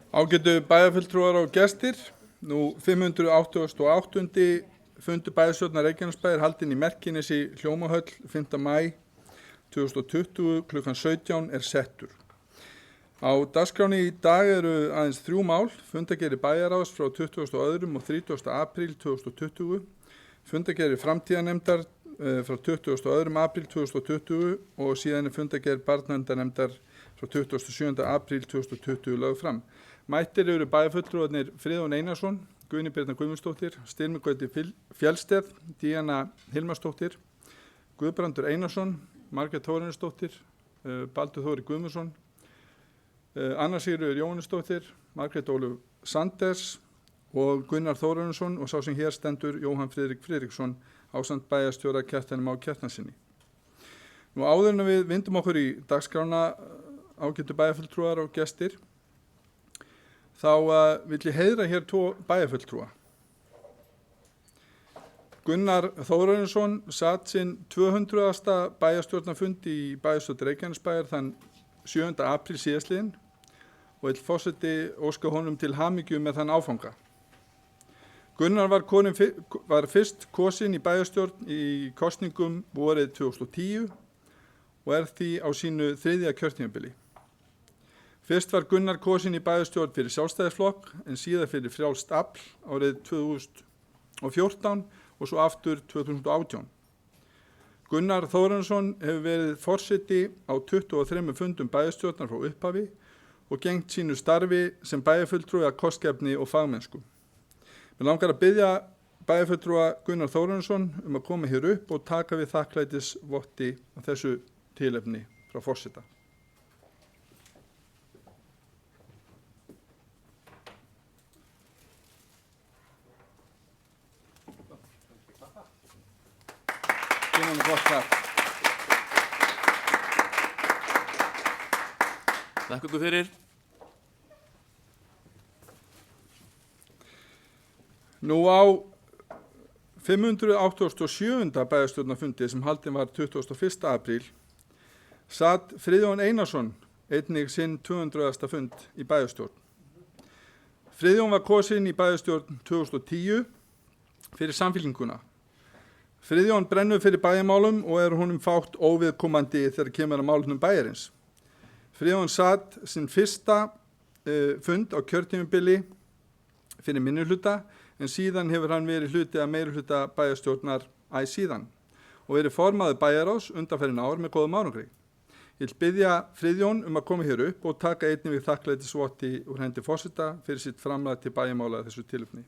Ágætu bæjarfulltrúar og gestir, nú 588. fundur bæjarstjórnar Reykjanesbæjar haldinn í Merkinesi Hljómahöll 5. maí 2020 klukkan 17 er settur. Á dagskráni í dag eru aðeins 3 mál, fundargerðir bæjarráðs frá 22. og 30. apríl 2020, fundargerðir framtíðarnefndar frá 22. apríl 2020 og síðan er fundargerð barnaverndarnefndar frá 27. apríl 2020 lögð fram. Mættir eru bæjarfulltrúarnir Friðjón Einarsson, Guðný Birna Guðmundsdóttir, Styrmir Gauti Fjellsteð, Díana Hilmarsdóttir, Guðbrandur Einarsson, Margrét Þórarinsdóttir, Baldur Þóri Guðmundsson, Anna Sigríður Jóhannesdóttir, Margrét Ólöf Sanders og Gunnar Þórarinsson og sá sem hér stendur Jóhann Friðrik Friðriksson ásamt bæjarstjóra Kjartani Má Kjartanssyni. Nú áður en við vindum okkur í dagskrána, ágætu bæjarfulltrúar og gestir, þá vill ég heiðra hér 2 bæjarfulltrúa. Gunnar Þórarinsson sat sinn 200. bæjarstjórnarfund í bæjarstjórn Reykjanesbæjar þann 7. apríl síðastliðinn og vill forseti óska honum til hamingju með þann áfanga. Gunnar var fyrst kosinn í bæjarstjórn í kosningum vorið 2010 og er því á sínu 3. kjörtímabili. Fyrst var Gunnar kosinn í bæjarstjórn fyrir Sjálfstæðisflokk en síðan fyrir Frjálst afl árið 2014 og svo aftur 2018. Gunnar Þórarinsson hefur verið forseti á 23 fundum bæjarstjórnar frá upphafi og gegnt sínu starfi sem bæjarfulltrúi af kostgæfni og fagmennsku. Mér langar að biðja bæjarfulltrúa Gunnar Þórarinsson að koma hér upp og taka við þakklætisvotti á þessu tilefni frá forseta. Takk ykkur fyrir. Nú á 587. bæjarstjórnarfundi sem haldinn var 21. apríl sat Friðjón Einarsson einnig sinn 200. fund í bæjarstjórn. Friðjón var kosinn í bæjarstjórn 2010 fyrir Samfylkinguna. Friðjón brennur fyrir bæjarmálum og er honum fátt óviðkomandi þegar kemur að málefnum bæjarins. Friðjón sat sinn fyrsta fund á kjörtímabili fyrir minnihluta en síðan hefur hann verið hluti af meirihluta bæjarstjórnar síðan og verið formaður bæjarráðs undanfarin ár með góðum árangri. Ég vil biðja Friðjón að koma hér upp og taka einnig við þakklætisvotti úr hendi forseta fyrir sitt framlag til bæjarmála þessu tilefni.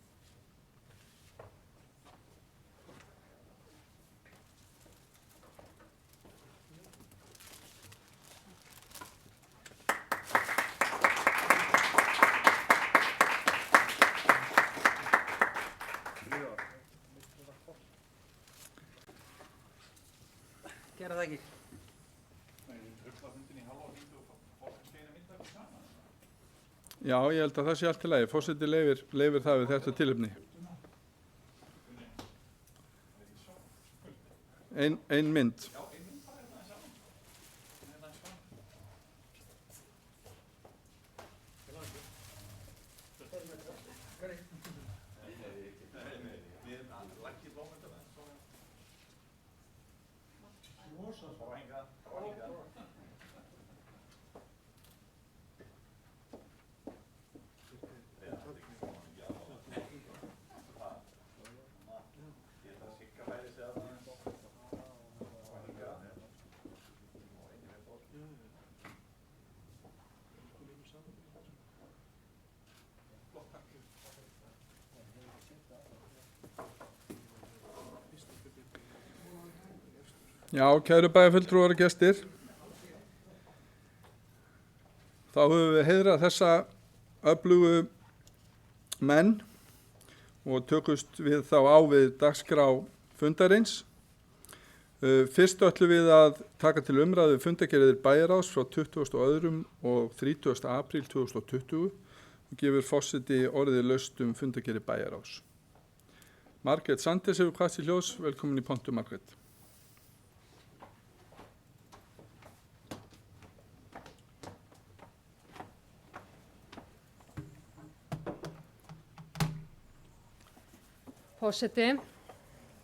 Gera það ekki. Já, ég held að það sé allt í lagi. Forseti leyfir það við þetta tilefni. Ein mynd. Já, kæru bæjarfulltrúar og gestir, þá höfum við heiðrað þessa öflugu menn og tökumst við þá á við dagskrá fundarins. Fyrst ætlum við að taka til umræðu fundargerðir bæjarráðs frá 22. og 30. apríl 2020 og gefur forseti orðið laust fundargerðir bæjarráðs. Margrét Sanders hefur kvatt til hljóðs. Velkomin í pontu, Margrét. Forseti,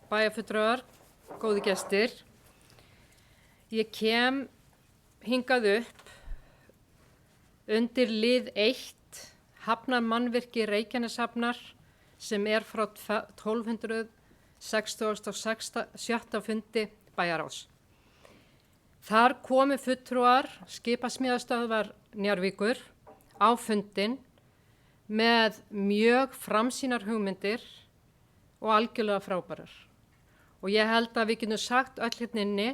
bæjarfulltrúar, góði gestir. Ég kem hingað upp undir lið 1 hafnarmannvirki Reykjaneshafnar sem frá 1267. fundi bæjarráðs. Þar komu fulltrúar skipasmíðastöðvar Njarðvíkur á fundinn með mjög framsýnar hugmyndir og algjörlega frábærar. Og ég held að við getum sagt öll hérna inni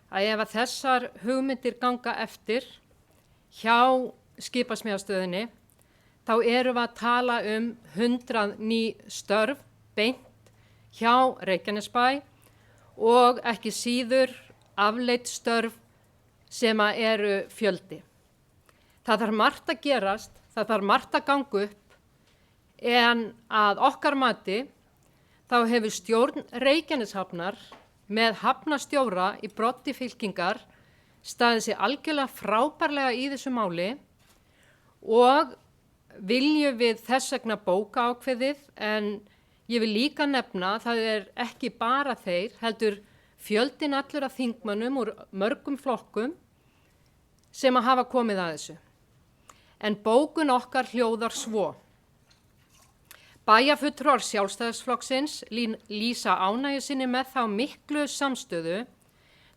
að ef að þessar hugmyndir ganga eftir hjá skipasmíðastöðinni, þá erum við að tala 100 ný störf beint hjá Reykjanesbæ og ekki síður afleidd störf sem eru fjöldi. Það þarf margt að gerast, það þarf margt að ganga upp, en að okkar mati þá hefur stjórn Reykjaneshafnar með hafnarstjóra í broddi fylkingar staðið sig algjörlega frábærlega í þessu máli og viljum við þess vegna bókaákveðið, en ég vil líka nefna að það ekki bara þeir, heldur fjöldinn allur af þingmönnum úr mörgum flokkum sem að hafa komið að þessu. En bókun okkar hljóðar svo. Bæjarfulltrúar Sjálfstæðisflokksins lýsa ánægju sinni með þá miklu samstöðu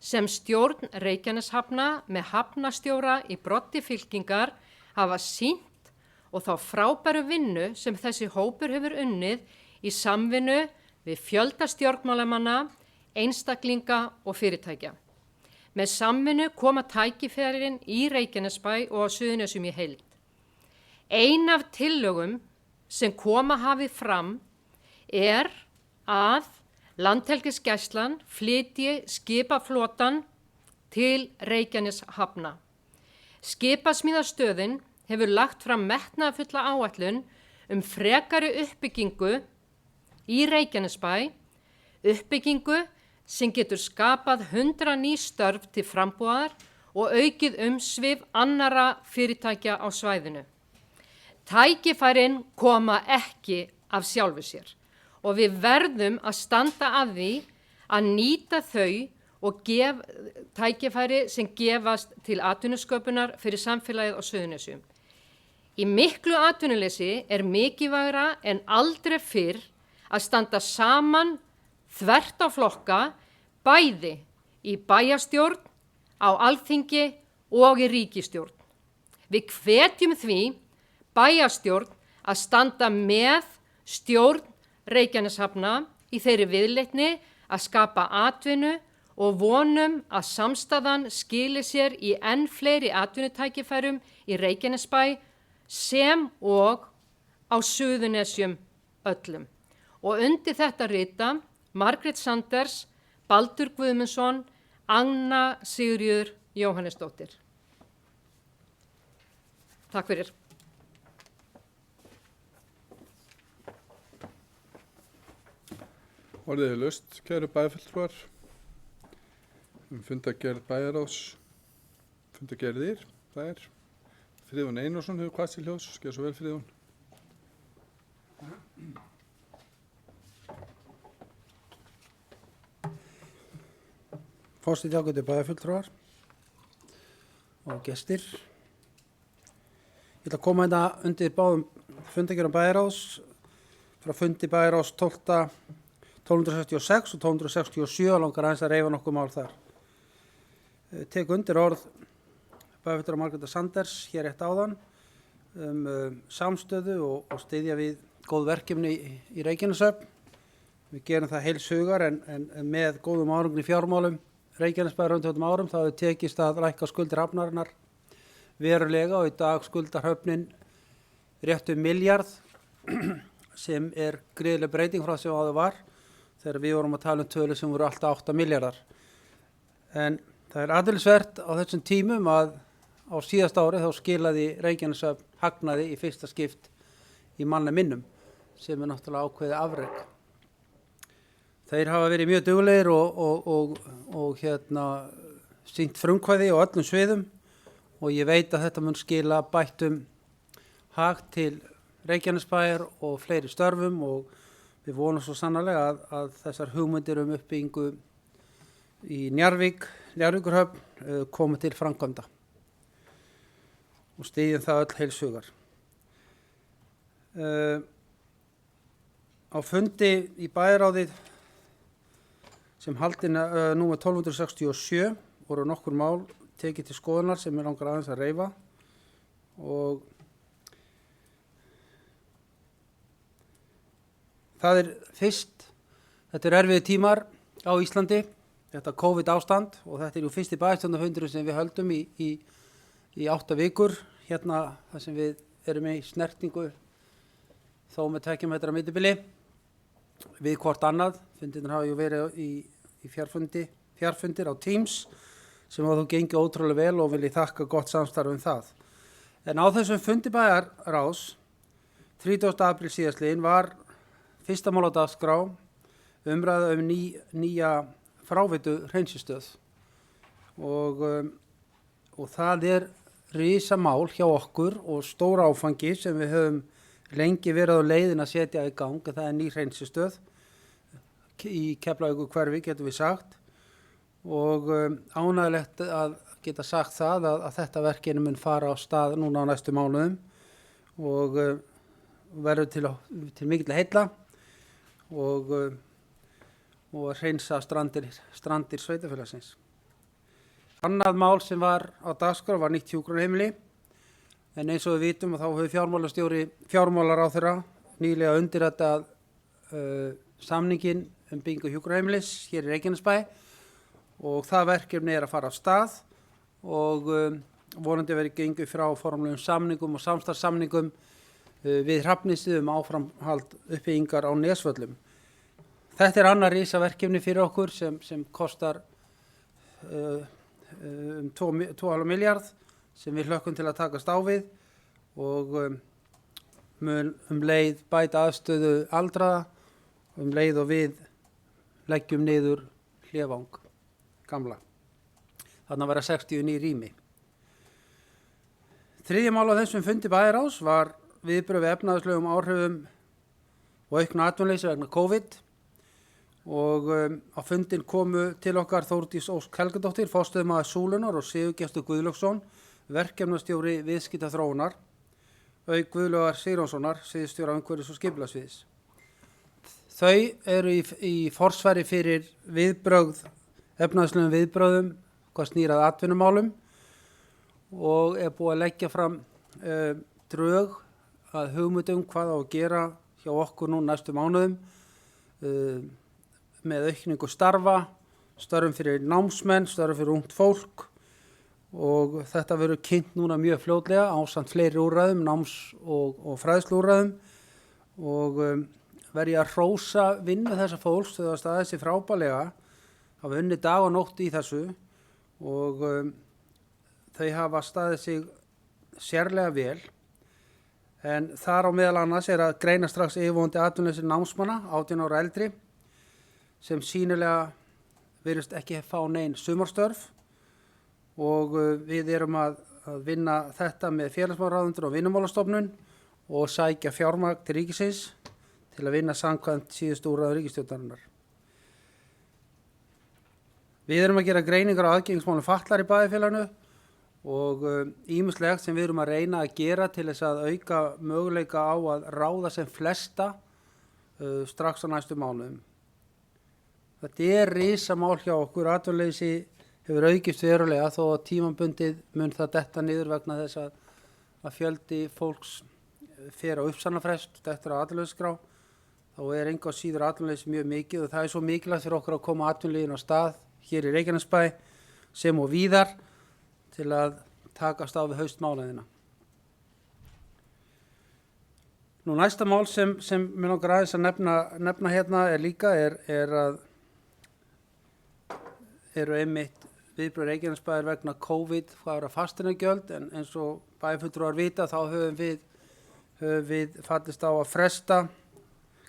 sem stjórn Reykjaneshafna með hafnarstjóra í broddi fylkingar hafa sýnt og þá frábæru vinnu sem þessi hópur hefur unnið í samvinnu við fjölda stjórnmálamanna, einstaklinga og fyrirtækja. Með samvinnu koma tækifærin í Reykjanesbæ og á Suðurnesjum í heild. Ein af tillögum sem koma hafið fram að Landhelgisgæslan flytji skipaflotann til Reykjaneshafna. Skipasmíðastöðin hefur lagt fram metnaðarfulla áætlun frekari uppbyggingu í Reykjanesbæ, uppbyggingu sem getur skapað 100 ný störf til frambúðar og aukið umsvif annarra fyrirtækja á svæðinu. Tækifærin koma ekki af sjálfu sér og við verðum að standa að því að nýta þau og tækifæri sem gefast til atvinnusköpunar fyrir samfélagið á Suðurnesjum. Í miklu atvinnuleysi mikilvægara en aldrei fyrr að standa saman þvert á flokka, bæði í bæjarstjórn, á Alþingi og í ríkisstjórn. Við hvetjum því bæjarstjórn að standa með stjórn Reykjaneshafna í þeirri viðleitni að skapa atvinnu og vonum að samstaðan skili sér í enn fleiri atvinnutækifærum í Reykjanesbæ sem og á Suðurnesjum öllum. Og undir þetta rita Margrét Sanders, Baldur Guðmundsson, Anna Sigríður Jóhannesdóttir. Takk fyrir. Orðið laust, kæru bæjarfulltrúar, fundargerð bæjarráðs, fundargerðir, það Friðjón Einarsson hefur kvað til hljóðs, gjör svo vel Friðjón. Forseti ágætu bæjarfulltrúar og gestir. Ég ætla að koma hérna undir báðum fundargerðum bæjarráðs frá fundi bæjarráðs 1266 og 1267 og langar aðeins að reifa nokkuð mál þar. Tek undir orð bæjarfulltrúar Margrétar Sanders hér rétt áðan samstöðu og styðja við góð verkefni í Reykjaneshöfn. Við gerum það heils hugar en með góðum árangri í fjármálum Reykjanesbæjar undanförnum árum þá hefur tekist að lækka skuldir hafnarinnar verulega og í dag skuldar höfnin rétt milljarð sem gríðarleg breyting frá sem áður var þegar við vorum að tala tölur sem voru alltaf 8 milljarðar. En það athyglisvert á þessum tímum að á síðasta ári þá skilaði Reykjaneshöfn hagnaði í fyrsta skipt í manna minnum sem náttúrulega ákveðið afrek. Þeir hafa verið mjög duglegir og sýnt frumkvæði á öllum sviðum og ég veit að þetta mun skila bættum hag til Reykjanesbæjar og fleiri störfum og við vonum svo sannarlega að þessar hugmyndir uppbyggingu í Njarðvíkurhöfn komi til framkvæmda og styðjum það öll heils hugar. Á fundi í bæjarráði sem haldinn númer 1267 voru nokkur mál tekið til skoðunar sem mig langar aðeins að reifa og það fyrst, þetta erfiðir tímar á Íslandi, þetta COVID ástand og þetta jú fyrsti bæjarstjórnarfundur sem við höldum í 8 vikur hérna þar sem við erum í snertingu þó með 2 metra millibili við hvort annað. Fundirnir hafa verið í fjarfundir á Teams sem hafa þó gengið ótrúlega vel og vil ég þakka gott samstarf það. En á þessum fundi bæjarráðs 30. apríl síðastliðinn var fyrsta mál á dagskrá umræða nýja fráveitu hreinsistöð og það risamál hjá okkur og stóra áfangi sem við höfum lengi verið á leiðin að setja í gang. Það ný hreinsistöð í Keflavíkurhverfi getum við sagt og ánægilegt að geta sagt það að þetta verkefni mun fara á stað núna á næstu mánuðum og verður til mikilla heilla og að hreinsa strandir sveitarfélagsins. Annað mál sem var á dagskrá var nýtt hjúkrunarheimili en eins og við vitum þá hefur fjármálaráðherra nýlega undirritað samninginn byggingu hjúkrunarheimilis hér í Reykjanesbæ og það verkefni að fara af stað og vonandi verið gengið frá formlegum samningum og samstarfssamningum við Hrafnistu áframhald uppbyggingar á Nesvöllum. Þetta annar risaverkefni fyrir okkur sem kostar 2,5 milljarð sem við hlökkum til að takast á við og mun leið bæta aðstöðu aldraða leið og við leggjum niður Hlevang gamla. Þarna verða 69 rými. Þriðja mál á þessum fundi bæjarráðs var viðbrögð við efnahagslegum áhrifum og auknu atvinnuleysi vegna COVID og á fundin komu til okkar Þórdís Ósk Helgadóttir, forstöðumaður Súlunar og Sigurgestur Guðlaugsson, verkefnastjóri viðskiptaþróunar, auk Guðlaugar Sigurjónssonar, sviðsstjóra umhverfis og skipulagssviðs. Þau eru í forsvari fyrir efnahagslegum viðbrögðum hvað snýr að atvinnumálum og búið að leggja fram drög að hugmyndum hvað á að gera hjá okkur nú næstu mánuðum með aukningu störfum fyrir námsmenn, störfum fyrir ungt fólk og þetta verður kynnt núna mjög fljótlega ásamt fleiri úrræðum, náms- og fræðsluúrræðum og verð ég að hrósa vinnu þessa fólks þau að staðið sig frábærlega, hafa unnið dag og nótt í þessu og þau hafa staðið sig sérlega vel en þar á meðal annars að greina strax yfirvofandi atvinnuleysi námsmanna 18 ára eldri sem sýnilega virðist ekki fá nein sumarstörf og við erum að vinna þetta með félagsmálaráðuneytinu og Vinnumálastofnun og sækja fjármagn til ríkisins til að vinna samkvæmt síðustu úrræði ríkisstjórnarinnar. Við erum að gera greiningar á aðgengismálum fatlaðra í bæjarfélaginu og ýmislegt sem við erum að reyna að gera til þess að auka möguleika á að ráða sem flesta strax á næstu mánuðum. Þetta risamál hjá okkur, atvinnuleysi hefur aukist verulega þó að tímabundið mun það detta niður vegna þess að fjöldi fólks fer á uppsagnarfrest eftir á atvinnuleysisskrá. Þá engu að síður atvinnuleysi mjög mikið og það svo mikilvægt fyrir okkur að koma atvinnulífinu á stað hér í Reykjanesbæ sem og víðar til að takast á við haustmánuðina. Nú næsta mál sem mig langar aðeins að nefna hérna líka eru einmitt viðbrögð Reykjanesbæjar vegna COVID hvað fasteignagjöld en eins og bæjarfulltrúar vita þá höfum við fallist á að fresta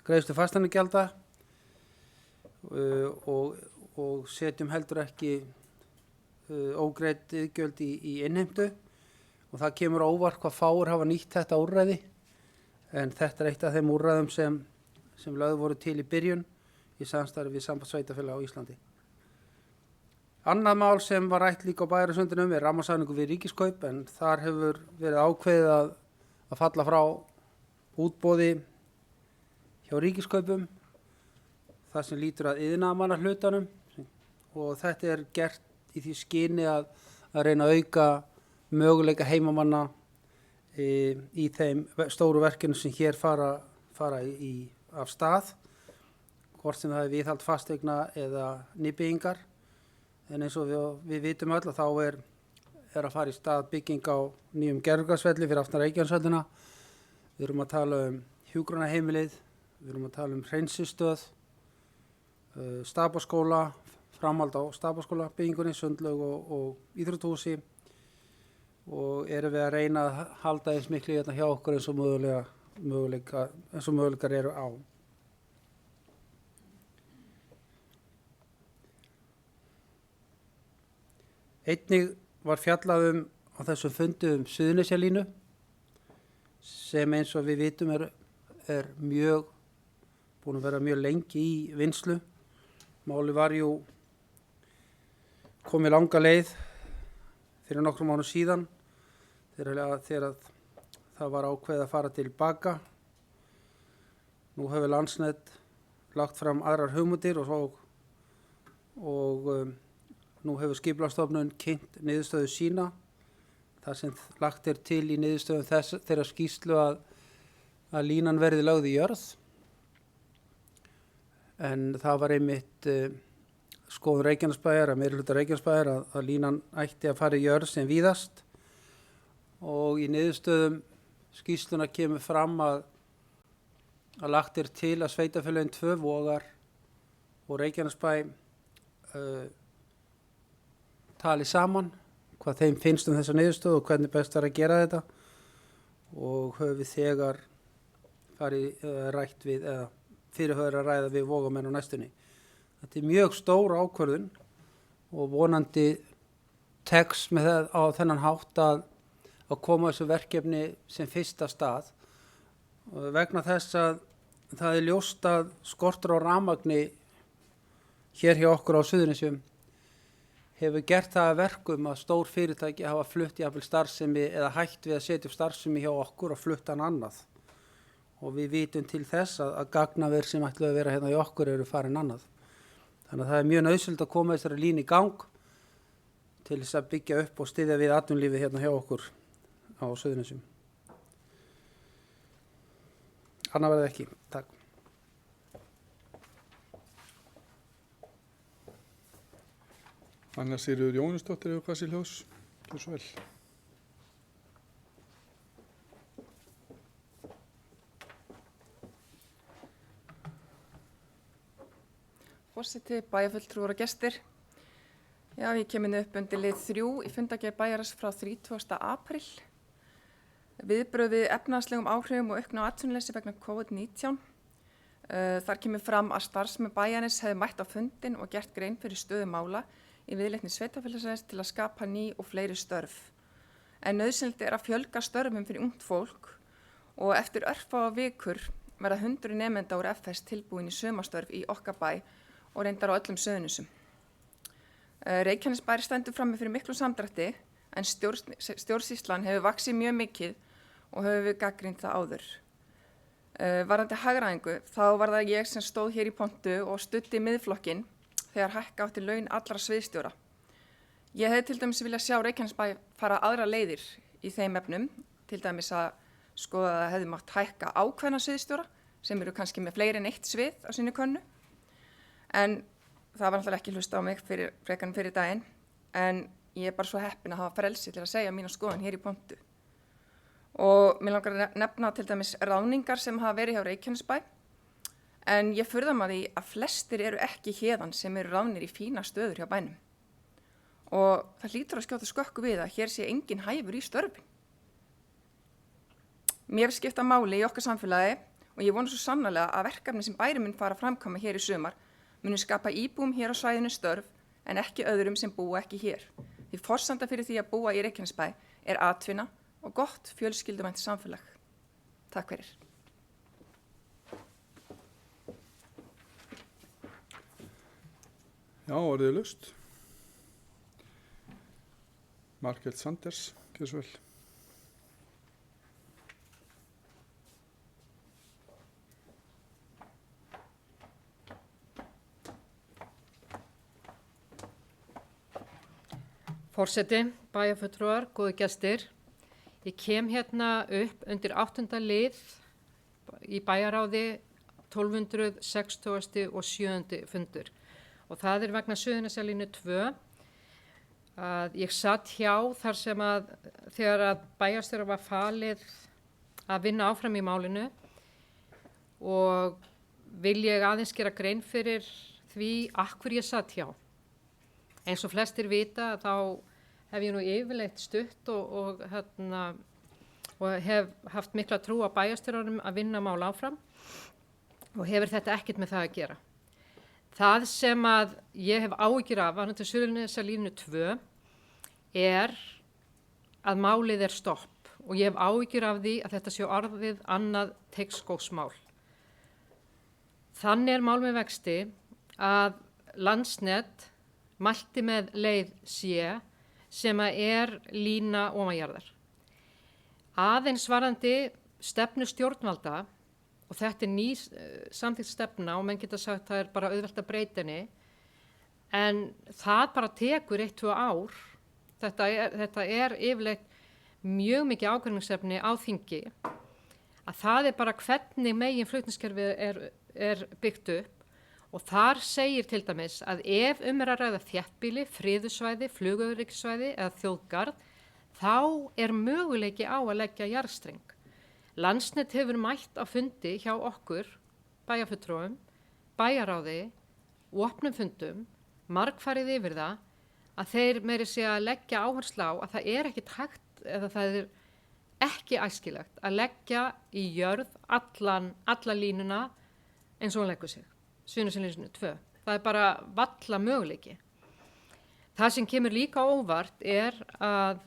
greiðslu fasteignagjalda og setjum heldur ekki ógreidd iðgjöld í innheimtu og það kemur á óvart hvað fáir hafa nýtt þetta úrræði en þetta eitt af þeim úrræðum sem lögð voru til í byrjun í samstarfi við Samband sveitarfélaga á Íslandi. Annað mál sem var rætt líka á Bæjarasundinum er rammasamningur við Ríkiskaup, en þar hefur verið ákveðið að falla frá útboði hjá Ríkiskaupum, það sem lýtur að iðnaðarmannahlutanum, og þetta er gert í því skyni að reyna að auka möguleika heimamanna í þeim stóru verkefnum sem hér fara af stað, hvort sem það er viðhald fasteigna eða nýbyggingar. En eins og við vitum öll að þá er að fara í stað bygging á nýjum gerðugarsvelli fyrir aftan Reykjanesvellina. Við erum að tala um hjúkrunarheimilið, við erum að tala um hreinsistöð, Stapaskóla, framhald á Stapaskóla byggingunni, sundlaug og íþróttahúsi, og erum við að reyna að halda eins miklu hérna hjá okkur eins og möguleikar eru á. Einnig var fjallað á þessum fundi Suðurnesjalínu, sem eins og við vitum er búin að vera mjög lengi í vinnslu. Máli var komið langa leið fyrir nokkrum mánuðum síðan þegar það var ákveðið að fara til baka. Nú hefur Landsnet lagt fram aðrar hugmyndir og nú hefur Skipulagsstofnun kynnt niðurstöðu sína, þar sem lagt er til í niðurstöðum þeirra skýrslu að línan verði lögð í jörð. En það var einmitt skoðun Reykjanesbæjar, meirihluta Reykjanesbæjar, að línan ætti að fara í jörð sem víðast, og í niðurstöðum skýrsluna kemur fram að lagt er til að sveitarfélögin 2, Vogar og Reykjanesbæ, tali saman hvað þeim finnst þessa niðurstöðu og hvernig best er að gera þetta, og höfum við þegar rætt við eða fyrirhugað að ræða við Vogamenn á næstunni. Þetta er mjög stór ákvörðun og vonandi tekst með það á þennan hátt að koma þessu verkefni sem fyrsta stað, vegna þess að það er ljóst að skortur á rafmagni hér hjá okkur á Suðurnesjum hefur gert það að verkum að stór fyrirtæki hafa flutt jafnvel starfsemi eða hætt við að setja upp starfsemi hjá okkur og flutt hann annað. Og við vitum til þess að gagnaver sem ætluðu að vera hérna hjá okkur eru farin annað. Þannig að það er mjög nauðsynlegt að koma þessari línu í gang til þess að byggja upp og styðja við atvinnulífið hérna hjá okkur á Suðurnesjum. Annað verði ekki. Takk. Anna Sigríður Jóhannesdóttir hefur hvað sér ljós. Gjörðu svo vel. Forseti, bæjarfulltrúar og gestir. Já, ég kem inn upp undir lið 3 í fundargerð bæjarins frá 30. apríl. Viðbrögð við efnahagslegum áhrifum og auknu atvinnuleysi vegna COVID-19. Þar kemur fram að starfsmenn bæjarins hefði mætt á fundin og gert grein fyrir stöðu mála í viðleitni sveitarfélagsins til að skapa ný og fleiri störf. En nauðsynlegt er að fjölga störfum fyrir ungt fólk og eftir örfáa vikur verða 100 nemenda úr FS tilbúin í sumarstörf í okkar bæ og reyndar á öllum Suðurnesjum. Reykjanesbær stendur frammi fyrir miklu samdrætti, en stjórnsýslan hefur vaxið mjög mikið og höfum við gagnrýnt það áður. Varðandi hagræðingu, þá var það ég sem stóð hér í pontu og studdi miðflokkinn þegar hækka átti laun allra sviðsstjóra. Ég hefði til dæmis viljað sjá Reykjanesbæ fara aðra leiðir í þeim efnum, til dæmis að skoða að það hefði mátt hækka ákveðna sviðsstjóra sem eru kannski með fleiri en eitt svið á sinni könnu. En það var náttúrulega ekki hlusta á mig fyrir daginn, en ég er bara svo heppin að hafa frelsi til að segja mína skoðun hér í pontu. Og mér langar að nefna til dæmis ráðningar sem hafa verið hjá Reykjanesbæ, en ég furða mig á því að flestir eru ekki héðan sem eru ráðnir í fína stöður hjá bænum. Og það hlýtur að skjóta skökku við að hér sé engin hæfur í störfin. Mér skipta máli í okkar samfélagi og ég vona svo sannarlega að verkefni sem bærinn mun fara að framkvæma hér í sumar muni skapa íbúum hér á svæðinu störf en ekki öðrum sem búa ekki hér. Því forsenda fyrir því að búa í Reykjanesbæ er atvinna og gott fjölskylduvænt samfélag. Takk fyrir. Já, orðið er laust. Margrét Sanders, gjör svo vel. Forseti, bæjarfulltrúar, góðu gestir. Ég kem hérna upp undir 8. lið í bæjaráði 1260 og 7. fundur. Og það vegna Suðurnesjalínu 2 að ég satt hjá þar sem þegar að bæjarstjóra var falið að vinna áfram í málinu og vil ég aðeins gera grein fyrir því akkur ég satt hjá. Eins og flestir vita þá hef ég nú yfirleitt stutt og hef haft mikla trú á bæjarstjóranum að vinna mál áfram og hefur þetta ekkert með það að gera. Það sem að ég hef áhyggjur af varðandi Suðurnesjalínu 2 að málið stopp og ég hef áhyggjur af því að þetta sé orðið annað Teigsskógsmál. Þannig mál með vexti að Landsnet mælti með leið C sem lína ofanjarðar. Aðeins varðandi stefnu stjórnvalda og þetta ný samþykkt stefna og menn geta sagt það bara auðvelt að breyta henni en það bara tekur 1-2 ár. Þetta yfirleitt mjög mikið ákvörðunarsefni á þingi að það bara hvernig megin flutningskerfið byggt upp. Og þar segir til dæmis að ef að ræða þéttbýli, friðursvæði, flugöryggissvæði eða þjóðgarð, þá möguleiki á að leggja jarðstreng. Landsnet hefur mætt á fundi hjá okkur, bæjarfulltrúum, bæjaráði og opnum fundum, margfarið yfir það, að þeir meiri sé að leggja áherslu á að það ekkert hægt eða það ekki æskilegt að leggja í jörð alla línuna eins og hún leggur sig. Suðurnesjalínu 2. Það bara valla möguleiki. Það sem kemur líka óvart að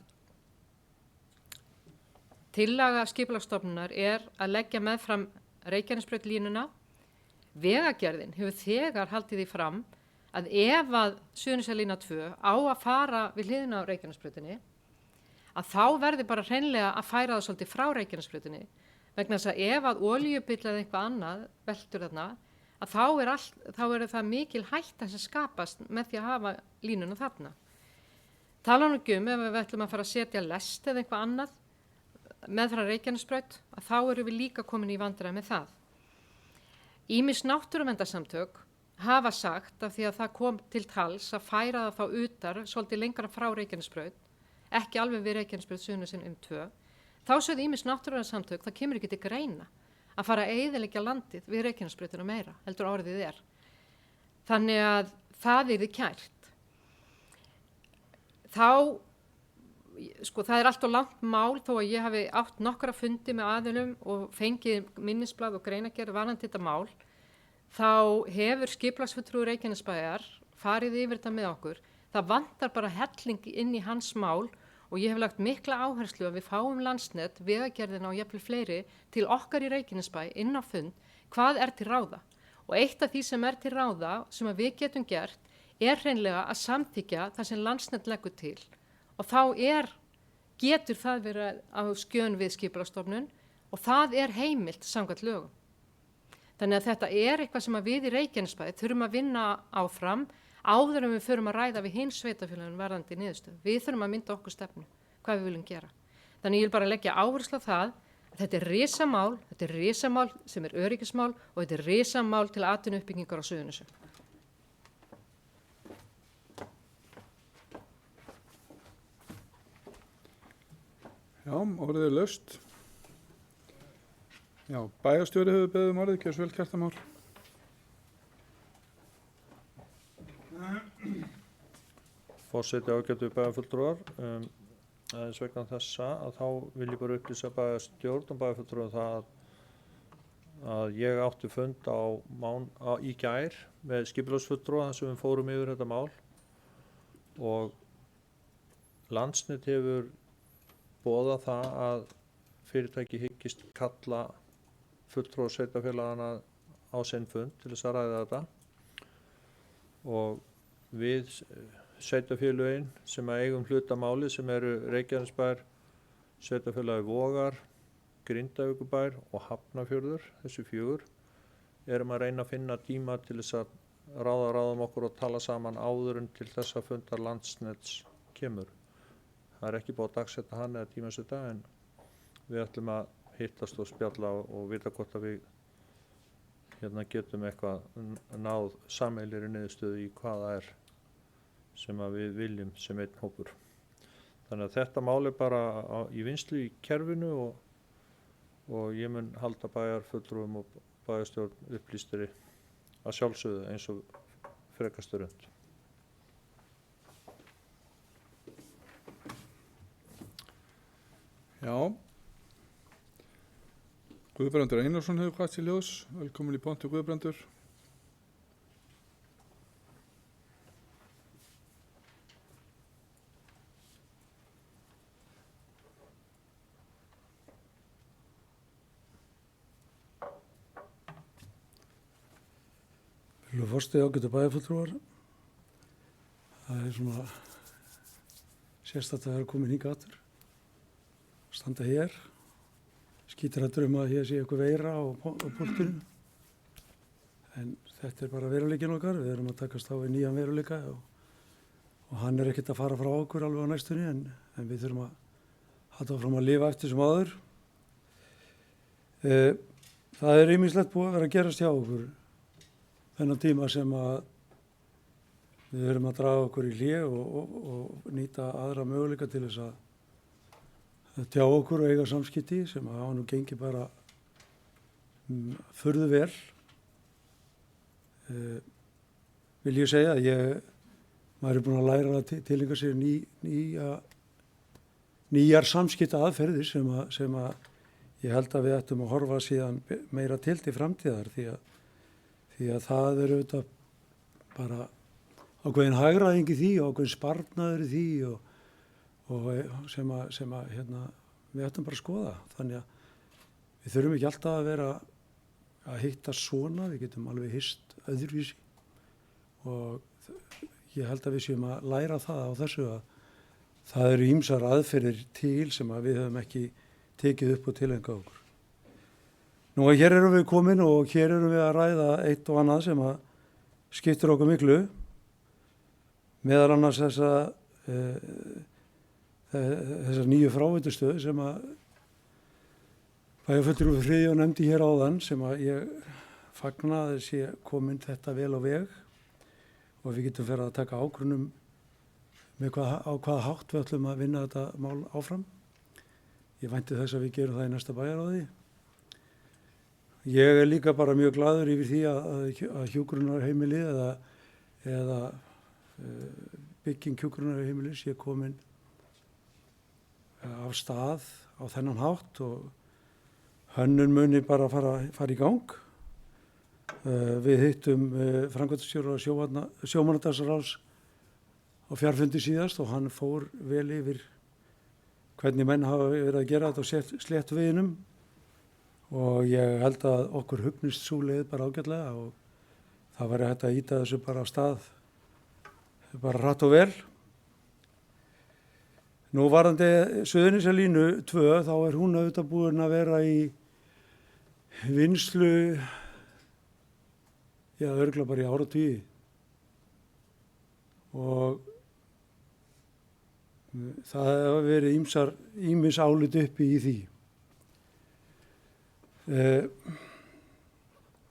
tillaga skipulagsstofnunar að leggja meðfram Reykjanesbrautlínuna. Vegagerðin hefur þegar haldið því fram að ef að Suðurnesjalína 2 á að fara við hliðina á Reykjanesbrautinni, að þá verði bara hreinlega að færa það svolítið frá Reykjanesbrautinni, vegna þess að ef að olíubyll eða eitthvað annað veltur þarna, að þá það mikil hætta sem skapast með því að hafa línuna þarna. Tala nú ekki ef við ætlum að fara að setja lest eða eitthvað annað meðfram Reykjanesbraut, að þá við líka komin í vandræði með það. Ýmis náttúruverndarsamtök hafa sagt af því að það kom til tals að færa það þá utar svolítið lengra frá Reykjanesbraut, ekki alveg við Reykjanesbraut Suðurnesjalínu 2, þá sögðu ýmis náttúruverndarsamtök það kemur ekki til greina að fara að eyðileggja landið við Reykjanesbrautina meira, heldur orðið Þannig að það kært. Það allt og langt mál þó að ég hafi átt nokkra fundi með aðilum og fengið minnisblað og greinagerð varðandi þetta mál, þá hefur skipulagsfulltrúi Reykjanesbæjar farið yfir þetta með okkur. Það vantar bara helling inn í hans mál og ég hef lagt mikla áherslu að við fáum Landsnet, Vegagerðina og jafnvel fleiri til okkar í Reykjanesbæ inn á fund hvað til ráða. Og eitt af því sem til ráða sem að við getum gert hreinlega að samþykkja það sem Landsnet leggur til. Og þá getur það verið á skjön við skipulagsstofnun og það heimilt samkvæmt lögum. Þannig að þetta eitthvað sem að við í Reykjanesbæ þurfum að vinna áfram áður en við förum að ræða við hins sveitarfélögin varðandi niðurstöðu. Við þurfum að mynda okkur stefnu, hvað við viljum gera. Þannig ég vil bara leggja áherslu á það að þetta risamál sem öryggismál og þetta risamál til atvinnuuppbyggingar á Suðurnesjum. Já, orðið er laust. Já, bæjarstjóri hefur beðið orðið, gjör svo vel, Kjartan Már. Forseti ágætu bæjarfulltrúar, aðeins vegna þessa að þá vil ég bara upplýsa bæjarstjórn og bæjarfulltrúar það að ég átti fund í gær með skipulagsfulltrúa þar sem við fórum yfir þetta mál og Landsnet hefur boðað það að fyrirtæki hyggist kalla fulltrúa sveitarfélagana á sinn fund til þess að ræða þetta og við sveitarfélögin sem eigum hlutamáli sem eru Reykjanesbær, sveitarfélagi Vogar, Grindavíkurbær og Hafnarfjörður, þessi 4, erum að reyna að finna tíma til þess að ráðum okkur og tala saman áður en til þess að fundar Landsnets kemur. Það er ekki búið að dagsetta hann eða tímasetta, en við ætlum að hittast og spjalla og vita hvort að við getum eitthvað náð sameiginlegri niðurstöðu í hvað það er sem að við viljum sem einn hópur. Þannig að þetta mál er bara í vinnslu í kerfinu og ég mun halda bæjarfulltrúum og bæjarstjórn upplýstri að sjálfsögðu eins og frekastur unnt. Já. Guðbrandur Einarsson hefur hvað til ljós. Velkomin í pontu, Guðbrandur. Forseti ágætu bæjarfulltrúar. Það er svona sérstætt að vera komin hingað aftur. Standa hér. Skítur að að hér sé eitthvað veira á púltinu. En þetta er bara veruleikinn okkar. Við erum að takast á í nýjan veruleika og hann er ekkert að fara frá okkur alveg á næstunni en við þurfum að halda áfram að lifa eftir sem áður. Það er ýmislegt búið að vera að gerast hjá okkur þennan tíma sem að við erum að draga okkur í hlé og nýta aðra möguleika til þess að tjá okkur og eiga samskipti sem að hafa nú gengið bara furðu vel. Vil ég segja að maður er búinn að læra að tileinkar sér nýjar samskipta aðferðir sem að ég held að við ættum að horfa síðan meira til framtíðar því að það er auðvitað bara ákveðin hagræðing í því og ákveðin sparnaður í því og sem að við ættum bara að skoða. Þannig að við þurfum ekki alltaf að vera að hitta svona, við getum alveg hist öðruvísi og ég held að við séum að læra það á þessu að það eru ýmsar aðferðir til sem að við höfum ekki tekið upp og tileinkað okkur. Nú og hér erum við komin og hér erum við að ræða eitt og annað sem að skiptir okkur miklu, meðal annars þessar nýju fráveitustöðu sem að bæjarfulltrúi Friðjón nefndi hér áðan sem að ég fagna að sé komin þetta vel á veg og við getum fyrir að taka ákvörðun á hvaða hátt við ætlum að vinna þetta mál áfram. Ég vænti þess að við gerum það í næsta bæjarráði. Ég er líka bara mjög glaður yfir því að hjúkrunarheimili eða bygging hjúkrunarheimili sé komin af stað á þennan hátt og hönnun muni bara fara í gang. Við hittum framkvæmdastjóra sjómannadagsráðs á fjarfundi síðast og hann fór vel yfir hvernig menn hafa verið að gera þetta á sléttuveginum. Og ég held að okkur hugnist sú leið bara ágætlega og það væri hægt að ýta þessu bara á stað, bara hratt og vel. Nú varðandi Suðurnesjalínu 2 þá er hún auðvitað búin að vera í vinnslu, örugglega bara í áratugi. Og það hefur verið ýmis álit uppi í því.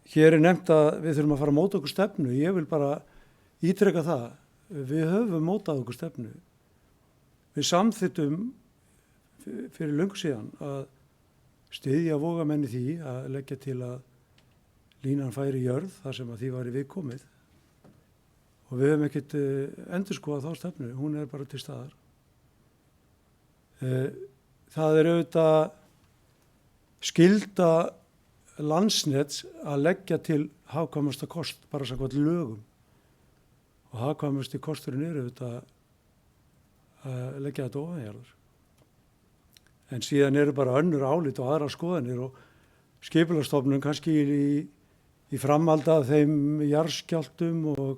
Hér er nefnt að við þurfum að fara að móta okkur stefnu. Ég vil bara ítreka það. Við höfum mótað okkur stefnu. Við samþykktum fyrir löngu síðan að styðja Vogamenn í því að leggja til að línan færi í jörð þar sem að því væri viðkomið. Og við höfum ekkert endurskoðað þá stefnu. Hún er bara til staðar. Það er auðvitað skylda Landsnets að leggja til hagkvæmasta kost bara samkvæmt lögum og hagkvæmasti kosturinn er auðvitað að leggja þetta ofanjarðar. En síðan eru bara önnur álit og aðrar skoðanir og Skipulagsstofnun kannski í framhaldi af þeim jarðskjálftum og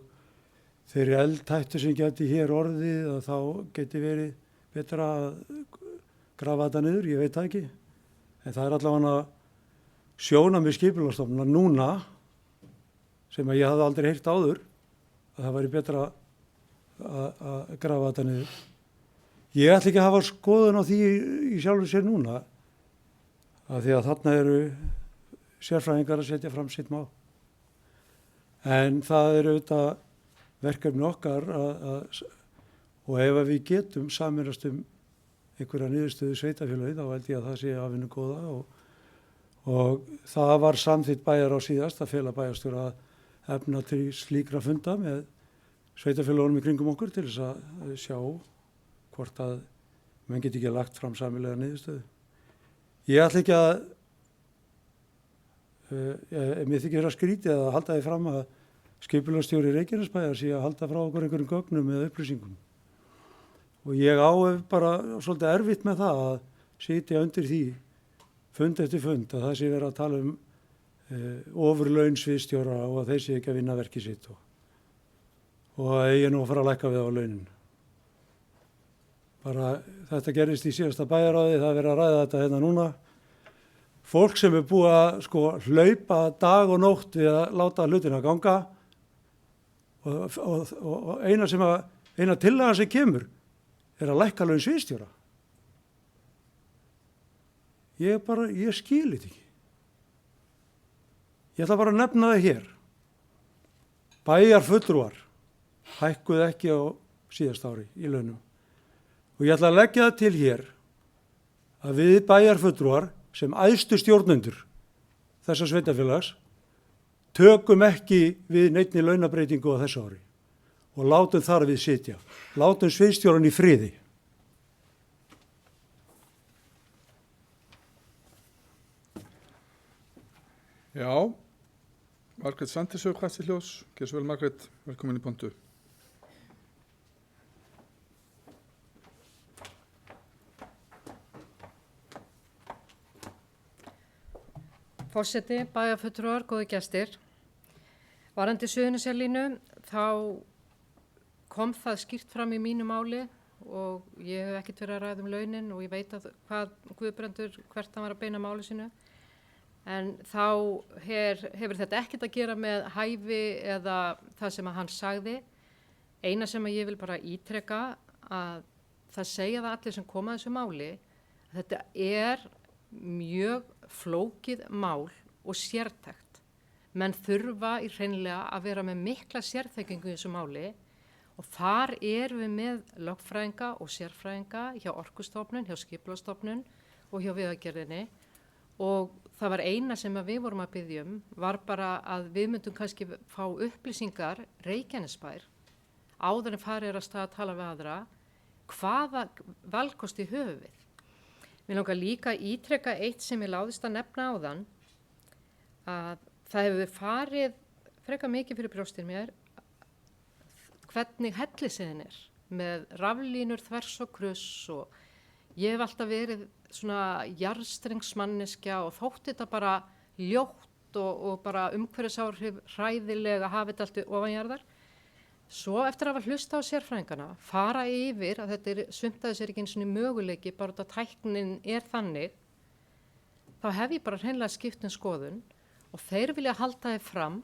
þeirri eldhættu sem geti hér orðið að þá geti verið betra að grafa þetta niður, ég veit það ekki. En það allavega sjónarmið Skipulagsstofnunar núna sem að ég hafði aldrei heyrt áður að það væri betra að grafa þetta niður. Ég ætla ekki að hafa skoðun á því í sjálfu sér núna af því að þarna eru sérfræðingar að setja fram sitt mál. En það eru auðvitað verkefni okkar og ef við getum sameinast einhverja niðurstöðu sveitarfélagi þá held ég að það sé af hinu góða og það var samþykkt bæjar á síðast að fela bæjarstjóra að efna til slíkra funda með sveitarfélagunum í kringum okkur til þess að sjá hvort að menn geti ekki lagt fram sameiginlega niðurstöðu. Ég ætla ekki að mér þykir að skrítið að halda því fram að skipulagsstjóri Reykjanesbæjar sé að halda frá okkur einhverjum gögnum eða upplýsingum. Og ég á bara svolítið erfitt með það að sitja undir því fund eftir fund að það sé verið að tala ofurlaun sviðsstjóra og að þeir sé ekki að vinna verkið sitt og að eigi nú að fara að lækka við á launin. Bara þetta gerist í síðasta bæjarráði, það er verið að ræða þetta hérna núna. Fólk sem er búið að hlaupa dag og nótt við að láta hlutina ganga og eina tillaga sem kemur er að lækka laun sviðsstjóra. Ég skil þetta ekki. Ég ætla bara að nefna það hér. Bæjarfulltrúar hækkuðu ekki á síðasta ári í launum. Og ég ætla að leggja það til hér að við bæjarfulltrúar sem æðstu stjórnendur þessa sveitarfélags tökum ekki við neinni launabreitingu á þessu ári og látum þar við sitja. Látum sviðsstjóran í friði. Já, Margrét Sandisög, hvað til hljós? Gjör svo vel, Margrét, velkomin í pontu. Forseti, bæjarfulltrúar, góði gestir. Varðandi Suðurnesjalínu þá kom það skýrt fram í mínu máli og ég hef ekkert verið að ræða launin og ég veit að hvað Guðbrandur hvert hann var að beina máli sínu. En þá hefur þetta ekkert að gera með hæfi eða það sem að hann sagði. Eina sem að ég vil bara ítreka að það segja það allir sem koma að þessu máli að þetta er mjög flókið mál og sértækt. Menn þurfa í hreinlega að vera með mikla sérþekkingu í þessu máli og þar erum við með lögfræðinga og sérfræðinga hjá Orkustofnun, hjá Skipulagsstofnun og hjá Vegagerðinni og það var eina sem við vorum að biðja var bara að við myndum kannski fá upplýsingar Reykjanesbær áður en farið að stað að tala við aðra hvaða valkosti höfum við. Mér langar líka að ítreka eitt sem ég láðist að nefna áðan að það hefur farið frekar mikið fyrir brjóstin mér hvernig Hellisheiðin er með raflínur þvers og kruss og ég hef alltaf verið svona jarðstrengsmanneskja og þótt þetta bara ljótt og bara umhverfisáhrif hræðilega hafi þetta allt ofanjarðar. Svo eftir að hafa hlusta á sérfræðingana, fara yfir að þetta er sumt að þessi ekki eins og möguleiki, bara þetta tæknin er þannig, þá hef ég bara hreinlega skipt skoðun og þeir vilja halda þið fram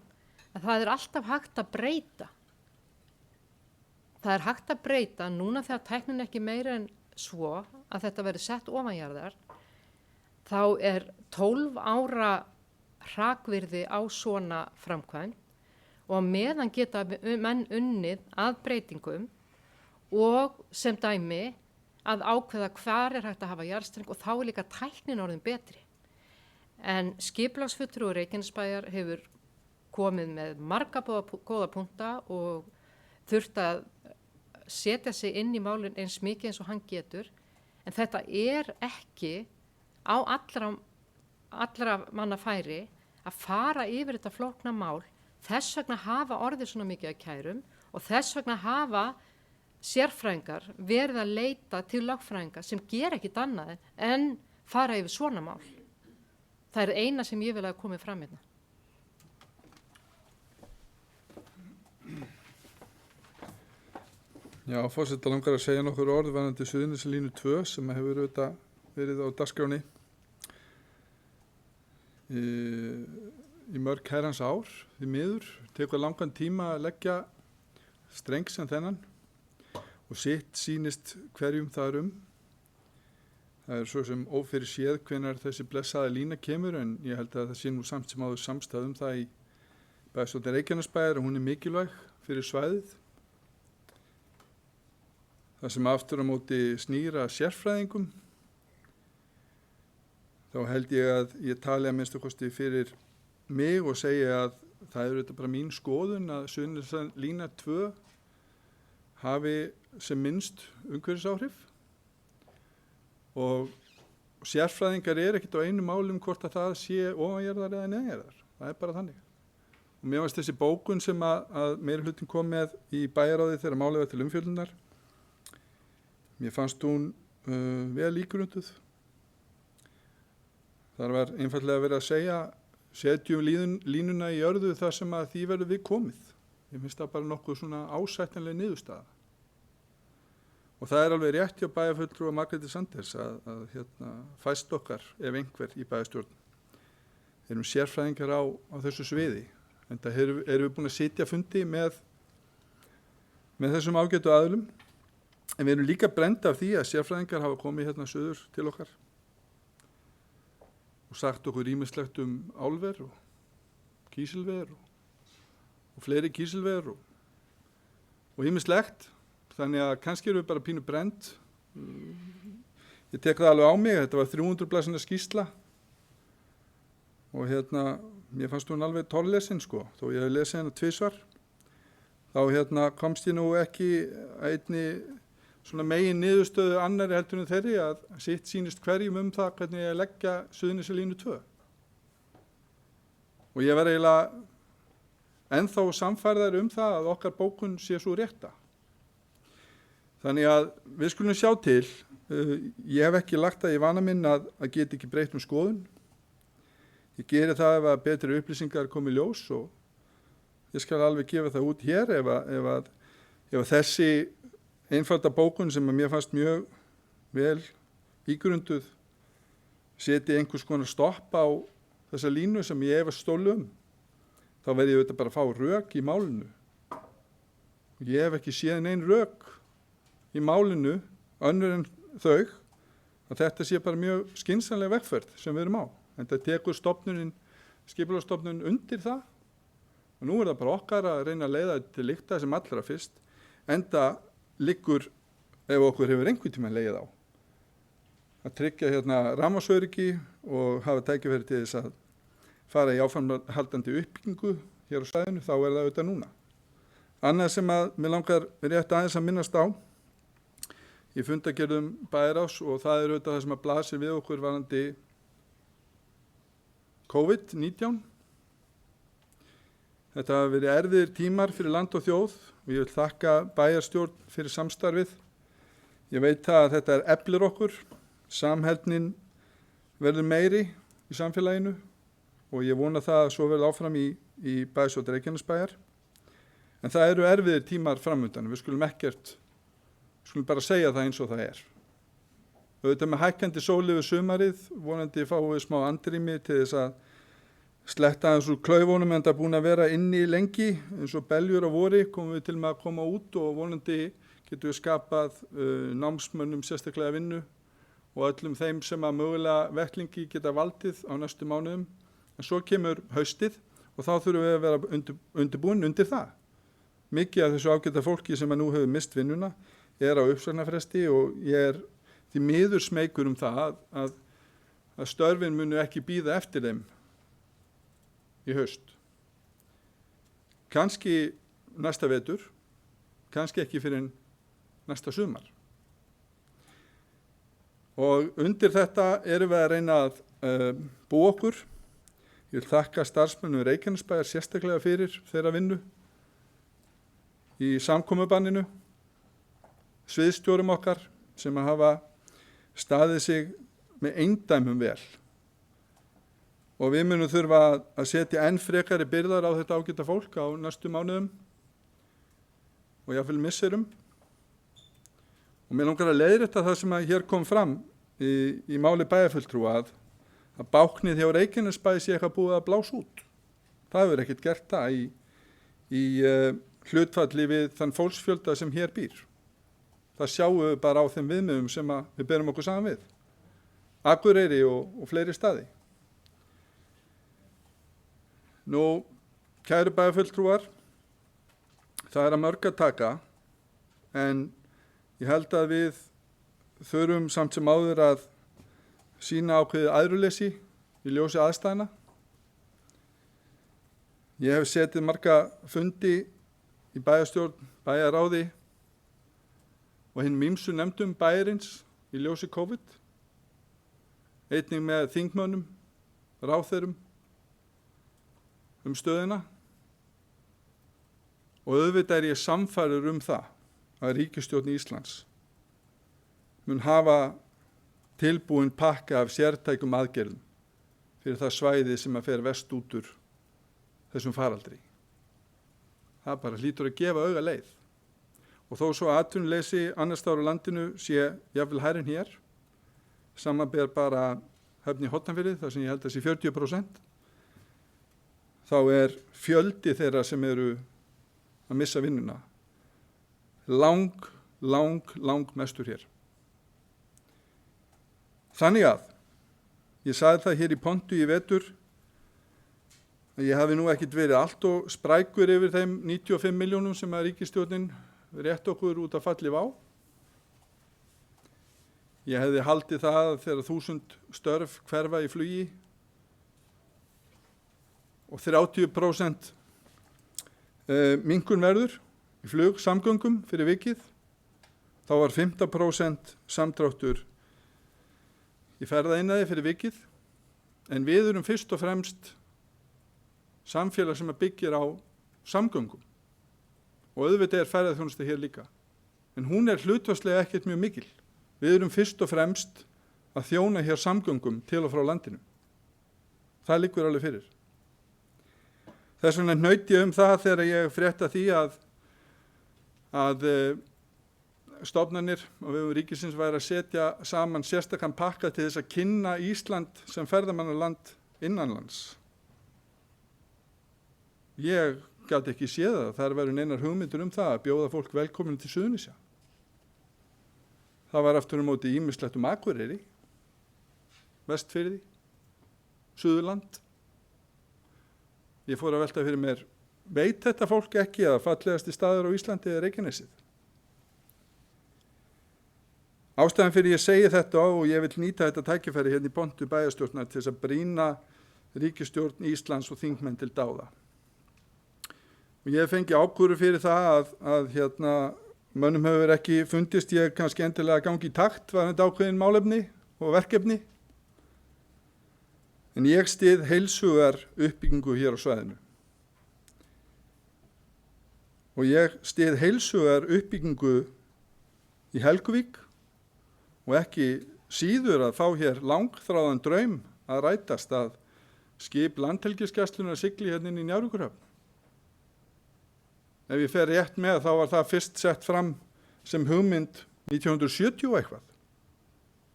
að það er alltaf hægt að breyta. Það er hægt að breyta núna þegar tæknin ekki meira en svo að þetta verður sett ofanjarðar, þá er 12 ára hrakvirði á svona framkvæmd og meðan geta menn unnið að breytingum og sem dæmi að ákveða hvar er hægt að hafa jarðstreng og þá er líka tæknin orðin betri. En skipulagsfulltrúi Reykjanesbæjar hefur komið með marga góða punkta og þurft að setja sig inn í málin eins mikið eins og hann getur. En þetta er ekki á allra manna færi að fara yfir þetta flókna mál. Þess vegna hafa orðið svona mikið að kærum og þess vegna hafa sérfræðingar verið að leita til lögfræðinga sem gera ekkit annað en fara yfir svona mál. Það er eina sem ég vil að komi fram hérna. Já, forseta langar að segja nokkur orð varðandi Suðurnesjalínu 2 sem hefur auðvitað verið á dagskráni í mörg herrans ár. Því miður tekur langan tíma að leggja streng sem þennan og sitt sýnist hverjum þar Það er svo sem ófyrir séð hvenær þessi blessaða lína kemur, en ég held að það sé nú samt sem áður samstæð það í bæjarstjórn Reykjanesbæjar og hún er mikilvæg fyrir svæðið. Það sem aftur á móti snýra sérfræðingum, þá held ég að ég tali að minnstu kosti fyrir mig og segja að það er auðvitað bara mín skoðun að Suðurnesjalína 2 hafi sem minnst umhverfisáhrif og sérfræðingar ekkert á einu máli hvort að það sé ofanjarðar eða neðanjarðar. Það er bara þannig. Og mér fannst þessi bókun sem að meirihlutin kom með í bæjarráði þegar málið var til umfjöllunar, mér fannst hún vel ígrunduð. Þar var einfallega verið að segja, setjum línuna í jörðu þar sem að því verður við komið. Ég finnst það bara nokkuð svona ásættanlega niðurstaða. Og það er alveg rétt hjá bæjarfulltrúa Margréti Sanders að fæst okkar ef einhver í bæjarstjórn erum sérfræðingar á þessu sviði. En það erum við búin að sitja fundi með þessum ágætu aðilum. En við erum líka brennd af því að sérfræðingar hafa komið suður til okkar og sagt okkur ýmislegt álver og kísilver og fleiri kísilver og ýmislegt. Þannig að kannski erum við bara pínu brennd. Ég tek það alveg á mig, þetta var 300 blaðsíðna skýrsla og mér fannst hún alveg torlesin þó ég hef lesið hennar 2 svar. Þá komst ég nú ekki að einni svona megin niðurstöðu annari heldur en þeirri að sitt sýnist hverjum það hvernig ég leggja Suðurnesjalínu 2. Og ég var eiginlega ennþá samfærðar það að okkar bókun sé svo rétta. Þannig að við skulum sjá til. Ég hef ekki lagt það í vana minn að geta ekki breytt skoðun. Ég geri það ef að betri upplýsingar komi í ljós og ég skal alveg gefa það út hér ef þessi einfalda bókun sem að mér fannst mjög vel ígrunduð seti einhvers konar stopp á þessa línu sem ég efast stólu þá verði ég auðvitað bara að fá rök í málinu. Og ég hef ekki séð nein rök í málinu önnur en þau að þetta sé bara mjög skynsamleg vegferð sem við erum á. En það tekur skipulagsstofnun undir það og nú er það bara okkar að reyna að leiða til lykta sem allra fyrst, enda liggur ef okkur hefur einhvern tímann legið á að tryggja rafmagnsöryggi og hafa tækifæri til þess að fara í áframhaldandi uppbyggingu hér á svæðinu, þá er það auðvitað núna. Annað sem að mér langar rétt aðeins að minnast á í fundagerðum bæjarráðs og það er auðvitað það sem að blasir við okkur varðandi COVID-19. Þetta hafa verið erfiðir tímar fyrir land og þjóð og ég vil þakka bæjarstjórn fyrir samstarfið. Ég veit að þetta eflir okkur, samheldnin verður meiri í samfélaginu og ég vona það að svo verður áfram í bæjarstjórn Reykjanesbæjar. En það eru erfiðir tímar framundan, við skulum bara segja það eins og það er. Auðvitað með hækkandi sól yfir sumarið, vonandi fáum við smá andrými til þess að sletta aðeins úr klaufunum en það er búin að vera inni lengi, eins og beljur á vori komum við til með að koma út og vonandi getum við skapað námsmönnum sérstaklega vinnu og öllum þeim sem að mögulega vettlingi geta valdið á næstu mánuðum. En svo kemur haustið og þá þurfum við að vera undirbúin undir það. Mikið af þessu ágæta fólki sem að nú hefur mist vinnuna er á uppsagnarfresti og ég er því miður smeykur það að störfin munu ekki bíða eftir þeim í haust. Kannski næsta vetur, kannski ekki fyrir næsta sumar. Og undir þetta erum við að reyna að búa okkur. Ég vil þakka starfsmönnum Reykjanesbæjar sérstaklega fyrir þeirra vinnu í samkomubanninu, sviðsstjórum okkar sem að hafa staðið sig með eindæmum vel. Og við munum þurfa að setja enn frekari byrðar á þetta ágæta fólk á næstu mánuðum og jafnvel misserum. Og mér langar að leiðrétta það sem að hér kom fram í máli bæjarfulltrúa að báknið hjá Reykjanesbæ sé eitthvað búið að blása út. Það hefur ekkert gert það í hlutfalli við þann fólksfjölda sem hér býr. Það sjáum við bara á þeim viðmiðum sem við berum okkur saman við. Akureyri og fleiri staði. Nú, kæru bæjarfulltrúar, það er að mörg að taka, en ég held að við þurfum samt sem áður að sýna ákveðið æðruleysi í ljósi aðstæðna. Ég hef setið marga fundi í bæjarstjórn, bæjarráði og hinum ýmsu nefndum bæjarins í ljósi COVID, einnig með þingmönnum, ráðherrum stöðuna og auðvitað er ég sannfærður það að ríkisstjórn Íslands mun hafa tilbúin pakka af sértækum aðgerðum fyrir það svæði sem að fer vest út úr þessum faraldri. Það bara hlýtur að gefa auga leið. Og þó svo að atvinnuleysi annars staðar á landinu sé jafnvel hærri en hér, samanber bara Höfn í Hornafirði, þar sem ég held að sé 40%, þá er fjöldi þeirra sem eru að missa vinnuna lang mestur hér. Þannig að ég sagði það hér í pontu í vetur að ég hafi nú ekkert verið allt og sprækur yfir þeim 95 milljónum sem að ríkisstjórnin rétt okkur út að falli á. Ég hefði haldið það þegar 1000 störf hverfa í flugi og 30% minnkun verður í flugsamgöngum fyrir vikið, þá var 15% samdráttur í ferðaiðnaði fyrir vikið, en við erum fyrst og fremst samfélag sem byggir á samgöngum og auðvitað er ferðaþjónusta hér líka, en hún er hlutfallslega ekkert mjög mikil. Við erum fyrst og fremst að þjóna hér samgöngum til og frá landinu. Það liggur alveg fyrir. Þess vegna hnaut ég það þegar ég frétta því að stofnanir á vegum ríkisins væri að setja saman sérstakann pakka til þess að kynna Ísland sem ferðamannaland innanlands. Ég gat ekki séð það, þar væru neinar hugmyndir það að bjóða fólk velkominu til Suðurnesja. Það var aftur móti ýmislegt Akureyri, Vestfirði, Suðurland. Ég fór að velta fyrir mér, veit þetta fólk ekki að fallegasti staður á Íslandi er Reykjanesið? Ástæðan fyrir ég segi þetta og ég vil nýta þetta tækifæri hérna í pontu bæjarstjórnar til þess að brýna ríkisstjórn Íslands og þingmenn til dáða. Og ég fengi ákúru fyrir það að mönnum hefur ekki fundist ég kannski endilega gangi í takt varðandi ákveðin málefni og verkefni. En ég styð heilshugar uppbyggingu hér á svæðinu. Og ég styð heilshugar uppbyggingu í Helguvík og ekki síður að fá hér langþráðan draum að rætast að skip landhelgisgæslunnar sigli hérna inn í Njarðvíkurhöfn. Ef ég fer rétt með þá var það fyrst sett fram sem hugmynd 1970 eitthvað.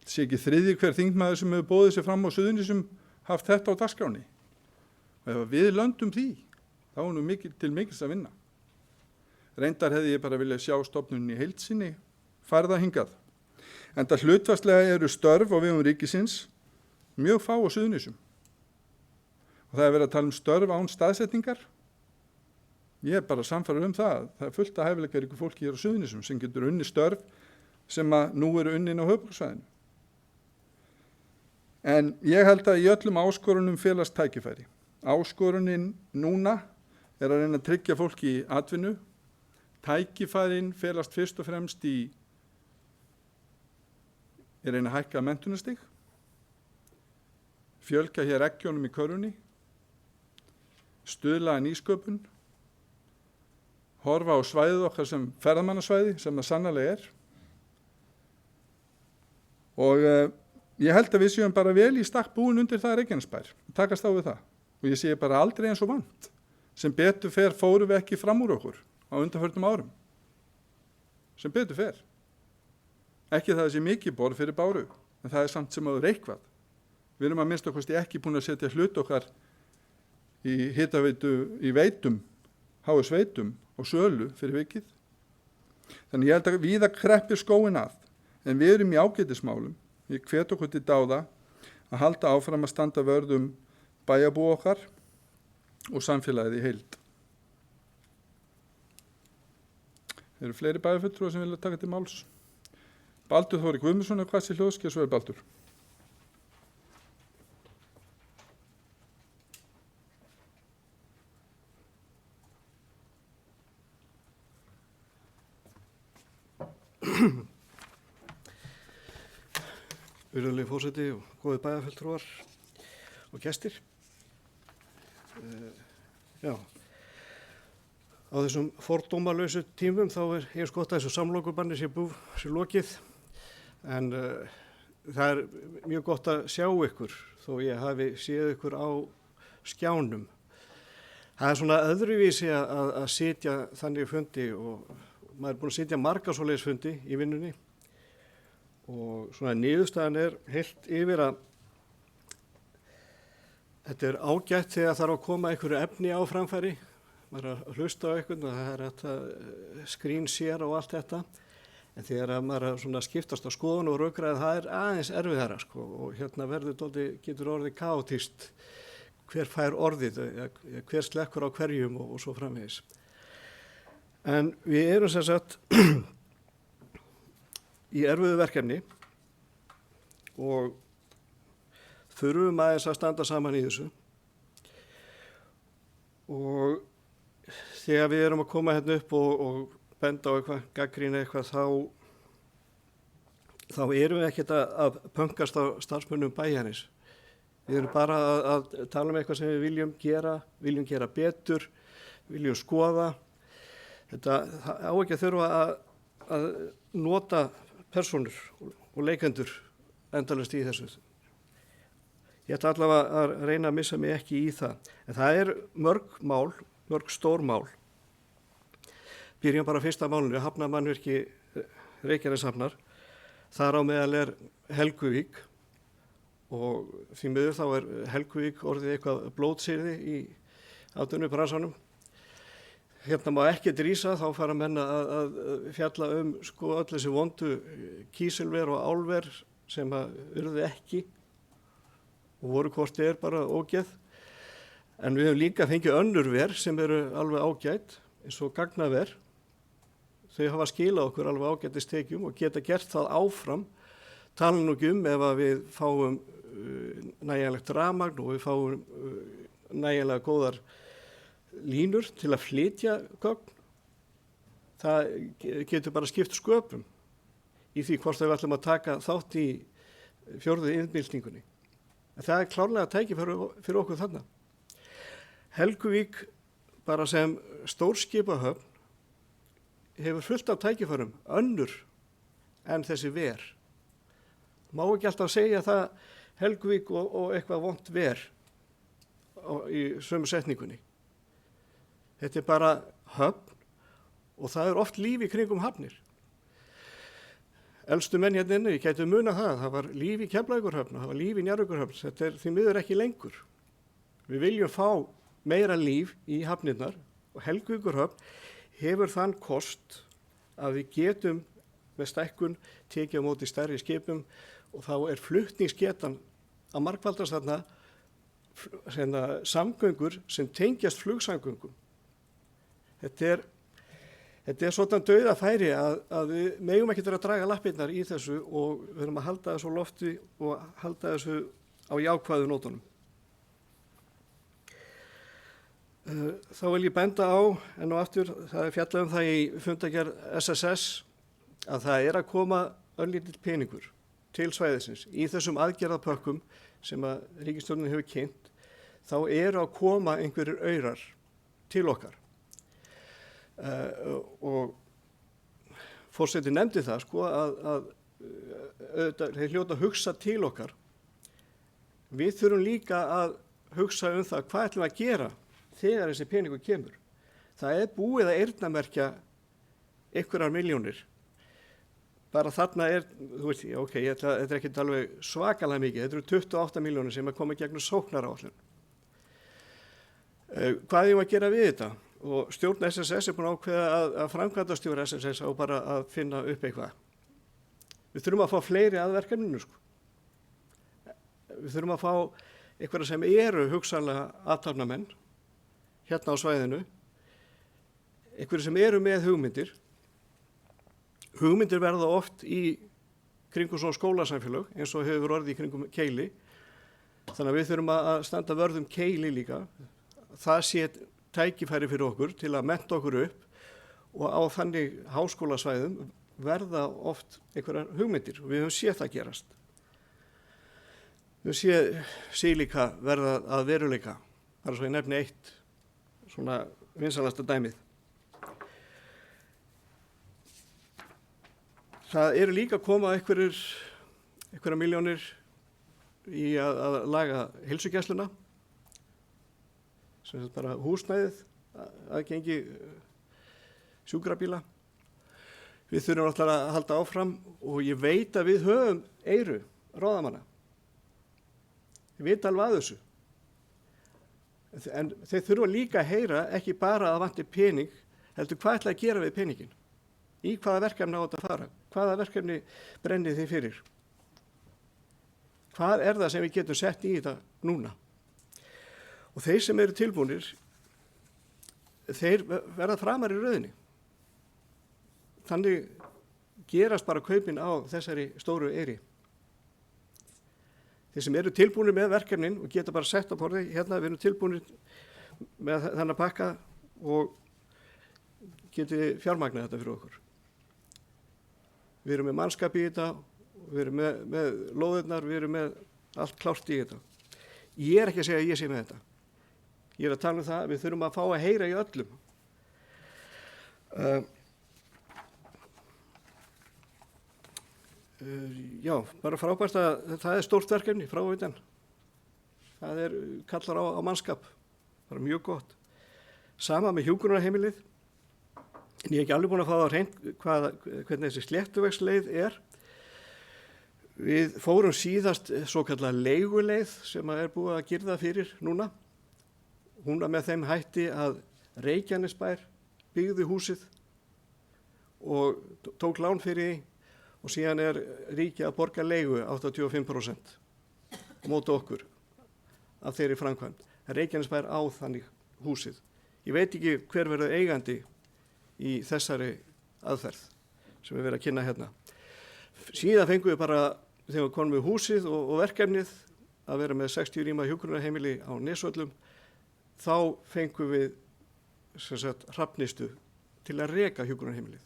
Það sé ekki þriðji hver þingmaður sem hefur boðið sér fram á Suðurnesjum haft þetta á dagskráni. Og ef við löndum því, þá er nú til mikils að vinna. Reyndar hefði ég bara viljað sjá stofnunin í heild sinni færða hingað. Enda hlutfallslega eru störf á vegum ríkisins mjög fá á Suðurnesjum. Og það er verið að tala störf án staðsetningar. Ég er bara sannfærður það. Það er fullt af hæfileikaríku fólki hér á Suðurnesjum sem getur unni störf sem að nú eru unnin á höfuðborgarsvæðinu. En ég held að í öllum áskorunum felast tækifæri. Áskorunin núna er að reyna að tryggja fólki í atvinnu. Tækifærin felast fyrst og fremst í reyna að hækka menntunarstig, fjölga hér ekkjónum í körfunni, stuðla að nýsköpun, horfa á svæðið okkar sem ferðamannasvæði sem það sannarlega er. Og ég held að við séum bara vel í stakk búin undir það Reykjanesbær, takast á við það. Og ég sé bara aldrei eins og vant. Sem betur fer fórum við ekki fram úr okkur á undanförnum árum. Sem betur fer. Ekki það sé mikið borð fyrir báru, en það samt sem áður eitthvað. Við erum að minnsta kosti ekki búin að setja hlut okkar í hitaveitu í veitum, HS veitum og sölu fyrir vikið. Þannig ég held að víða kreppir skóin að, en við erum í ágætismálum. Ég hvet okkur til dáða að halda áfram að standa vörð bæjarbú okkar og samfélagið í heild. Eru fleiri bæjarfulltrúar sem vilja taka til máls? Baldur Þóri Guðmundsson er hvað sér hljóðski og svo er Baldur. Virðulegi forseti og góðir bæjarfulltrúar og gestir. Já, á þessum fordómalausu tímum þá er eins gott að þessu samlokubanni sé lokið, en það er mjög gott að sjá ykkur þó ég hafi séð ykkur á skjánum. Það er svona öðruvísi að sitja þannig fundi og maður er búin að sitja marga svoleiðis fundi í vinnunni. Og svona niðurstaðan er heilt yfir að þetta er ágætt þegar þarf að koma einhverju efni á framfæri. Maður er að hlusta á einhvern og það er þetta skrín sér og allt þetta. En þegar maður er svona skiptast á skoðun og rökræði, það er aðeins erfiðara sko, og hérna getur orðið kaotískt hver fær orðið, hver slekkur á hverjum og svo framvegis. En við erum sem sagt í erfiðu verkefni og þurfum aðeins að standa saman í þessu. Og þegar við erum að koma hérna upp og benda á eitthvað, gagnrýna eitthvað, þá erum við ekkert að pönkast á starfsmönnum bæjarins. Við erum bara að tala um eitthvað sem við viljum gera betur, viljum skoða. Þetta á ekki að þurfa að nota persónur og leikendur endalaust í þessu. Ég ætla allavega að reyna að missa mig ekki í það. En það er mörg stór mál. Byrjum bara fyrsta málunni, hafnarmannvirki Reykjaneshafnar. Þar á meðal er Helguvík og því miður þá er Helguvík orðið eitthvað blótsyrði í atvinnubransanum. Hérna má ekki rísa, þá fara menn að fjalla sko öll þessi vondu kísilver og álver sem urðu ekki og voru hvort er bara ógeð. En við höfum líka fengið önnur ver sem eru alveg ágætt, eins og gagnaver. Þau hafa skilað okkur alveg ágættistekjum og geta gert það áfram. Tala nú ekki ef að við fáum nægjanlegt rafmagn og við fáum nægjanlega góðar línur til að flytja gögn. Það getur bara skipt sköpum í því hvort við ætlum að taka þátt í 4. iðnbyltingunni. En það er klárlega tækifæri fyrir okkur þarna. Helguvík bara sem stórskipahöfn hefur fullt af tækifærum önnur en þessi ver. Má ekki alltaf segja það Helguvík og eitthvað vont ver í sömu setningunni. Þetta er bara höfn og það er oft líf í kringum hafnir. Elstu menn hérna inni, ég gæti muna það var líf í Keflavíkurhöfn og það var líf í Njarðvíkurhöfn. Þetta er því miður ekki lengur. Við viljum fá meira líf í hafnirnar og Helguvíkurhöfn hefur þann kost að við getum með stækkun tekið á móti stærri skipum og þá er flutningsgetan að margfaldast þarna samgöngur sem tengjast flugsamgöngum. Þetta er svona dauðafæri að við megum ekki að draga lappirnar í þessu og við erum að halda þessu á lofti og halda þessu á jákvæðu nótunum. Þá vil ég benda á, enn og aftur, það er fjallað það í fundargerð SSS, að það er að koma örlítill peningur til svæðisins. Í þessum aðgerðapökkum sem að ríkisstjórnin hefur kynnt, þá eru að koma einhverjir aurar til okkar. Og forseti nefndi það sko að þeir hljóta að hugsa til okkar. Við þurfum líka að hugsa það hvað ætlum að gera þegar þessi peningur kemur. Það er búið að eyrnamerkja einhverjar milljónir bara þarna þú veist, ok, þetta er ekki alveg svakalega mikið, þetta eru 28 milljónir sem er komið gegnum sóknaráætlun. Hvað eigum að gera við þetta? Og stjórn SSS er búin að ákveða að framkvæmdastjóri SSS á bara að finna upp eitthvað. Við þurfum að fá fleiri að verkefninu, sko. Við þurfum að fá einhverja sem eru hugsanlega athafnamenn hérna á svæðinu, einhverja sem eru með hugmyndir. Hugmyndir verða oft í kringum svona skólasamfélög eins og hefur orðið í kringum Keili. Þannig að við þurfum að standa vörð um Keili líka. Það sé tækifæri fyrir okkur til að mennta okkur upp og á þannig háskólasvæðum verða oft einhverjar hugmyndir og við höfum séð það gerast. Við höfum séð sílíka verða að veruleika, bara svo ég nefni eitt svona vinsalasta dæmið. Það eru líka að koma einhverjar milljónir í að laga heilsugæsluna, sem er bara húsnæðið, aðgengi sjúkrabíla. Við þurfum alltaf að halda áfram og ég veit að við höfum eyru ráðamanna. Ég veit alveg að þessu. En þeir þurfa líka að heyra ekki bara að vanti pening, heldur hvað ætla að gera við peningin? Í hvaða verkefni á þetta að fara? Hvaða verkefni brennið þið fyrir? Hvað er það sem við getum sett í þetta núna? Og þeir sem eru tilbúnir, þeir verða framar í röðinni. Þannig gerast bara kaupin á þessari stóru eyri. Þeir sem eru tilbúnir með verkefnin og geta bara sett á borði, hérna við erum tilbúnir með þennan pakka og geti fjármagnað þetta fyrir okkur. Við erum með mannskap í þetta, við erum með lóðirnar, við erum með allt klárt í þetta. Ég er ekki að segja að ég sé með þetta. Ég er að tala um það að við þurfum að fá að heyra í öllum. Já, bara frábært að það er stórt verkefni, frávitan. Það kallar á mannskap, bara mjög gott. Sama með hjúkrunarheimilið. En ég hef ekki alveg búin að fá það á hreint hvernig þessi sléttuvegsleið er. Við fórum síðast svo kallar leiguleið sem er búið að girða fyrir núna. Hún var með þeim hætti að Reykjanesbær byggði húsið og tók lán fyrir því og síðan er ríkið að borga leigu 85% á móti okkur af þeirri framkvæmd. Reykjanesbær á þannig húsið. Ég veit ekki hver verður eigandi í þessari aðferð sem við verðum að kynna hérna. Síðan fengum við bara, þegar við komum við húsið og verkefnið, að vera með 60 rýma hjúkrunarheimili á Nesvöllum, þá fengum við Hrafnistu til að reka hjúkrunarheimilið.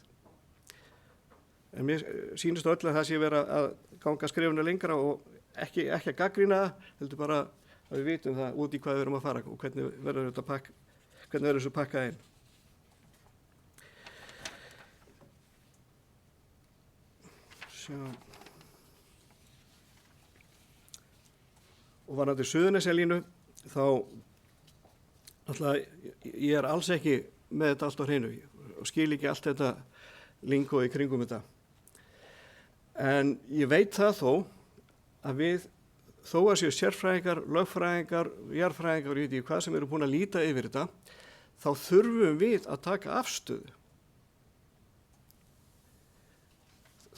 En mér sýnist öll að það sé vera að ganga skrefuna lengra og ekki að gagnrýna það, heldur bara að við vitum það út í hvað við erum að fara og hvernig verður þessu pakkað inn. Og varðandi Suðurnesjalínu, þá ég er alls ekki með þetta allt á hreinu og skil ekki allt þetta lingó í kringum þetta. En ég veit það þó að við, þó að séu sérfræðingar, lögfræðingar, jarðfræðingar og ég veit ekki hvað sem eru búin að líta yfir þetta, þá þurfum við að taka afstöðu.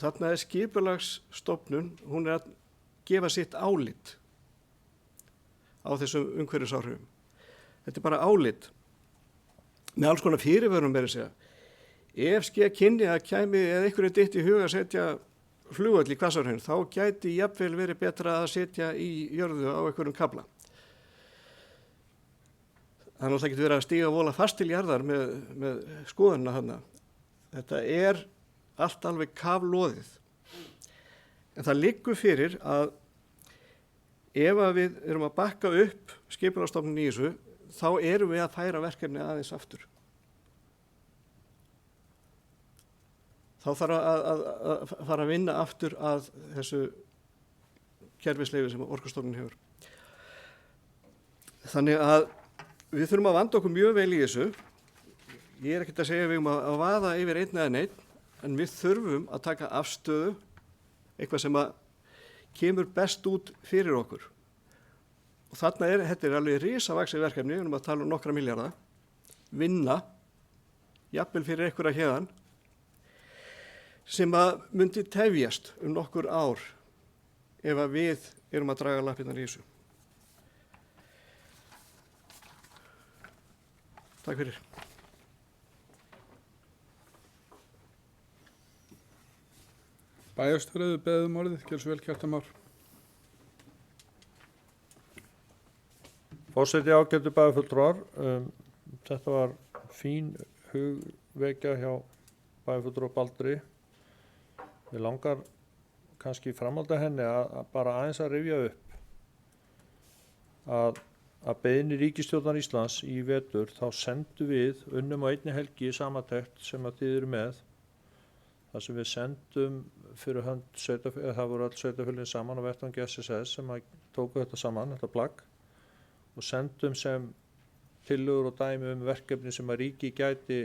Þarna er skipulagsstofnun, hún er að gefa sitt álit á þessum umhverfisáhrifum. Þetta er bara álit með alls konar fyrirvörum með að segja. Ef kynni að kæmi eða einhverju ditt í huga að setja flugvöll í Hvassahraun, þá gæti jafnvel verið betra að setja í jörðu á einhverjum kafla. Það er náttúrulega ekki verið að stíga vola fast til jarðar með skoðunina þarna. Þetta er allt alveg kafloðið. En það liggur fyrir að ef að við erum að bakka upp skipulagsstofnun í þessu, þá erum við að færa verkefni aðeins aftur. Þá þarf að fara að vinna aftur að þessu kerfisleifi sem Orkustofnun hefur. Þannig að við þurfum að vanda okkur mjög vel í þessu. Ég er ekkert að segja við að vaða yfir einn eða neitt, en við þurfum að taka afstöðu, eitthvað sem að kemur best út fyrir okkur. Og þarna þetta er alveg risavaxið verkefni, við erum að tala um nokkra milljarða, vinna, jafnvel fyrir einhverja héðan, sem að myndi tefjast nokkur ár ef að við erum að draga lappirnar í þessu. Takk fyrir. Bæjarstjóri beðið orðið, gjörðu svo vel, Kjartan Már. Forseti, ágætu bæjarfulltrúar, þetta var fín hugvekja hjá bæjarfulltrúa Baldri. Við langar kannski framhalda henni að bara aðeins að rifja upp að beiðni ríkisstjórnar Íslands í vetur þá sendu við unnum á einni helgi samantekt sem að þið eru með, þar sem við sendum fyrir hönd sveitarfélögin, það voru öll sveitarfélögin saman á vettvangi SSS sem að tóku þetta saman, þetta plagg, og sendum sem tillögur og dæmi verkefni sem að ríki gæti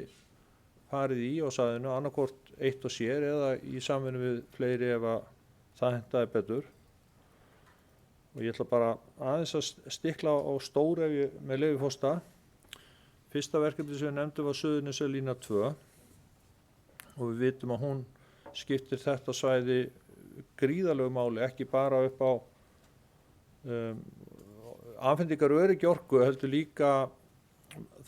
farið í á svæðinu, annarkvort eitt og sér eða í samvinnu við fleiri ef að það hentaði betur. Og ég ætla bara aðeins að stikla á stóru með leyfi forseta. Fyrsta verkefni sem við nefndum var Suðurnesjalína 2 og við vitum að hún skiptir þetta svæði gríðarlegu máli, ekki bara upp á afhendingar öryggi orku, heldur líka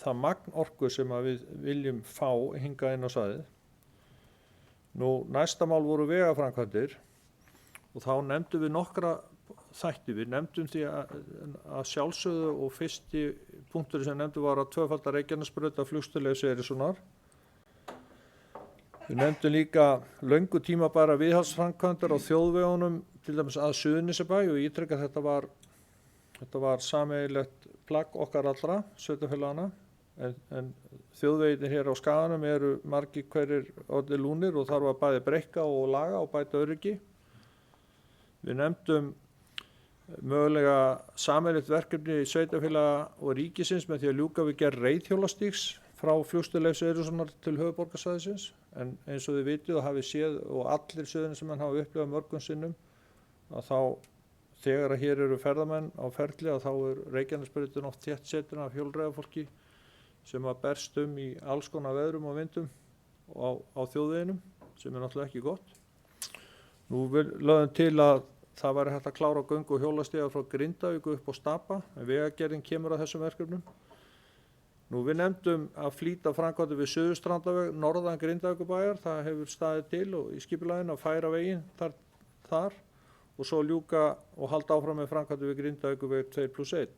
það magn orku sem að við viljum fá hingað inn á svæðið. Nú, næsta mál voru vegaframkvæmdir og þá nefndum við nokkra þætti. Við nefndum því að sjálfsögðu og fyrsti punktur sem nefndum var að tvöfalda Reykjanesbraut af Flugstöð Eiríkssonar. Við nefndum líka löngu tímabæra viðhaldsframkvæmdir á þjóðvegunum, til dæmis að Suðurnesjabæ, og ég ítreka að þetta var sameiginlegt plagg okkar allra, sveitarfélaganna, en þjóðveginir hér á Skaganum eru margir hverjir orðnir lúnir og þarf að bæði breikka og laga og bæta öryggi. Við nefndum mögulega sameiginlegt verkefni sveitarfélaga og ríkisins með því að ljúka við gerð reiðhjólastígs frá Flugstöð Eiríkssonar til höfuðborgarsvæðisins, en eins og þið vitið og hafið séð og allir Suðurnesjamenn hafa upplifað mörgum sinnum að þá þegar að hér eru ferðamenn á ferli að þá er Reykjanesbrautin oft þéttsetin af hjólreiðafólki sem að berst í alls konar veðrum og vindum á þjóðveginum, sem er náttúrulega ekki gott. Nú við lögðum til að það væri hægt að klára göngu og hjólastíga frá Grindavík upp á Stapa, en vegagerðin kemur að þessum verkefnum. Nú við nefndum að flýta framkvæmdir við Suðurstrandaveg norðan Grindavíkurbæjar, það hefur staðið til og í skipulaginu að færa veginn þar og svo ljúka og halda áfram með framkvæmdir við Grindavíkurveg 2+1.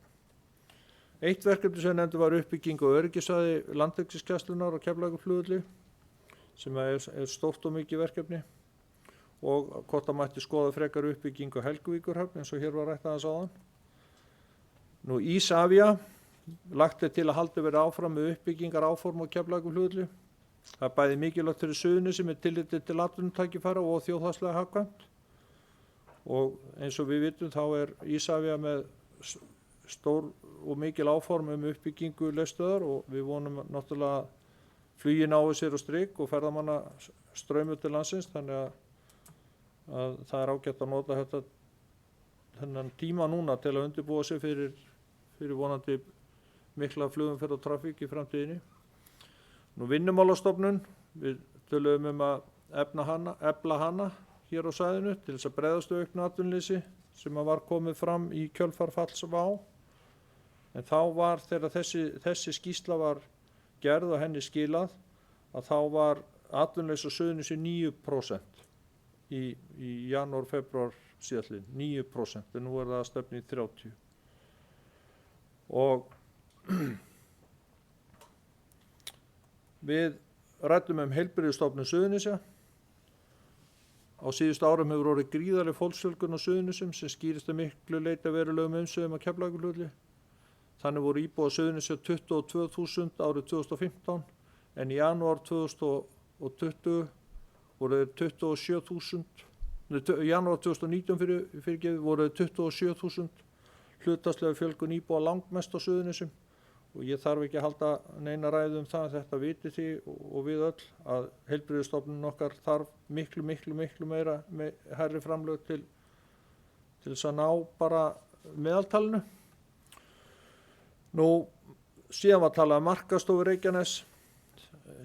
Eitt verkefni sem nefndum var uppbygging og öryggissvæði Landhelgisgæslunnar og Keflavíkurflugvelli, sem er stórt og mikið verkefni, og hvort það mætti skoða frekar uppbygging á Helguvíkurhöfn eins og hér var rætt aðeins áðan. Nú Ísavia, lagt til að halda verið áfram með uppbyggingar áform á Keflavíkurflugvelli. Það er bæði mikilvægt fyrir Suðurnesja með tilliti til atvinnutækifæra og þjóðhagslega hagkvæmt. Og eins og við vitum þá er Ísavia með stór og mikil áform uppbyggingu leifstöðvar og við vonum náttúrulega að flugi nái sér á strik og ferðamanna straumu til landsins, þannig að það er ágætt að nota þennan tíma núna til að undirbúa sig fyrir vonandi mikla flugumferð og trafík í framtíðinni. Nú Vinnumálastofnun, við töluðum að efla hana hér á svæðinu til þess að bregðast við auknu atvinnuleysi sem var komið fram í kjölfar falls WOW. En þá var þegar þessi skýrsla var gerð og henni skilað að þá var atvinnuleysi á Suðurnesju 9% í janúar, febrúar síðastliðinn, 9%, en nú er það að stefna í 30%. Og við ræddum Heilbrigðisstofnun Suðurnesja. Á síðustu árum hefur orðið gríðarleg fólksfjölgun á Suðurnesjum sem skýrist að miklu leyti að verulegum umsvifum á Keflavíkurflugvelli. Þannig voru íbúar Suðurnesja 22.000 árið 2015, en í janúar 2020 voru 27.000, janúar 2019 voru 27.000 hlutfallslega fjölgun íbúa langmest á Suðurnesjum og ég þarf ekki að halda neina ræðu það, þetta viti því og við öll að heilbrigðisstofnun okkar þarf miklu meira hærri framlög til þess að ná bara meðaltalinu. Nú síðan var talað um markaðsstofu Reykjanes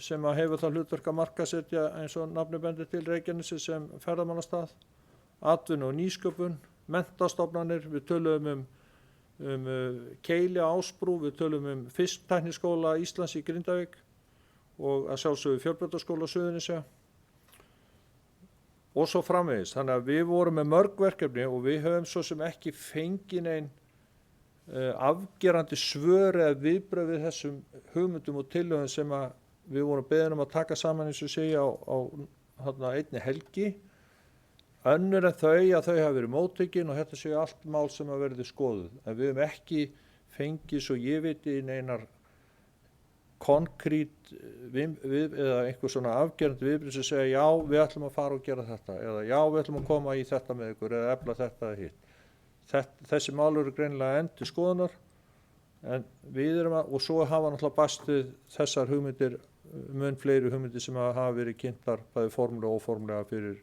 sem að hefur það hlutverk að markaðssetja eins og nafni bendir til Reykjanesi sem ferðamannastað, atvinnu og nýsköpun, menntastofnanir, við tölum um Keili á Ásbrú, við tölum Fisktækniskóla Íslands í Grindavík og að sjálfsögðu Fjölbrautaskóla Suðurnesja og svo framvegis. Þannig að við vorum með mörg verkefni og við höfum svo sem ekki fengið nein afgerandi svör eða viðbrögð við þessum hugmyndum og tillögum sem að við vorum beðin að taka saman eins og segja á einni helgi. Önnur en þau að þau hafa verið móttekin og þetta séu allt mál sem að verði skoðuð. En við höfum ekki fengið svo ég viti neinar konkrít eða einhver svona afgerandi viðbrögð sem segja já við ætlum að fara og gera þetta eða já við ætlum að koma í þetta með ykkur eða efla þetta eða hitt. Þessi mál eru greinilega enn til skoðunar en við erum og svo hafa náttúrulega bastið þessar hugmyndir, mun fleiri hugmyndir sem hafa verið kynntar bæði formlega og óformlega fyrir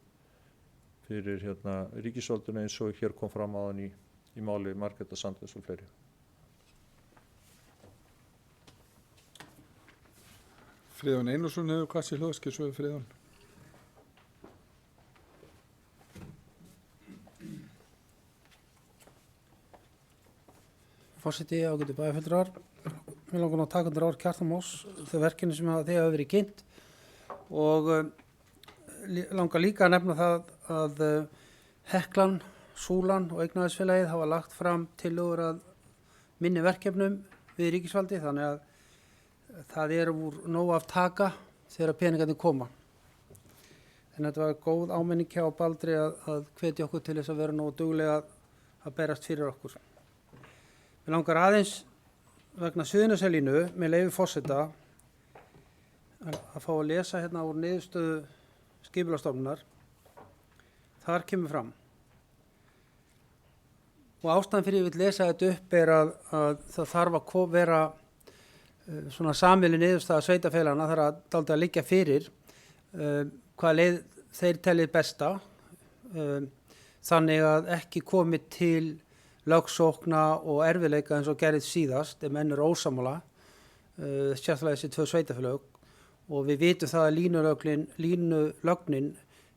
ríkisvaldinu eins og hér kom fram áðan í máli Margrétar Sandnes og fleiri. Friðjón Einarsson hefur hvað sér hljóðskil, svo er Friðjón. Forseti, ágætu bæjarfulltrúar, mér langar nú að taka undir orð Kjartan Más, þau verkefni sem þegar hafa verið kynnt og langar líka að nefna það að Heklan, Súlan og Eignaðisfélagið hafa lagt fram tillögur að minni verkefnum við ríkisvaldi þannig að það er úr nóg af taka þegar peningarnir koma. En þetta var góð áminning hjá Baldri að hvetja okkur til þess að vera nógu duglega að berast fyrir okkur. Mér langar aðeins vegna Suðurnesjalínu með leyfi forseta að fá að lesa hérna úr niðurstöðu Skipulagsstofnunar. Þar kemur fram. Og ástæðan fyrir ég vil lesa þetta upp er að það þarf að vera svona sameiginleg niðurstaða sveitarfélaganna þarf að dálítið að liggja fyrir hvaða leið þeir teljið besta þannig að ekki komi til lögsókna og erfiðleika eins og gerðist síðast ef menn eru ósammála sérstaklega þessi 2 sveitarfélög og við vitum það að línulögnin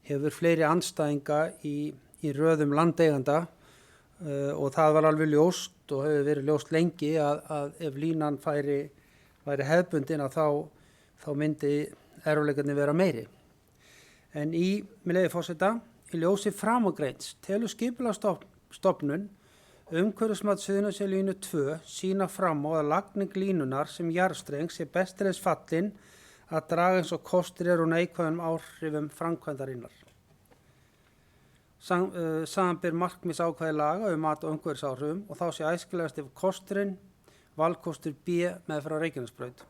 hefur fleiri andstæðinga í röðum landeiganda og það var alveg ljóst og hefur verið ljóst lengi að ef línan væri hefðbundin að þá myndi erfiðleikarnir vera meiri. En með leyfi forseta, í ljósi framangreinds telur Skipulagsstofnun umhverfismat Suðurnesjalínu 2 sýna fram á að lagning línunar sem jarðstreng sé best til þess fallin að draga eins og kostur úr neikvæðum áhrifum framkvæmdarinnar. Samanber markmiðsákvæði laga mat á umhverfisáhrifum og þá sé æskilegast ef kosturinn valkostur B meðfram Reykjanesbraut.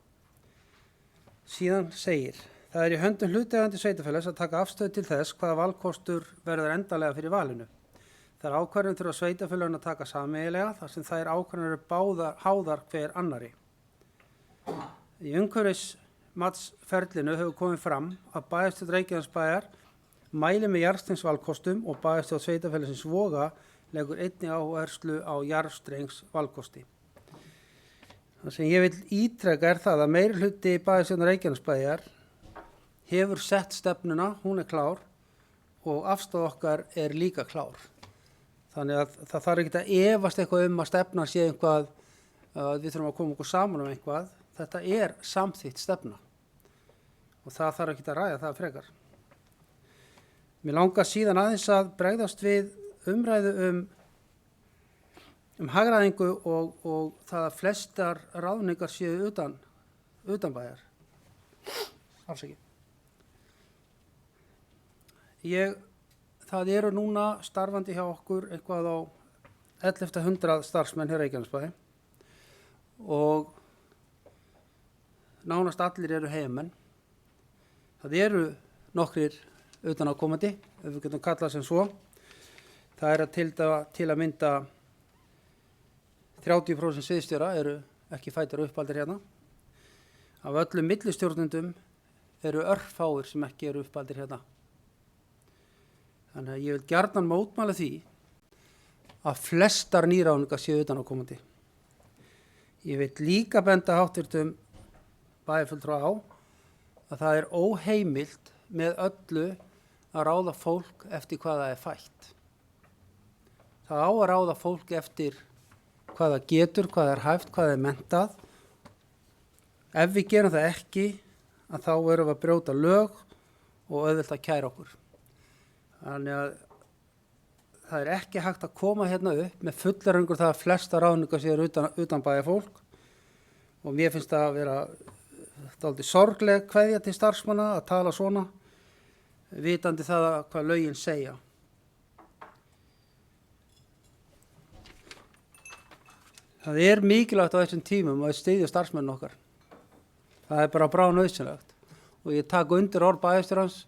Síðan segir, það í höndum hlutaðeigandi sveitarfélags að taka afstöðu til þess hvaða valkostur verður endanlega fyrir valinu. Það ákvarðanir þurfa sveitarfélögin að taka sameiginlega þar sem þær ákvarðanir eru háðar hver annari. Í umhverfismatsferlinu hefur komið fram að bæjarstjórn Reykjanesbæjar mæli með jarðstrengsvalkostum og bæjarstjórn sveitarfélagsins Voga leggur einnig áherslu á jarðstrengsvalkosti. Það sem ég vil ítreka er það að meirihluti bæjarstjórnar Reykjanesbæjar hefur sett stefnuna, hún er klár og afstaða okkar er líka klár. Þannig að það þarf ekki að efast eitthvað að stefna sé eitthvað að við þurfum að koma okkur saman eitthvað. Þetta er samþykkt stefna og það þarf ekki að ræða það frekar. Mér langar síðan aðeins að bregðast við umræðu hagræðingu og það að flestar ráðningar séu utan bæjar. Afsakið. Það eru núna starfandi hjá okkur eitthvað á 1100 starfsmenn hér Reykjanesbæ og nánast allir eru heimamenn. Það eru nokkrir utanákomandi, ef við getum kallað sem svo. Það er til að mynda 30% sviðsstjóra eru ekki fæddir og uppaldir hérna. Af öllum millistjórnendum eru örfáir sem ekki eru uppaldir hérna. Þannig að ég vil gjarnan mótmæla því að flestar nýráðningar séu utanaðkomandi. Ég vil líka benda háttvirtum bæjarfulltrúa á að það er óheimilt með öllu að ráða fólk eftir hvað það er fætt. Það á að ráða fólk eftir hvað það getur, hvað það er hæft, hvað það er mentað. Ef við gerum það ekki, að þá erum við að brjóta lög og auðvelt að kæra okkur. Þannig að það er ekki hægt að koma hérna upp með fullaröngur það að flesta ráðningar séu utan bæjarfólk og mér finnst það að vera dálítið sorgleg kveðja til starfsmanna að tala svona, vitandi það hvað lögin segja. Það er mikilvægt á þessum tímum að styðja starfsmenn okkar. Það er bara bráðnauðsynlegt og ég taka undir orð bæjarstjórans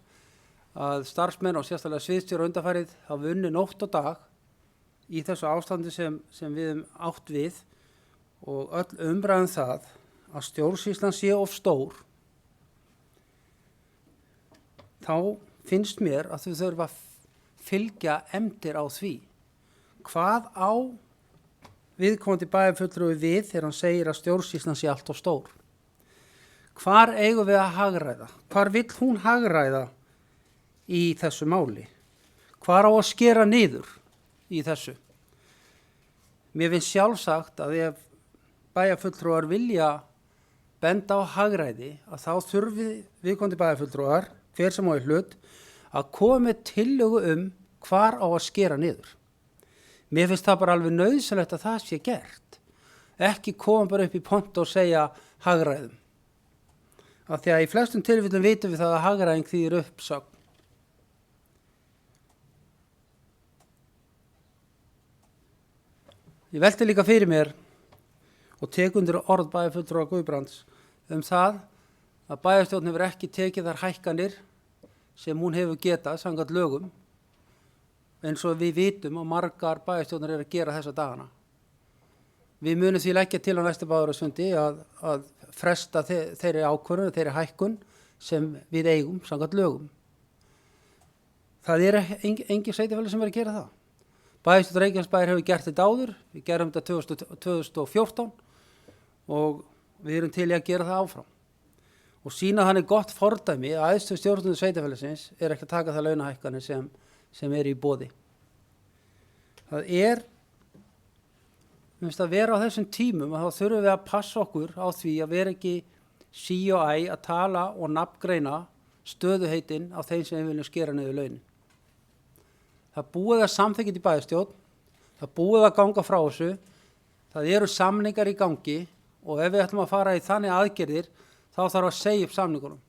að starfsmenn og sérstaklega sviðsstjórar undanfarið hafa unnið nótt og dag í þessu ástandi sem við höfum átt við og öll umræðan það að stjórnsýslan sé of stór. Þá finnst mér að þau þurfa að fylgja efndir á því. Hvað á viðkomandi bæjarfulltrúi við þegar hann segir að stjórnsýslan sé allt of stór? Hvar eigum við að hagræða? Hvar vill hún hagræða í þessu máli? Hvar á að skera niður í þessu? Mér finnst sjálfsagt að ef bæjarfulltrúar vilja benda á hagræði að þá þurfi viðkomandi bæjarfulltrúar, hver sem á í hlut, að koma með tillögu hvar á að skera niður. Mér finnst það bara alveg nauðsynlegt að það sé gert. Ekki koma bara upp í pontu og segja hagræðum. Af því að í flestum tilfellum vitum við það að hagræðing þýðir uppsögn. Ég velti líka fyrir mér og tek undir orð bæjarfulltrúa Guðbrands það að bæjarstjórn hefur ekki tekið þær hækkanir sem hún hefur getað samkvæmt lögum eins og við vitum og margar bæjarstjórnar eru að gera þessa dagana. Við munum því leggja til á næsta bæjarstjórnarfundi að fresta þeirri ákvörðun og þeirri hækkun sem við eigum samkvæmt lögum. Það er engin sveitarfélag sem er að gera það. Bæjarstjórn Reykjanesbæjar hefur gert þetta áður, við gerum þetta 2014 og við erum til í að gera það áfram. Og sýna þannig gott fordæmi að æðstu stjórnendur sveitarfélagsins er ekki að taka það launahækkanir sem er í boði. Það er, að vera á þessum tímum að þá þurfum við að passa okkur á því að vera ekki sí og æ að tala og nafngreina stöðuheitin á þeim sem við viljum skera niður launin. Það búið að samþykkja í bæjarstjórn, það búið að ganga frá þessu, það eru samningar í gangi og ef við ætlum að fara í þannig aðgerðir þá þarf að segja upp samningunum.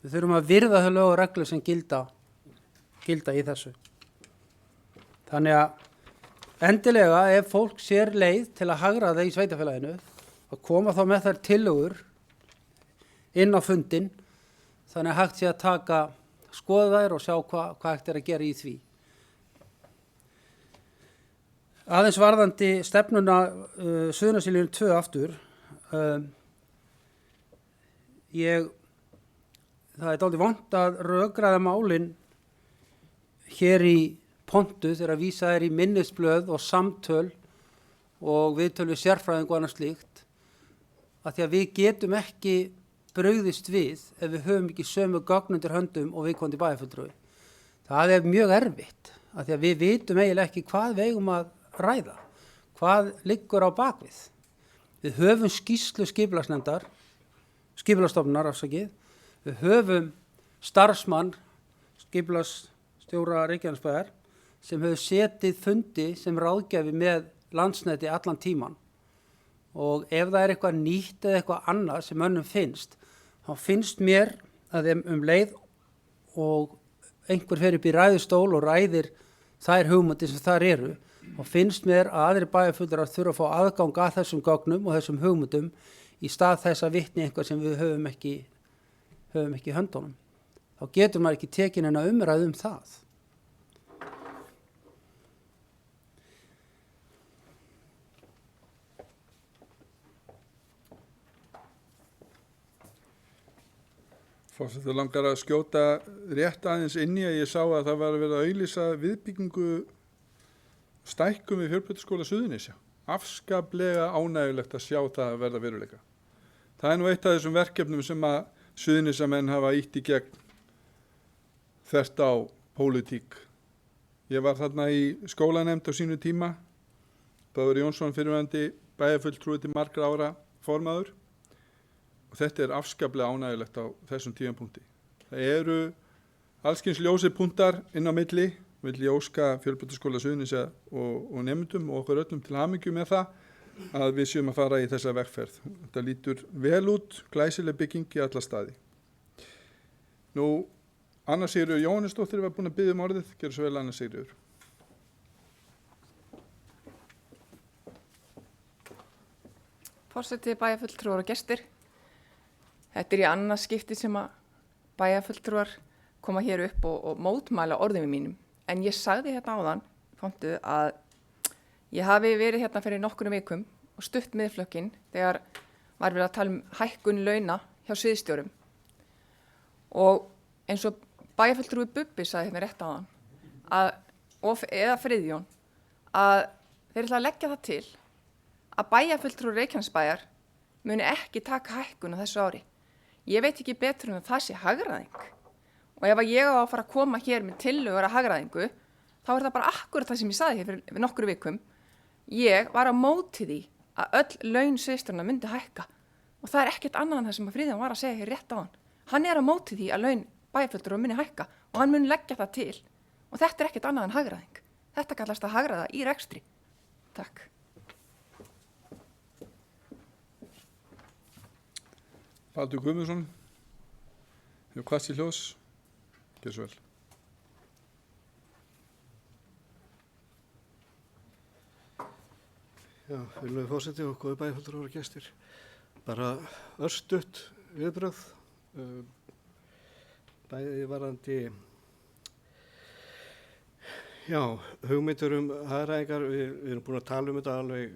Við þurfum að virða þau lög og reglur sem gilda í þessu. Þannig að endilega ef fólk sér leið til að hagræða í sveitarfélaginu að koma þá með þær tillögur inn á fundin þannig að hægt sé að skoða þær og sjá hvað hægt er að gera í því. Aðeins varðandi stefnuna Suðurnesjalínu 2 aftur. Það er dálítið vont að rökræða málin hér í pontu þegar að vísa í minnisblöð og samtöl og viðtöl við sérfræðing og annað slíkt, að því að við getum ekki brugðist við ef við höfum ekki sömu gögn undir höndum og viðkomandi bæjarfulltrúi. Það er mjög erfitt, af því að við vitum eiginlega ekki hvað við eigum að ræða, hvað liggur á bakvið. Við höfum skýrslu skipulagsstofnunar, við höfum starfsmann skipulagsstjóra Reykjanesbæjar sem hefur setið fundi sem ráðgjafi með Landsneti allan tíman. Og ef það er eitthvað nýtt eða eitthvað annað sem mönnum finnst, þá finnst mér að leið og einhver fer upp í ræðustól og ræðir þær hugmyndir sem þar eru, þá finnst mér að aðrir bæjarfulltrúar þurfa að fá aðgang að þessum gögnum og þessum hugmyndum í stað þess að vitni eitthvað sem við höfum ekki í höndunum. Þá getur maður ekki tekin eina umræðu það. Forseti langar að skjóta rétt aðeins inn í að ég sá að það var að vera að auglýsa viðbyggingu stækkun við Fjölbrautaskóla Suðurnesja. Afskaplega ánægjulegt að sjá það að verða veruleika. Það er nú eitt af þessum verkefnum sem að Suðurnesjamenn hafa ítt í gegn þvert á pólitík. Ég var þarna í skólanefnd á sínu tíma, Böður Jónsson fyrrverandi bæjarfulltrúi til margra ára formaður, og þetta er afskaplega ánægjulegt á þessum tímapunkti. Það eru allskyns ljósir punktar inn á milli, vil ég óska Fjölbrautaskóla Suðurnesja og nemendum og okkur öllum til hamingju með það að við séum að fara í þessa vegferð. Þetta lítur vel út, glæsileg bygging í alla staði. Nú, Anna Sigríður Jóhannesdóttir var búin að biðja orðið, gjörðu svo vel Anna Sigríður. Forseti, bæjarfulltrúar og gestir. Þetta er í annað skipti sem að bæjarfulltrúar koma hér upp og mótmæla orðum mínum. En ég sagði hérna áðan, fontu, að ég hafi verið hérna fyrir nokkrum vikum og stutt Miðflokkinn þegar var verið að tala hækkun launa hjá sviðsstjórum. Og eins og bæjarfulltrúi Bubbi sagði hérna rétt áðan, eða Friðjón, að þeir ætla að leggja það til að bæjarfulltrúi Reykjanesbæjar muni ekki taka hækkun á þessu ári. Ég veit ekki betur en að það sé hagræðing. Og ef ég á að fara að koma hér með tillögur að hagræðingu, þá er það bara akkurat það sem ég sagði hér fyrir nokkru vikum. Ég var á móti því að öll laun sviðsstjóranna myndi hækka. Og það er ekkert annað en það sem að Friðjón var að segja hér rétt áðan. Hann er á móti því að laun bæjarfulltrúa muni hækka og hann muni leggja það til. Og þetta er ekkert annað en hagræðing. Þetta kallast að hagræða í rekstri. Takk. Baldur Guðmundsson, hefur hvað til hljós, gjör svo vel. Já, virðulegur forseti og góðir bæjarfulltrúar og gestir. Bara örstutt viðbrögð, bæði varðandi hugmyndur hagræðingar. Við erum búin að tala þetta alveg,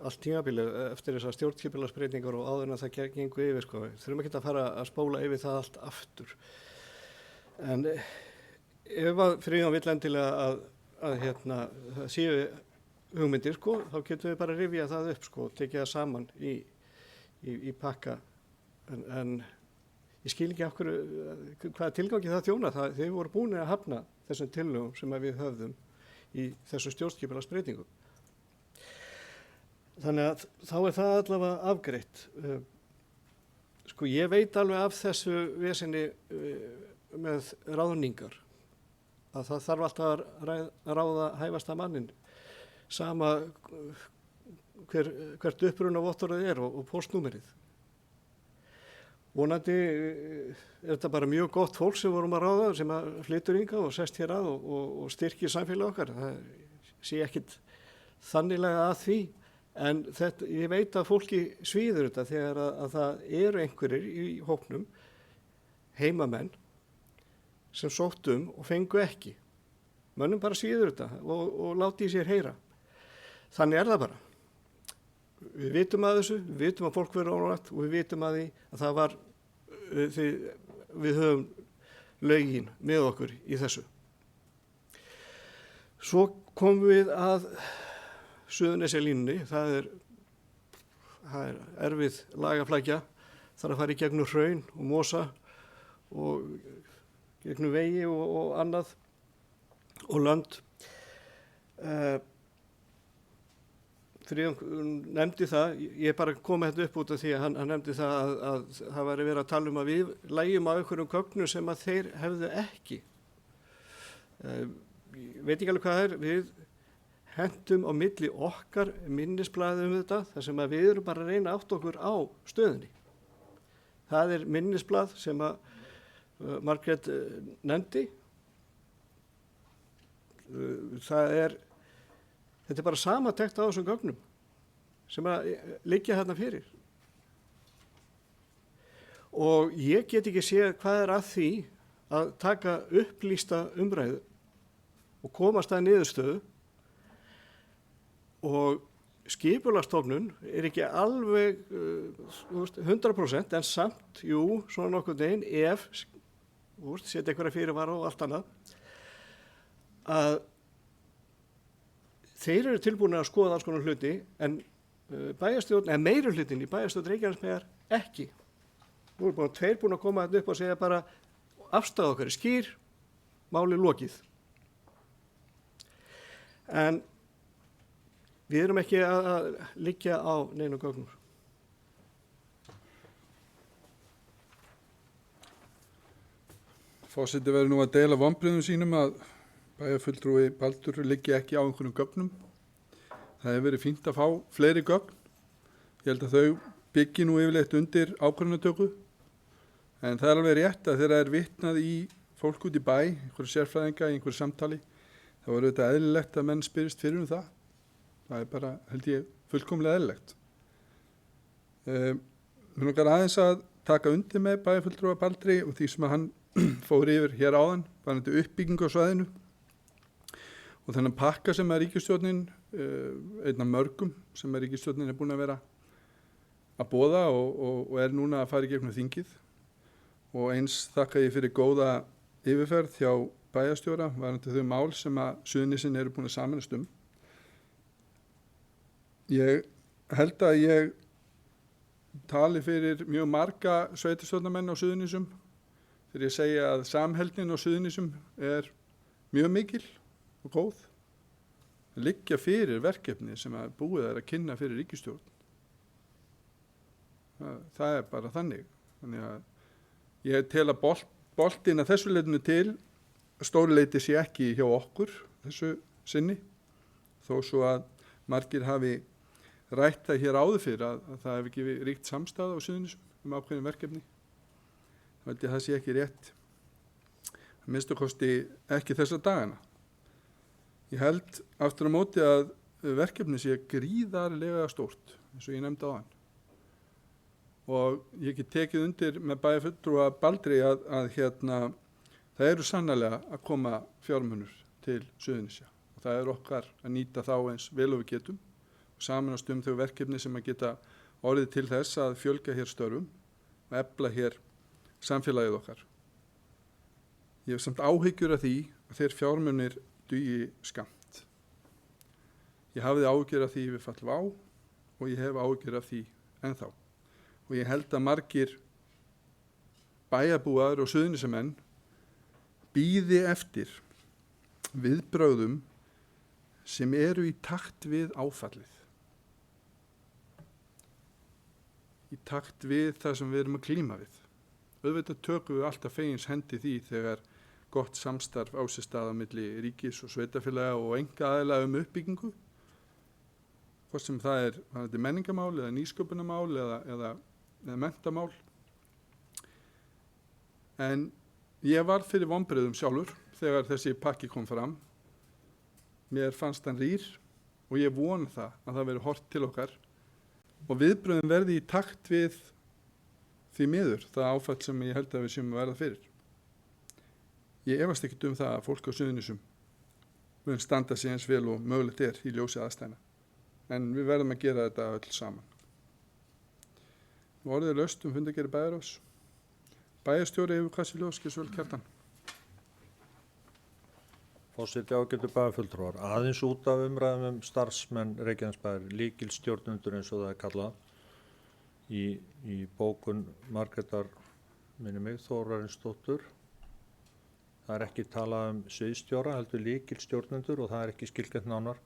allt tímabilið eftir þessar stjórnskipulagsbreytingar og áður en að það gengur yfir, sko. Þurfum ekki að fara að spóla yfir það allt aftur. En ef að Friðjón vill endilega að það séu hugmyndir, sko, þá getum við bara að rifja það upp, sko, tekið það saman í pakka. En ég skil ekki af hverju, hvaða tilgangi það þjóna. Þeir voru búin að hafna þessum tillögum sem við höfðum í þessum stjórnskipulagsbreytingum. Þannig að þá er það allavega afgreitt. Sko, ég veit alveg af þessu vesenni með ráðningar að það þarf alltaf að ráða hæfasta mannin, sama hvert upprunavottorðið er og póstnúmerið. Vonandi er þetta bara mjög gott fólk sem vorum að ráða, sem að flytur hingað og sest hér að og styrkir samfélag okkar. Það sé ekkit þanniglega að því, en ég veit að fólki svíður þetta þegar að það eru einhverjir í hópnum, heimamenn, sem sóttum og fengu ekki. Mönnum bara svíður þetta og láti í sér heyra. Þannig er það bara. Við vitum að þessu, við vitum að fólk verður órætt og við vitum að það var, við höfum lögin með okkur í þessu. Svo komum við að Suðurnesjalínunni, það er erfið lagaflækja, þarf að fara í gegnum hraun og mosa og gegnum vegi og annað og lönd. Friðjón nefndi það, ég bara kom þetta upp út af því að hann nefndi það að það væri verið að tala um að við lægjum á einhverjum gögnum sem að þeir hefðu ekki. Veit ekki alveg hvað það er, við hentum á milli okkar minnisblaði þetta, þar sem að við erum bara að reyna átt okkur á stöðunni. Það er minnisblað sem að Margrét nefndi. Þetta er bara samantekt á þessum gögnum sem að liggja hérna fyrir. Og ég get ekki séð hvað er að því að taka upplýsta umræðu og komast að niðurstöðu og skipulagsstofnun er ekki alveg 100% en samt, jú, svona nokkuð neginn ef, setja einhverja fyrirvara og allt annað, að þeir eru tilbúin að skoða alls konar hluti en bæjarstjórn, eða meiri hlutin í bæjarstjórn Reykjanesbæjar ekki. Nú er tveir búin að koma þetta upp og segja bara afstafa okkar er skýr, máli lokið. En við erum ekki að liggja á neinu gögnum. Forseti verður nú að deila vonbrigðum sínum að bæjarfulltrúi Baldur liggi ekki á einhvernum gögnum. Það hefur verið fínt að fá fleiri gögn. Ég held að þau byggi nú yfirleitt undir ákvörðunartöku. En það er alveg rétt að þegar það er vitnað í fólk út í bæ, einhverju sérfræðinga í einhverju samtali, þá er þetta eðlilegt að menn spyrist fyrir það. Það er bara, held ég, fullkomlega eðlilegt. Mér langar aðeins að taka undir með bæjarfulltrúa Baldri og því sem að hann fór yfir hér áðan, var þetta uppbyggingu á svæðinu og þennan pakka sem að ríkisstjórnin, einn af mörgum sem að ríkisstjórnin er búin að vera að boða og er núna að fara í gegnum þingið og eins þakka ég fyrir góða yfirferð hjá bæjarstjóra varðandi þau mál sem að Suðurnesin eru búin að sameinast um. Ég held að ég tali fyrir mjög marga sveitarstjórnarmenn á Suðurnesjum þegar ég segja að samheldnin á Suðurnesjum er mjög mikil og góð. Það liggja fyrir verkefni sem að búið er að kynna fyrir ríkisstjórn. Það er bara þannig. Þannig að ég tel að boltinn að þessu leitinu til stóri leiti sé ekki hjá okkur þessu sinni þó svo að margir hafi rætt það hér áður fyrir að það hef ekki ríkt samstæða á Suðurnesjum ákveðin verkefni. Það held ég að það sé ekki rétt. Það minnstu kosti ekki þessa dagana. Ég held aftur á móti að verkefni sé gríðarlega stórt eins og ég nefndi á hann. Og ég get tekið undir með bæjarfulltrúa Baldri að það eru sannarlega að koma fjármunur til Suðurnesja og það er okkar að nýta þá eins vel og við getum og samanast þau verkefni sem að geta orðið til þess að fjölga hér störfum og efla hér samfélagið okkar. Ég hef samt áhyggjur af því að þeir fjármunir dugi skammt. Ég hafði áhyggjur af því við fall WOW og ég hef áhyggjur af því ennþá. Og ég held að margir bæjarbúar og Suðurnesjamenn bíði eftir viðbrögðum sem eru í takt við áfallið. Í takt við það sem við erum að glíma við. Auðvitað tökum við alltaf fegins hendi því þegar gott samstarf á sér stað á milli ríkis og sveitarfélaga og einkaaðila uppbyggingu. Hvort sem það er menningamál eða nýsköpunarmál eða menntamál. En ég var fyrir vonbrigðum sjálfur þegar þessi pakki kom fram. Mér fannst hann rýr og ég vona að það veri horft til okkar og viðbrögðin verði í takt við því miður það áfall sem ég held að við séum að verða fyrir. Ég efast ekkert það að fólk á Suðurnesjum mun standa sig eins vel og mögulegt er í ljósi aðstæðna. En við verðum að gera þetta öll saman. Nú orðið laust fundargerð bæjarráðs. Bæjarstjóri Yfir Kassi Ljóskisvöld Kjartan. Forseti ágætu bæjarfulltrúar. Aðeins út af umræðum starfsmenn Reykjanesbæjar, lykilstjórnendur eins og það er kallað í bókun Margrétar Þórarinsdóttur. Það er ekki talað sviðsstjóra, heldur lykilstjórnendur og það er ekki skilgreint nánar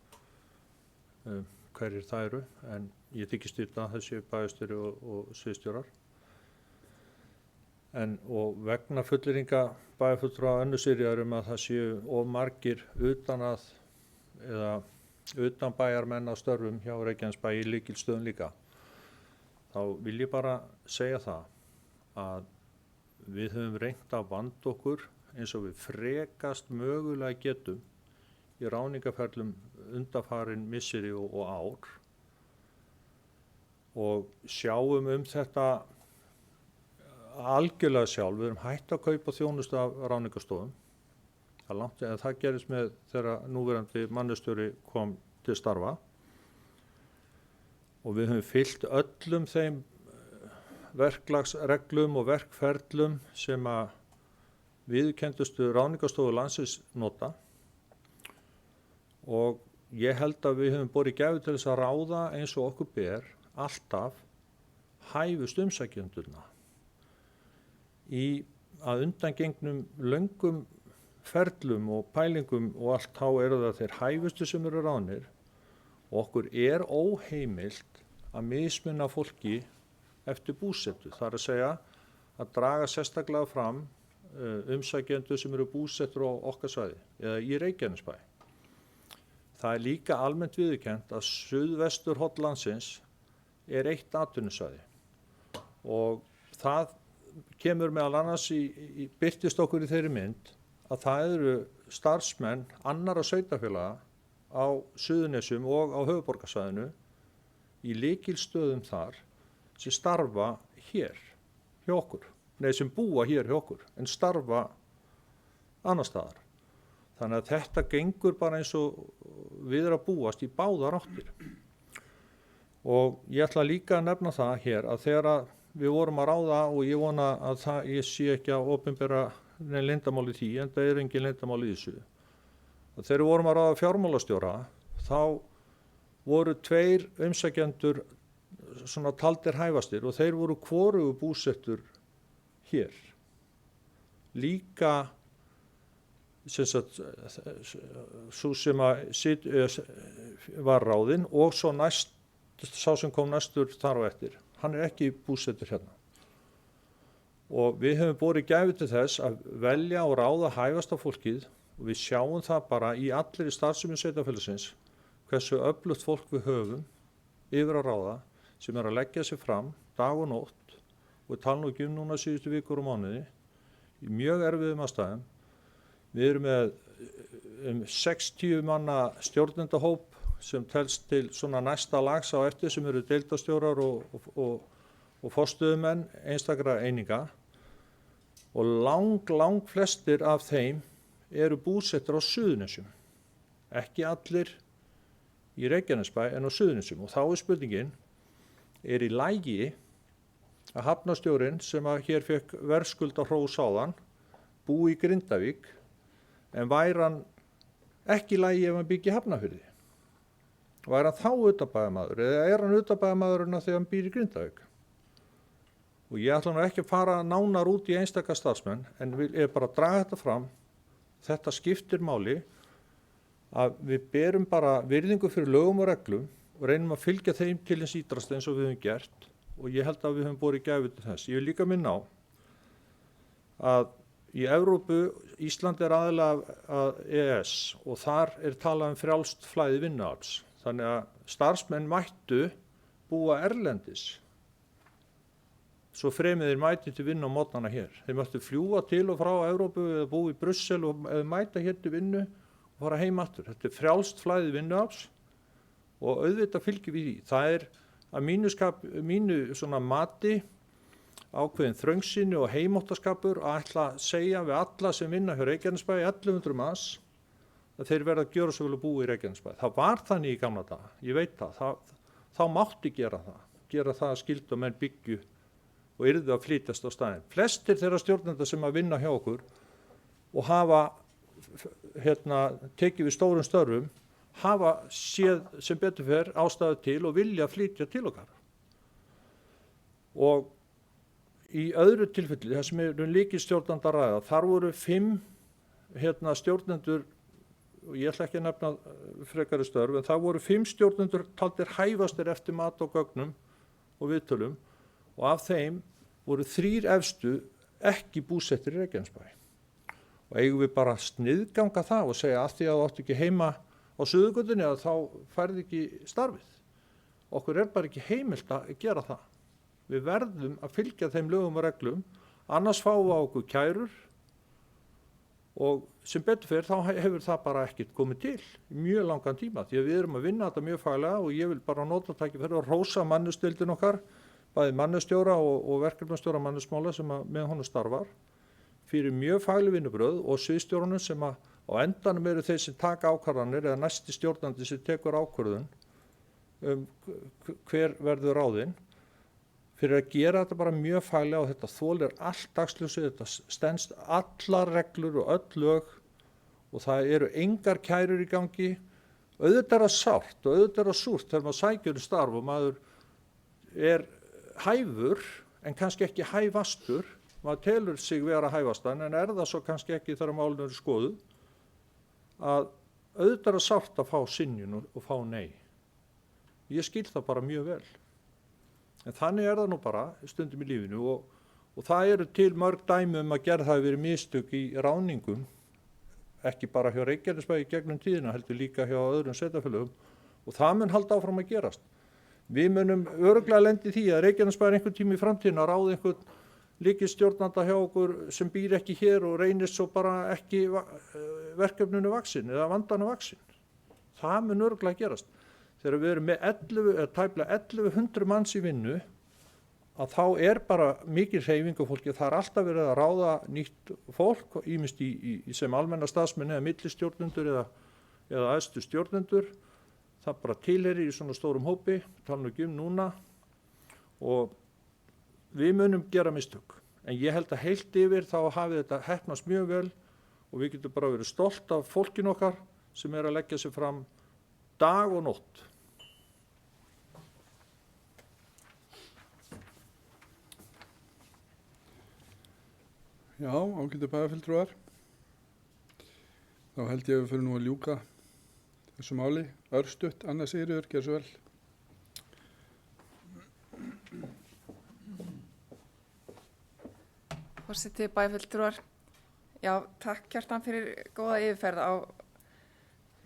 hverjir það eru, en ég þykist vita þessi bæjarstjóri og sviðsstjórar. Og vegna fullyrðinga bæjarfulltrúa önnur sýrjar að það séu of margir utan bæjarmenn að störfum hjá Reykjanesbæ í lykilstöðum líka. Þá vil ég bara segja það að við höfum reynt að vanda okkur eins og við frekast mögulega getum í ráðningaferlum undanfarin misseri og ár og sjáum þetta algjörlega sjálf. Við erum hætt að kaupa þjónustu af ráðningarstofum. Það gerist með þegar núverandi mannustjóri kom til starfa og við höfum fylgt öllum þeim verklagsreglum og verkferlum sem að viðurkenndustu ráðningarstofu landsins nota, og ég held að við höfum borið gæfu til þess að ráða eins og okkur ber alltaf hæfust umsækjendurna. Í að undangengnum löngum ferlum og pælingum og allt þá eru það þeir hæfustu sem eru ráðnir, og okkur er óheimilt að mismuna fólki eftir búsetu. Það er að segja að draga sérstaklega fram umsækjendur sem eru búsettur á okkar svæði eða í Reykjanesbæ. Það er líka almennt viðurkennt að suðvesturhorn landsins er eitt atvinnusvæði, og það kemur meðal annars birtist okkur í þeirri mynd að það eru starfsmenn annarra sveitarfélaga á Suðurnesjum og á höfuðborgarsvæðinu í lykilstöðum þar sem starfa hér hjá okkur, sem búa hér hjá okkur en starfa annar staðar. Þannig að þetta gengur bara eins og við erum að búast í báðar áttir. Og ég ætla líka að nefna það hér að þegar að við vorum að ráða, og ég vona að ég sé ekki að opinbera leyndarmál í því, en það er engin leyndarmál í þessu. Og þegar við vorum að ráða fjármálastjóra, þá voru 2 umsækjendur svona taldir hæfastir, og þeir voru hvorugu búsettur hér. Líka sú sem var ráðinn, og svo sá sem kom næstur þar á eftir. Hann er ekki búsettur hérna. Og við höfum borið gæfu til þess að velja og ráða hæfasta fólkið, og við sjáum það bara í allri starfsemi sveitarfélagsins hversu öflugt fólk við höfum yfir að ráða sem er að leggja sig fram dag og nótt, og við tala nú ekki núna síðustu vikur og mánuði í mjög erfiðum aðstæðum. Við erum með 60 manna stjórnendahóp sem telst til svona næsta lags á eftir, sem eru deildarstjórar og forstöðumenn einstakra eininga, og lang flestir af þeim eru búsettir á Suðurnesjum. Ekki allir í Reykjanesbæ en á Suðurnesjum, og þá er spurningin, er í lagi að hafnarstjórinn sem að hér fekk verðskulda hrós áðan búi í Grindavík, en væri hann ekki í lagi ef hann byggi í Hafnarfirði? Væri hann þá utanbæjarmaður, eða er hann utanbæjarmaðurinn þegar hann býr í Grindavík? Og ég ætla nú ekki að fara nánar út í einstaka starfsmenn, en vil bara draga þetta fram. Þetta skiptir máli að við berum bara virðingu fyrir lögum og reglum og reynum að fylgja þeim til hins ítrasta eins og við höfum gert, og ég held að við höfum borið gæfu til þess. Ég vil líka minna á að í Evrópu, Ísland er aðilega að EES, og þar er talað frjálst flæði vinnuafls. Þannig að starfsmenn mættu búa erlendis, svo fremið þeir mæti til vinnu á mótnana hér. Þeir mættu fljúga til og frá Evrópu eða búa í Brussel og mæta hér til vinnu og fara heim aftur. Þetta er frjálst flæði vinnuafls, og auðvitað fylgjum við því. Það er að mínu svona mati ákveðin þröngsýni og heimóttaskapur að ætla að segja við alla sem vinna hjá Reykjanesbæ, 1100 manns, að þeir verða að gjöra svo vel að búa í Reykjanesbæ. Það var þannig í gamla daga, ég veit það. Þá mátti gera það að skyldu að menn byggju og yrðu að flytjast á staðinn. Flestir þeirra stjórnenda sem að vinna hjá okkur og hafa tekið við stórum störfum, hafa séð sem betur fer ástæðu til og vilja flytja til okkar. Og í öðru tilfelli, það sem er lykilstjórnanda að ræða, þar voru 5 stjórnendur, og ég ætla ekki að nefna frekari störf, en það voru 5 stjórnendur taldir hæfastir eftir mat og gögnum og viðtölum, og af þeim voru 3 efstu ekki búsettir í Reykjanesbæ. Og eigum við bara sniðganga það og segja að því að þú átt ekki heima á Suðurgötunni að þá færði ekki starfið. Okkur er bara ekki heimilt að gera það. Við verðum að fylgja þeim lögum og reglum, annars fáum við á okkur kærur, og sem betur fyrir þá hefur það bara ekkert komið til í mjög langan tíma, því að við erum að vinna þetta mjög faglega, og ég vil bara nota tækifæri og hrósa mannustildin okkar, bæði mannustjóra og verkefnastjóra mannusmála sem með honum starfar, fyrir mjög fagleg vinnubrögð, og sviðstjórunum sem á endanum eru þeir sem taka ákvarðanir eða næsti stjórnandi sem tekur ákvörðun hver verður ráðinn, fyrir að gera þetta bara mjög faglega og þetta þolir allt dagsljósið, þetta stenst allar reglur og öll lög og það eru engar kærur í gangi. Auðvitað er það sárt og auðvitað er það súrt þegar maður sækir í starf og maður er hæfur en kannski ekki hæfastur, maður telur sig vera hæfastan en er það svo kannski ekki þegar málin eru skoðuð, að auðvitað er það sárt að fá synjun og fá nei. Ég skil það bara mjög vel. En þannig er það nú bara stundum í lífinu og það eru til mörg dæmi að gerð hafi verið mistök í ráðningum, ekki bara hjá Reykjanesbæ í gegnum tíðina, heldur líka hjá öðrum sveitarfélögum og það mun halda áfram að gerast. Við munum örugglega lenda í því að Reykjanesbæ einhvern tíma í framtíðina að ráða einhvern lykilstjórnanda hjá okkur sem býr ekki hér og reynist svo bara ekki verkefninu vaksin eða vandanu vaksin. Það mun örugglega gerast. Þegar við erum með tæplega 1100 manns í vinnu, að þá er bara mikil hreyfing á fólki. Það er alltaf verið að ráða nýtt fólk, ýmist sem almenna starfsmenn eða millistjórnendur eða æðstu stjórnendur. Það bara tilheyrir í svona stórum hópi, tala nú ekki núna og við munum gera mistök. En ég held að heilt yfir þá hafi þetta heppnast mjög vel og við getum bara verið stolt af fólkinu okkar sem er að leggja sig fram dag og nótt. Já, ágætu bæjarfulltrúar. Þá held ég að við fyrir nú að ljúka þessu máli. Örstutt, Anna Sigríður, gjör svo vel. Forseti, bæjarfulltrúar. Já, takk Kjartan fyrir góða yfirferð á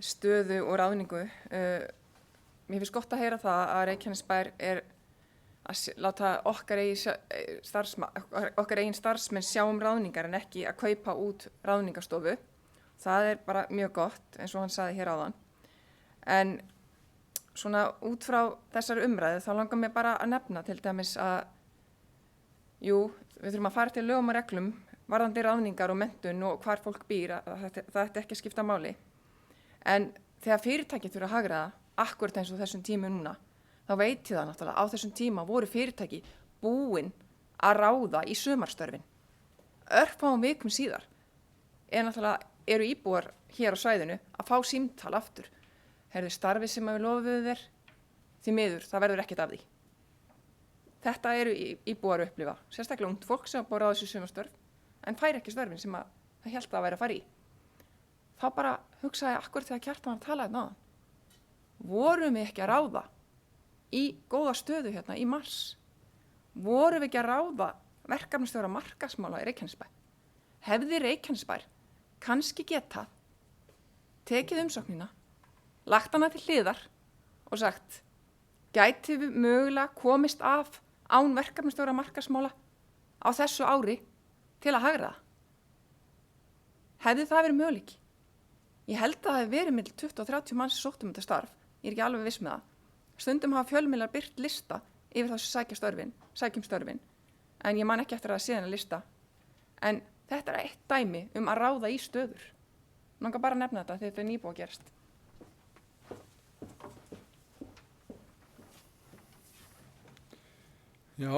stöðu og ráðningu. Mér finnst gott að heyra það að Reykjanesbær er að láta okkar eigin starfsmenn sjá ráðningar en ekki að kaupa út ráðningarstofu. Það er bara mjög gott, eins og hann sagði hér áðan. En svona út frá þessari umræðu þá langar mér bara að nefna til dæmis að við þurfum að fara til lögum og reglum varðandi ráðningar og menntun og hvar fólk býr, það ætti ekki að skipta máli. En þegar fyrirtæki þurfa að hagræða, akkurat eins og þessum tíma núna, þá veit ég það náttúrulega, á þessum tíma voru fyrirtæki búin að ráða í sumarstörfin. Örfáum vikum síðar eru íbúar hér á svæðinu að fá símtal aftur. Heyrðu, starfið sem við lofuðu þér, því miður, það verður ekkert af því. Þetta eru íbúar að upplifa, sérstaklega ungt fólk sem búið að ráða þessu sumarstörf, en fær ekki störfin sem það hélt að væri að fara í. Þá bara hugsaði ég akkur þegar Kjartan var að tala hérna áðan. Vorum við ekki að ráða í góða stöðu hérna í mars? Vorum við ekki að ráða verkefnastjóra markaðsmála í Reykjanesbæ? Hefði Reykjanesbær kannski getað tekið umsóknina, lagt hana til hliðar og sagt, gæti við mögulega komist af án verkefnastjóra markaðsmála á þessu ári til að hagræða? Hefði það verið möguleiki? Ég held að það hefði verið milli 20 og 30 manns sótt þetta starf. Ég er ekki alveg viss með það. Stundum hafa fjölmiðlar birt lista yfir þessu sækjum störfin, en ég man ekki eftir að síðan að lista. En þetta er eitt dæmi að ráða í stöður. Langar bara að nefna þetta þegar þetta er nýbúið að gerast. Já,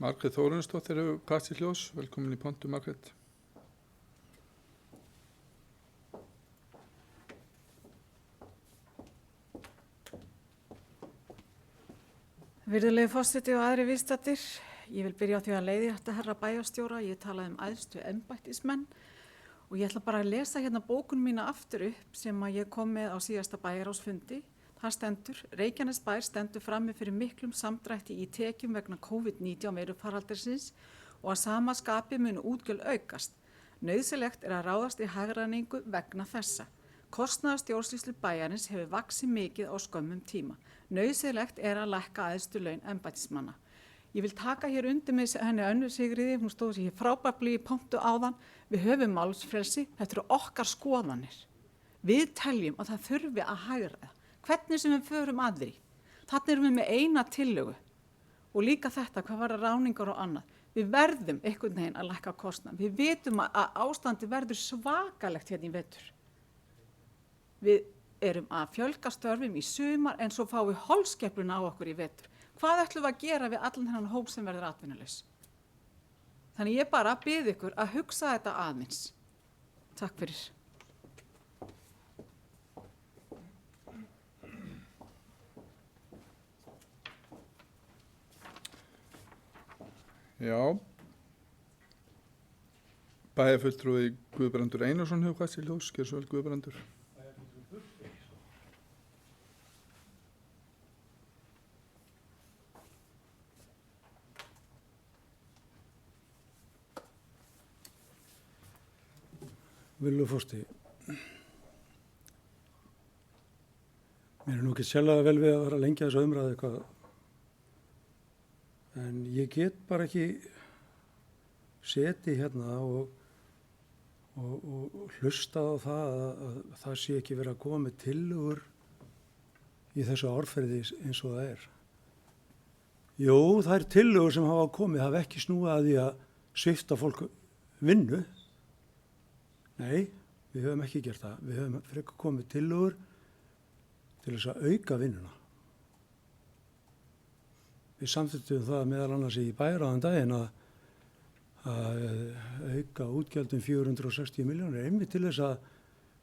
Margrét Þórunsdóttir hefur kast í hljós. Velkomin í pontu, Margrét. Virðulegi forseti og aðri viðstaddir, ég vil byrja á því að leiðrétta herra bæjarstjóra. Ég talaði æðstu embættismenn og ég ætla bara að lesa hérna bókun mína aftur upp sem að ég kom með á síðasta bæjarráðsfundi. Það stendur, Reykjanesbær stendur frammi fyrir miklum samdrætti í tekjum vegna COVID-19 veirufaraldursins og að sama skapi munu útgjöld aukast. Nauðsynlegt er að ráðast í hagræðingu vegna þessa. Kostnaður stjórnsýslu bæjarins hefur vaxið mikið á skömmum tíma. Nauðsynlegt er að lækka æðstu laun embættismanna. Ég vil taka hér undir með henni Önnu Sigríði, hún stóð sér frábærlega í pontu áðan. Við höfum málsfrelsi, þetta eru okkar skoðanir. Við teljum að það þurfi að hagræða. Hvernig sem við förum að því. Þarna erum við með eina tillögu og líka þetta, hvað var ráningar og annað. Við verðum einhvern veginn að lækka kostnað. Við vitum að ástandi verður svakalegt hérna í vetur. Við erum að fjölga störfum í sumar en svo fáum við holskefluna á okkur í vetur. Hvað ætlum við að gera við allan þennan hóp sem verður atvinnulaus? Þannig ég bara bið ykkur að hugsa þetta aðeins. Takk fyrir. Já. Bæjarfulltrúi Guðbrandur Einarsson hefur hvað til ljós. Gjör svo vel, Guðbrandur. Virðulegur forseti, mér nú ekki sérlega vel við að vera lengi að þessa umræðu eitthvað, en ég get bara ekki setið hérna og hlustað á það að það sé ekki verið að koma með tillögur í þessu árferði eins og það er. Jú, það er tillögur sem hafa komið, hafa ekki snúið að því að svipta fólk vinnu. Nei, við höfum ekki gert það. Við höfum frekar komið tillögur til þess að auka vinnuna. Við samþykktum það meðal annars í bæjarráðum daginn að auka útgjöldum 460 milljónir einmitt til þess að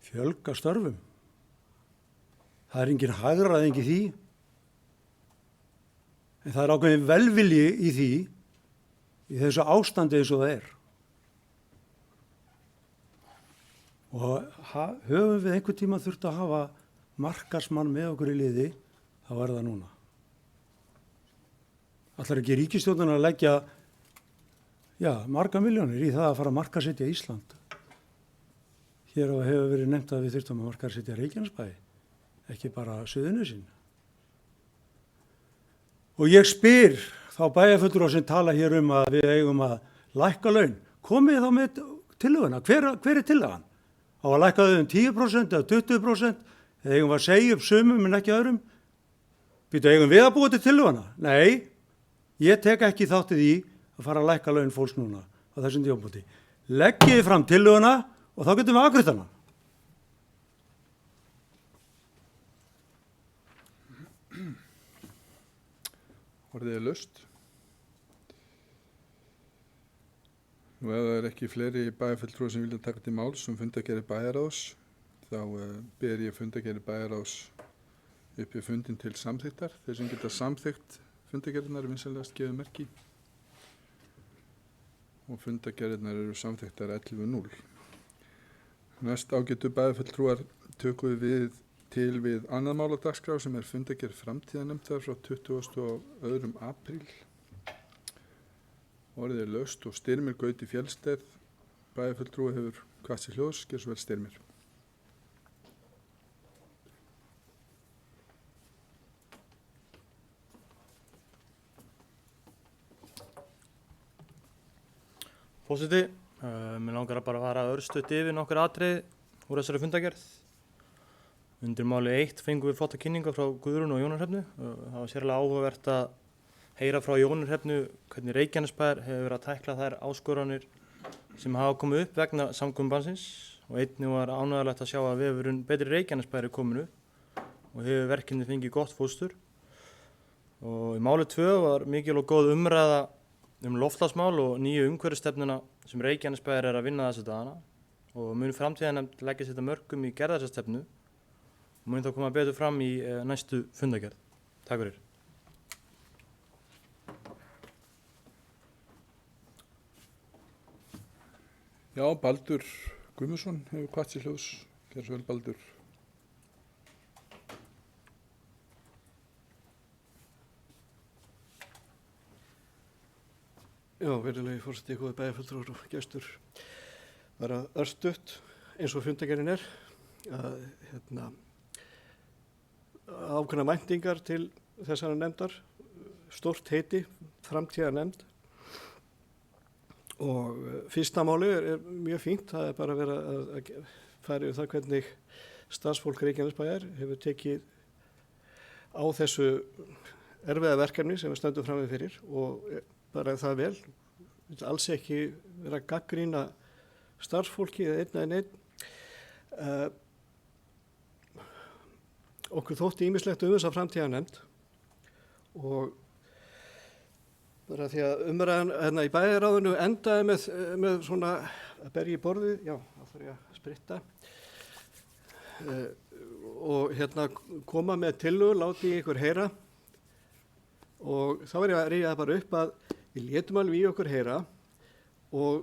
fjölga störfum. Það er engin hagræðing í því, en það er ákveðin velvilji í því, í þessu ástandi eins og það er. Og höfum við einhvern tíma þurft að hafa markaðsmann með okkur í liði, þá er það núna. Ætlar ekki ríkisstjórnin að leggja marga milljónir í það að fara að markaðsetja Ísland. Hér hefur verið nefnt að við þurftum að markaðsetja Reykjanesbæ, ekki bara Suðurnesin. Og ég spyr þá bæjarfulltrúa sem tala hér um að við eigum að lækka laun. Komið þá með tillöguna. Hver er tillagan? Á að lækka þau 10% eða 20%, eða eigum við að segja upp sumum en ekki öðrum? Býtu, eigum við að búa til tillöguna? Nei, ég tek ekki þáttið í að fara að lækka laun fólks núna á þessum tímapunkti. Leggið fram tillöguna og þá getum við afgreitt hana. Orðið er laust. Nú ef það er ekki fleiri bæjarfulltrúar sem vilja taka til máls fundargerðir bæjarráðs, þá ber ég fundargerðir bæjarráðs upp í fundin til samþykktar. Þeir sem geta samþykkt fundargerðirnar vinsamlegast gefið merki. Og fundargerðirnar eru samþykktar 11:0. Næst ágætu bæjarfulltrúar tökum við til við annað mál á dagskrá sem er fundargerð framtíðarnefndar frá 22. apríl. Orðið er laust og Styrmir Gauti Fjellsteð, bæjarfulltrúi hefur hvað til hljóðs, gjör svo vel Styrmir. Forseti, mér langar að bara fara örstutt yfir nokkur atriði úr þessari fundargerð. Undir máli 1 fengum við flotta kynninga frá Guðrúnu og Jóni Hrefnu. Það var sérlega áhugavert að heyra frá Jóni Hrefnu hvernig Reykjanesbær hefur verið að tækla þær áskoranir sem hafa komið upp vegna samgöngubannsins og einnig var ánægjulegt að sjá að vefurinn Betri Reykjanesbær er komin upp og hefur verkefnið fengið gott fóstur. Og í máli 2 var mikil og góð umræða loftslagsmál og nýju umhverfisstefnuna sem Reykjanesbær er að vinna þessa dagana og mun framtíðarnefnd leggja sitt af mörkum í gerð þessa stefnu og mun þá koma betur fram í næstu fundargerð. Takk fyrir. Já, Baldur Guðmundsson hefur hvað til hljóðs, gjör svo vel Baldur. Já, virðulegi forseti, góðir bæjarfulltrúar og gestur. Bara örstutt eins og fundargerðin er að ákveðna væntingar til þessara nefndar, stórt heiti, framtíðarnefnd. Og fyrsta máli er mjög fínt, það er bara að vera að fara yfir það hvernig starfsfólk Reykjanesbæjar hefur tekið á þessu erfiða verkefni sem við stöndum frammi fyrir og bara það vel, alls ekki vera að gagnrýna starfsfólki eða einn. okkur þótti ýmislegt þessa framtíðarnefnd og bara því að umræðan hérna í bæjarráðinu endaði með svona að berja í borðið, já, það þarf ég að spritta og hérna koma með tillögur, láti ykkur heyra og þá var ég að rifja það bara upp að við létum alveg í okkur heyra og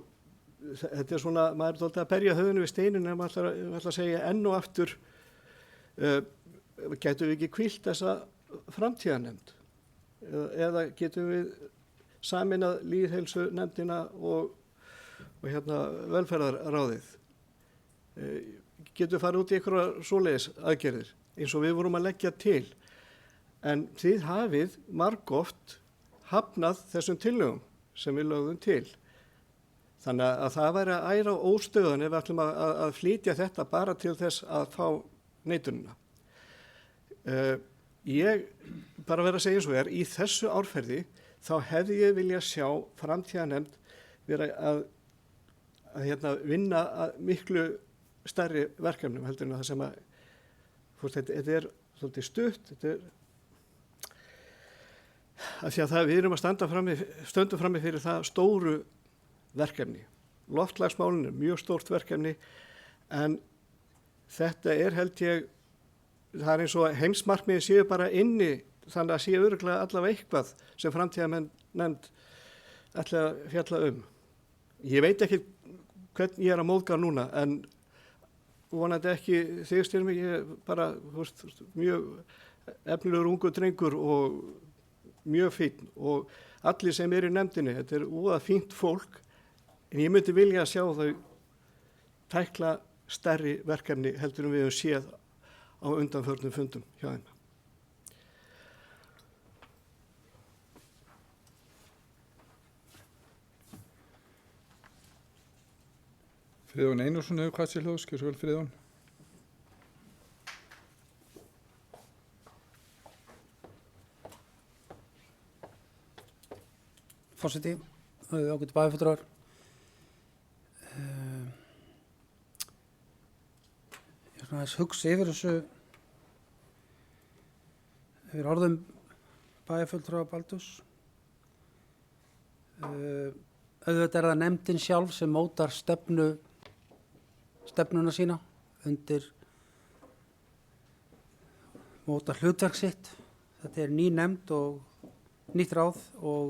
þetta svona, maður er þóttið að berja höfðinu við steinin en maður ætlar að segja enn og aftur getum við ekki hvílt þessa framtíðarnefnd eða getum við sameinað lýðheilsu nefndina og hérna velferðarráðið. Getum við farið út í einhverja svoleiðis aðgerðir eins og við vorum að leggja til. En þið hafið margoft hafnað þessum tillögum sem við lögðum til. Þannig að það væri að æra óstöðan ef við ætlum að flytja þetta bara til þess að fá neitunina. Ég bara verð að segja eins og í þessu árferði þá hefði ég vilja sjá framtíðarnefnd vera að hérna, vinna að miklu stærri verkefnum heldur en það sem að þetta er svolítið stutt, þetta er af því að við erum að stöndum frammi fyrir það stóru verkefni. Loftslagsmálin er mjög stórt verkefni en þetta er held ég, það er eins og heimsmarkmiðin séu bara inni þannig að séu örugglega allavega eitthvað sem framtíðarnefnd ætla að fjalla Ég veit ekki hvern ég er að móðga núna en vonandi ekki þig Styrmi, ég bara mjög efnilegur ungur drengur og mjög fínn og allir sem eru í nefndinni, þetta er úða fínt fólk en ég myndi vilja að sjá þau tækla stærri verkefni heldur við höfum séð á undanförnum fundum hjá þeim. Friðjón Einarsson hefur hvað sér hljóðs, gjör svo vel Friðjón. Forseti, ágætu bæjarfulltrúar. Ég er svona aðeins hugsa yfir þessu, yfir orðum bæjarfulltrúa Baldurs. Auðvitað er það nefndin sjálf sem mótar stefnuna sína undir móta hlutverk sitt. Þetta er ný nefnd og nýtt ráð og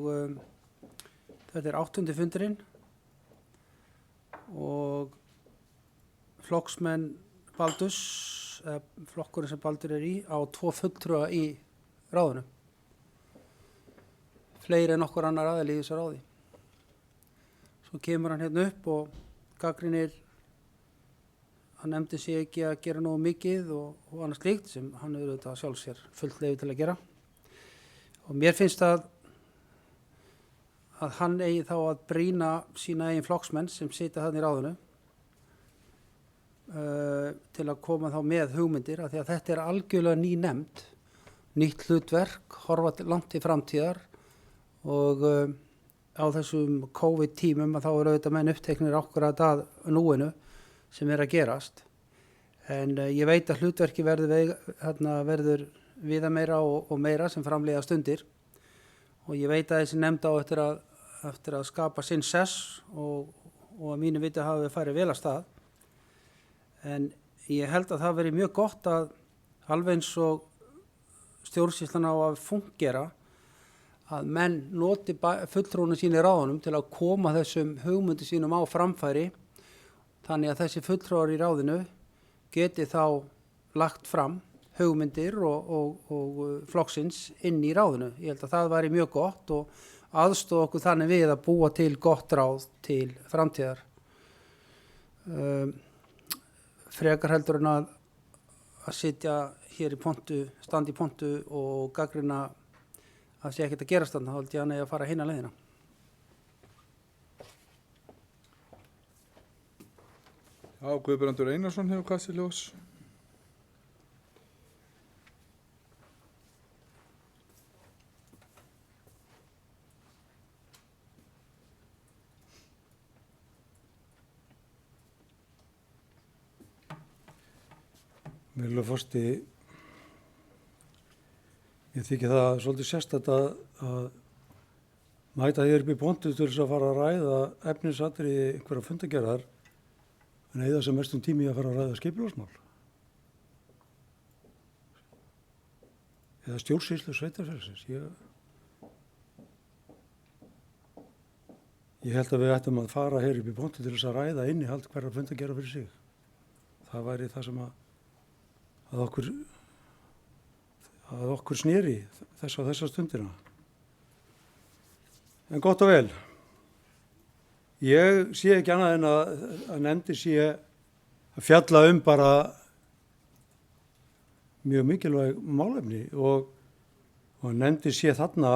þetta er 8. fundurinn og flokksmenn Baldurs, flokkurinn sem Baldur er í, á 2 fulltrúa í ráðinu. Fleiri en nokkur annar aðili í þessu ráði. Svo kemur hann hérna upp og gagnrýnir hann nefndi sig ekki að gera nógu mikið og annars slíkt sem hann hefur auðvitað sjálf sér fullt leyfi til að gera. Og mér finnst að hann eigi þá að brýna sína eigin flokksmenn sem sitja þarna í ráðinu til að koma þá með hugmyndir af því að þetta er algjörlega ný nefnd, nýtt hlutverk, horfa langt til framtíðar og á þessum COVID-tímum að þá eru auðvitað menn uppteknir okkur að núinu sem er að gerast. En ég veit að hlutverki verður viða meira og meira sem framleiða stundir og ég veit að þessi nefnd á eftir að skapa sinn sess og að mínu viti hafi farið vel af stað. En ég held að það veri mjög gott að alveg eins og stjórnsýslan á að fungera að menn noti fulltrúna sín í ráðunum til að koma þessum hugmyndi sínum á framfæri þannig að þessi fulltrúar í ráðinu geti þá lagt fram hugmyndir og flokksins inn í ráðinu. Ég held að það væri mjög gott og aðstoða okkur þannig við að búa til gott ráð til framtíðar. Frekar heldur en að sitja hér í pontu, standa í pontu og gagnrýna að sé ekkert að gerast þarna, þá held ég hann að fara hina leiðina. Já, Guðbrandur Einarsson hefur hvað sér hljóðs. Virðulegur forseti, Ég þykir það svolítið sérstætt að mæta hér upp í pontu til þess að fara að ræða efnisatriði einhverja fundagerðar en eyða sem mestum tími í að fara að ræða skipulagsmál. Eða stjórnsýslu sveitarfélagsins. Ég held að við ættum að fara hér upp í pontu til þess að ræða innihald hverja fundagerðar fyrir sig. Það væri það sem að okkur sneri þessa stundina. En gott og vel. Ég sé ekki annað en að nefndir sé að fjalla bara mjög mikilvæg málefni og nefndir sé þarna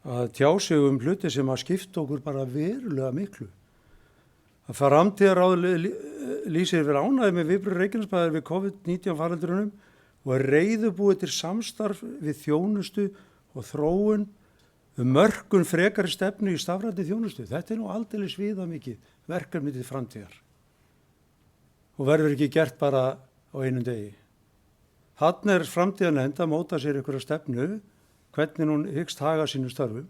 að tjá sig hluti sem að skipta okkur bara verulega miklu. Að framtíðaráð lýsir yfir ánægði með viðbrögð Reykjanesbæjar við COVID-19 faraldrinum og er reiðubúið til samstarf við þjónustu og þróun mörkun frekari stefnu í stafrænni þjónustu. Þetta er nú aldeilis viðamikið verkefni til framtíðar og verður ekki gert bara á einum degi. Þarna er framtíðarnefnd að móta sér einhverja stefnu, hvernig hún hyggst haga sínum störfum.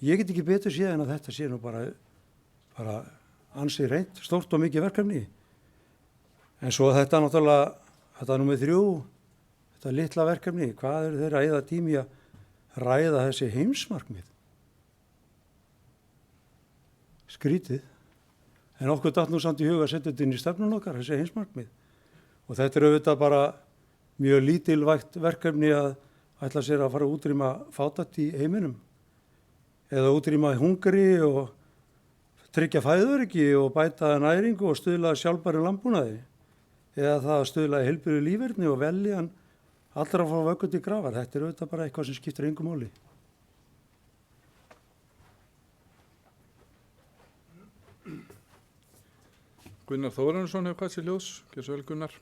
Ég get ekki betur séð en að þetta sé nú bara ansi reynt, stórt og mikið verkefni. En svo þetta náttúrulega, þetta númer 3, þetta litla verkefni, hvað eru þeir að eyða tími að ræða þessi heimsmarkmið? Skrítið. En okkur datt nú samt í huga að setja þetta inn í stefnun okkar, þessi heimsmarkmið. Og þetta er auðvitað bara mjög lítilvægt verkefni að ætla sér að fara að útrýma fátækt í heiminum. Eða útrýma hungri og tryggja fæðuöryggi og bæta næringu og stuðla sjálfbærum landbúnaði. Eða það að stuðla heilbrigðu líferni og veljan allra að fá vöggu til grafar. Þetta er auðvitað bara eitthvað sem skiptir engu máli. Gunnar Þórarinsson hefur hvað sér ljós. Gjör svo vel, Gunnar.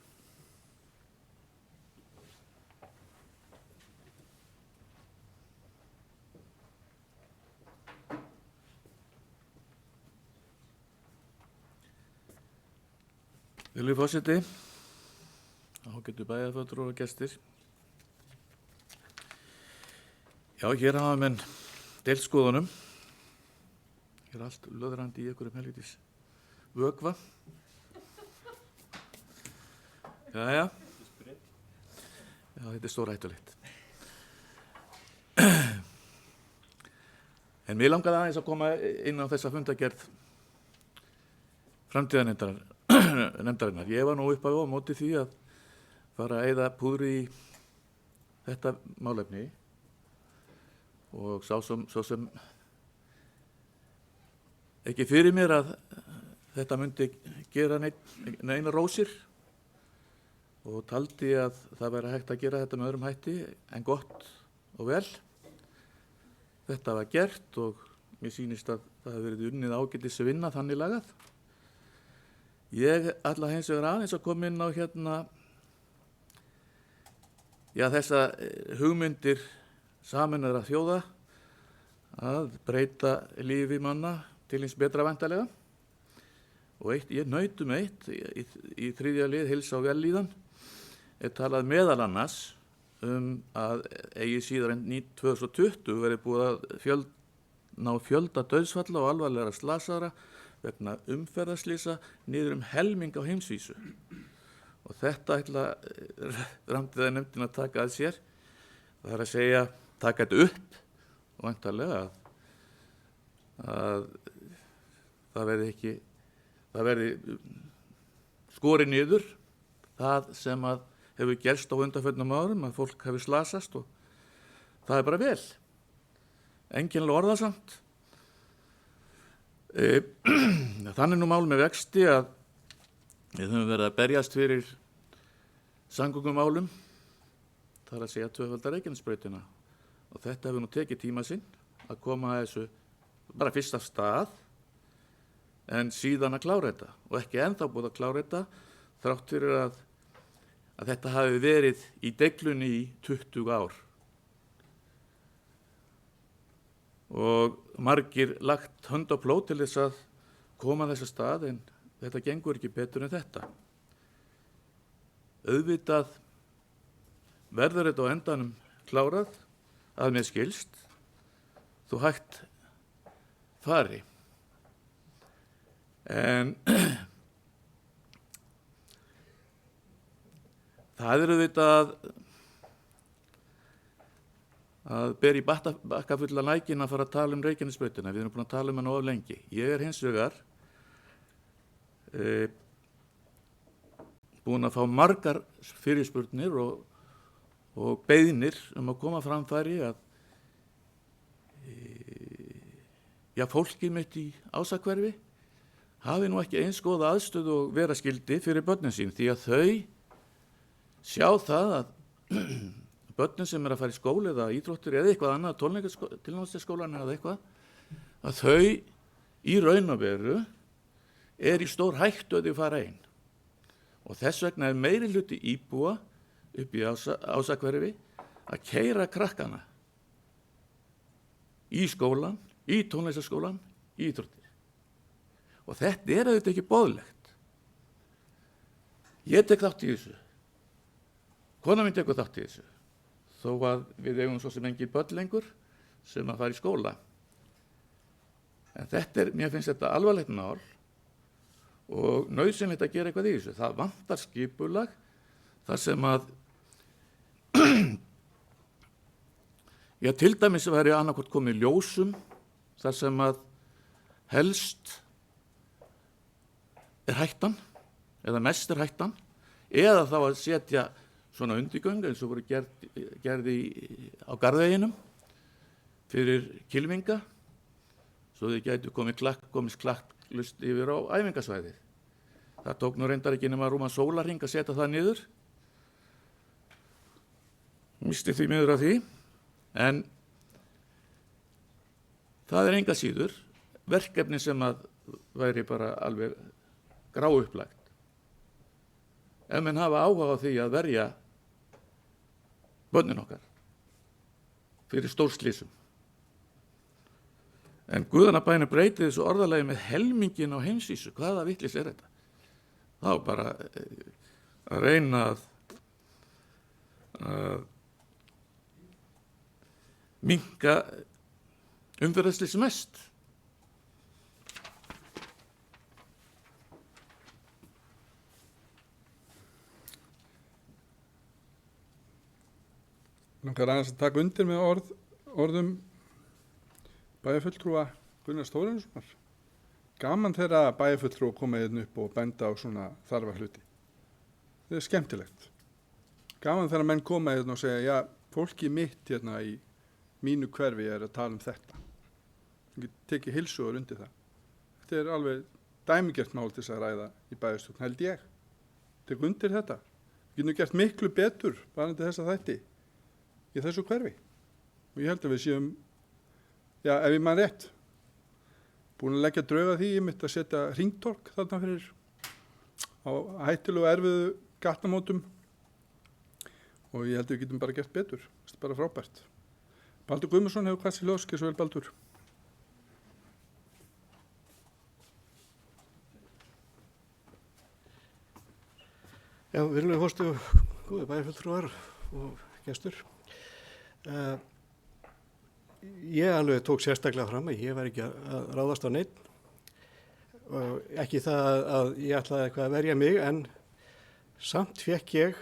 Virðulegur forseti, ágætu bæjarfulltrúar og gestir. Já, hér hafa menn deilt skoðunum. Hér er allt löðrandi í einhverjum helvítis vökva. Jæja. Já, þetta er stórhættulegt. En mér langaði aðeins að koma inn á þessa fundagerð framtíðarnefndarinnar. Ég var nú upp á móti því að fara að eyða púðri í þetta málefni og svo sem ekki fyrir mér að þetta myndi gera neina rósir og taldi að það væri hægt að gera þetta með öðrum hætti en gott og vel. Þetta var gert og mér sýnist að það hefur verið unnið ágætis vinna þannig lagað. Ég ætla hins vegar aðeins að koma inn á þessa hugmyndir sameinaðra þjóða að breyta lífi manna til hins betra væntanlega. Og ég naut eitt í 3. lið heilsa og vellíðan er talað meðal annars að eigi síðar en 2020 verið búið að ná fjölda dauðsfalla og alvarlegra slasaðra vegna umferðarslýsa niður helming á heimsvísu. Og þetta ætla framtíðarnefndin að taka að sér. Það er að segja, taka þetta upp og væntanlega að það verði skorið niður það sem að hefur gerst á undanförnum árum, að fólk hefur slasast og það er bara vel. Einkennilega orðasamt. Þannig nú mál með vexti að við höfum verið að berjast fyrir samgöngumálum, það er að segja 2. Reykjanesbrautina og þetta hefur nú tekið tíma sinn að koma að þessu bara fyrst af stað en síðan að klára þetta og ekki ennþá búið að klára þetta þrátt fyrir að þetta hafi verið í deiglunni í 20 ár. Og margir lagt hönd á plót til þess að koma þessa stað en þetta gengur ekki betur en þetta. Auðvitað verður þetta á endanum klárað að mér skilst þú hægt fari. En það eru auðvitað að ber í bakka fulla lækin að fara að tala Reykjanesbrautina. Við erum búin að tala hana of lengi. Ég hins vegar búin að fá margar fyrirspurnir og beiðnir að koma framfæri að fólkið mitt í Ásahverfi hafi nú ekki eins góða aðstöðu og vera skildi fyrir börnin sín, því að þau sjá það að börnin sem að fara í skóla eða íþróttir eða eitthvað annað, tónleikaskólan eða eitthvað, að þau í raun og veru í stór hættu að þau fara einn. Og þess vegna meiri hluti íbúa upp í Ásahverfi að keyra krakkana í skólan, í tónlistaskólan, í íþróttir. Og þetta auðvitað ekki boðlegt. Ég tek þátt í þessu. Kona mín tekur þátt í þessu. Þó að við eigum svo sem engin börn lengur sem að fara í skóla. En mér finnst þetta alvarlegt mál og nauðsynlegt að gera eitthvað í þessu. Það vantar skipulag þar sem að til dæmis væri annaðhvort komið ljósum þar sem að helst hættan eða mest hættan, eða þá að setja svona undirgöng eins og voru gerði á Garðveginum fyrir kylfinga svo þau gætu komist klakklust yfir á æfingasvæðið. Það tók nú reyndar ekki nema rúman sólarhring að setja það niður. Misti því miður af því, en það enga síður verkefni sem að væri bara alveg gráupplagt. Ef menn hafa áhuga á því að verja börnin okkar fyrir stórslysum. En Guðanna bænum breytið þessu orðalagi með helmingin á heimsvísu. Hvaða vitlis þetta? Þá bara að reyna að minnka umferðarslys mest. Langar aðeins að taka undir með orðum bæjarfulltrúa Gunnars Þórarinssonar. Gaman þegar bæjarfulltrúa koma hérna upp og benda á svona þarfa hluti. Það skemmtilegt. Gaman þegar menn koma hérna og segja, já, fólki mitt hérna í mínu hverfi að tala þetta. Ég teki heilsugur undir það. Þetta alveg dæmigert mál til þess að ræða í bæjarstjórn, held ég. Tek undir þetta. Við getum gert miklu betur varðandi þessa þætti í þessu hverfi. Og ég held að við séum, já, ef ég man rétt, búin að leggja drauga því ég mitt að setja hringtorg þarna fyrir á hættilegu erfiðu gatnamótum og ég held að við getum bara gert betur. Þetta bara frábært. Baldur Guðmundsson hefur hvað sér hljóðskið svo vel, Baldur. Já, virðulegur forseti og góðir bæjarfulltrúar og gestur. Ég alveg tók sérstaklega fram að ég var ekki að ráðast á neinn. Ekki það að ég ætlaði eitthvað að verja mig, en samt fekk ég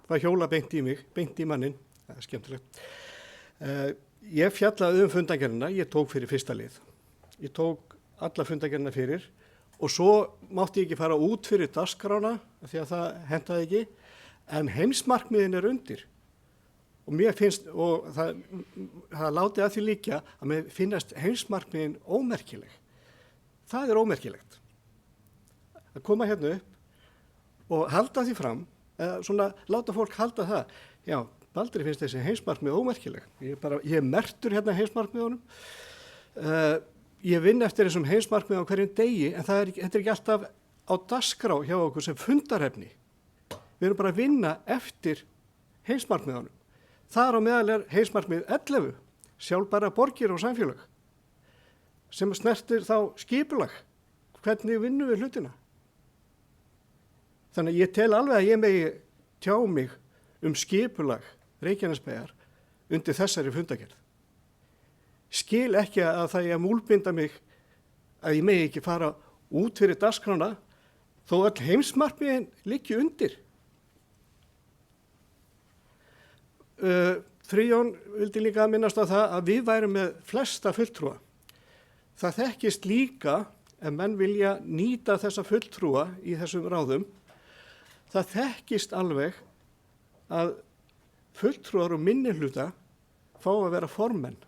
það hjóla beint í mig, beint í mannin. Það er skemmtilegt. Ég fjallaði fundagerðina, ég tók fyrir fyrsta lið. Ég tók alla fundagerðina fyrir og svo mátti ég ekki fara út fyrir dagskrána því að það hentaði ekki, en heimsmarkmiðin undir. Og mér finnst, og það látið að því líka, að mér finnast heimsmarkmiðin ómerkileg. Það er ómerkilegt. Að koma hérna upp og halda því fram, eða svona láta fólk halda það. Já, Baldri finnst þessi heimsmarkmið ómerkileg. Ég er merktur hérna heimsmarkmiðunum. Ég vinn eftir þessum heimsmarkmið á hverjum degi, en þetta er ekki alltaf á dagskrá hjá okkur sem fundarefni. Við erum bara að vinna eftir heimsmarkmiðunum. Þar á meðal heimsmarkmið 11, sjálfbæra borgir og samfélag, sem snertir þá skipulag, hvernig vinnum við hlutina. Þannig að ég tel alveg að ég megi tjá mig skipulag Reykjanesbæjar undir þessari fundagerð. Skil ekki að það ég að múlbinda mig að ég megi ekki fara út fyrir dagskrána þó öll heimsmarkmiðin liggi undir. Friðjón vildi líka minnast á það að við værum með flesta fulltrúa. Það þekkist líka ef menn vilja nýta þessa fulltrúa í þessum ráðum. Það þekkist alveg að fulltrúar og minnihluta fá að vera formenn.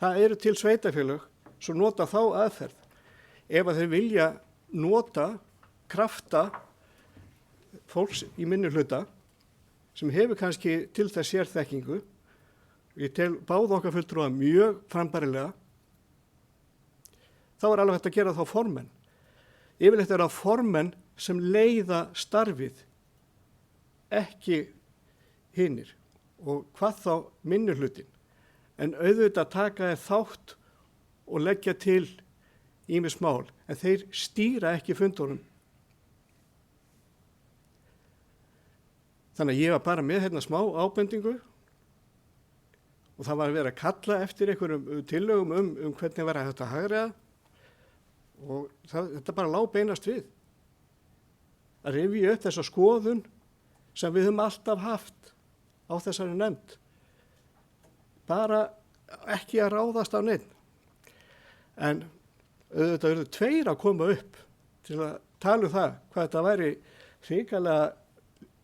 Það eru til sveitarfélög sem nota þá aðferð. Ef að þeir vilja nota krafta fólks í minnihluta sem hefur kannski til þess sérþekkingu, ég tel báð okkar fulltrúa mjög frambærilega, þá alveg hægt að gera þá formenn. Yfirleitt er það formenn sem leiða starfið, ekki hinir. Og hvað þá minnihlutin. En auðvitað taka þeir þátt og leggja til ýmis mál, en þeir stýra ekki fundunum. Þannig að ég var bara með hérna smá ábendingu og það var að vera að kalla eftir einhverjum tillögum hvernig vera þetta hagræða og þetta bara lá beinast við. Að rifja upp þessa skoðun sem við höfum alltaf haft á þessari nefnd. Bara ekki að ráðast á neinn. En auðvitað eru tveir að koma upp til að tala um það hvað þetta væri hrikalega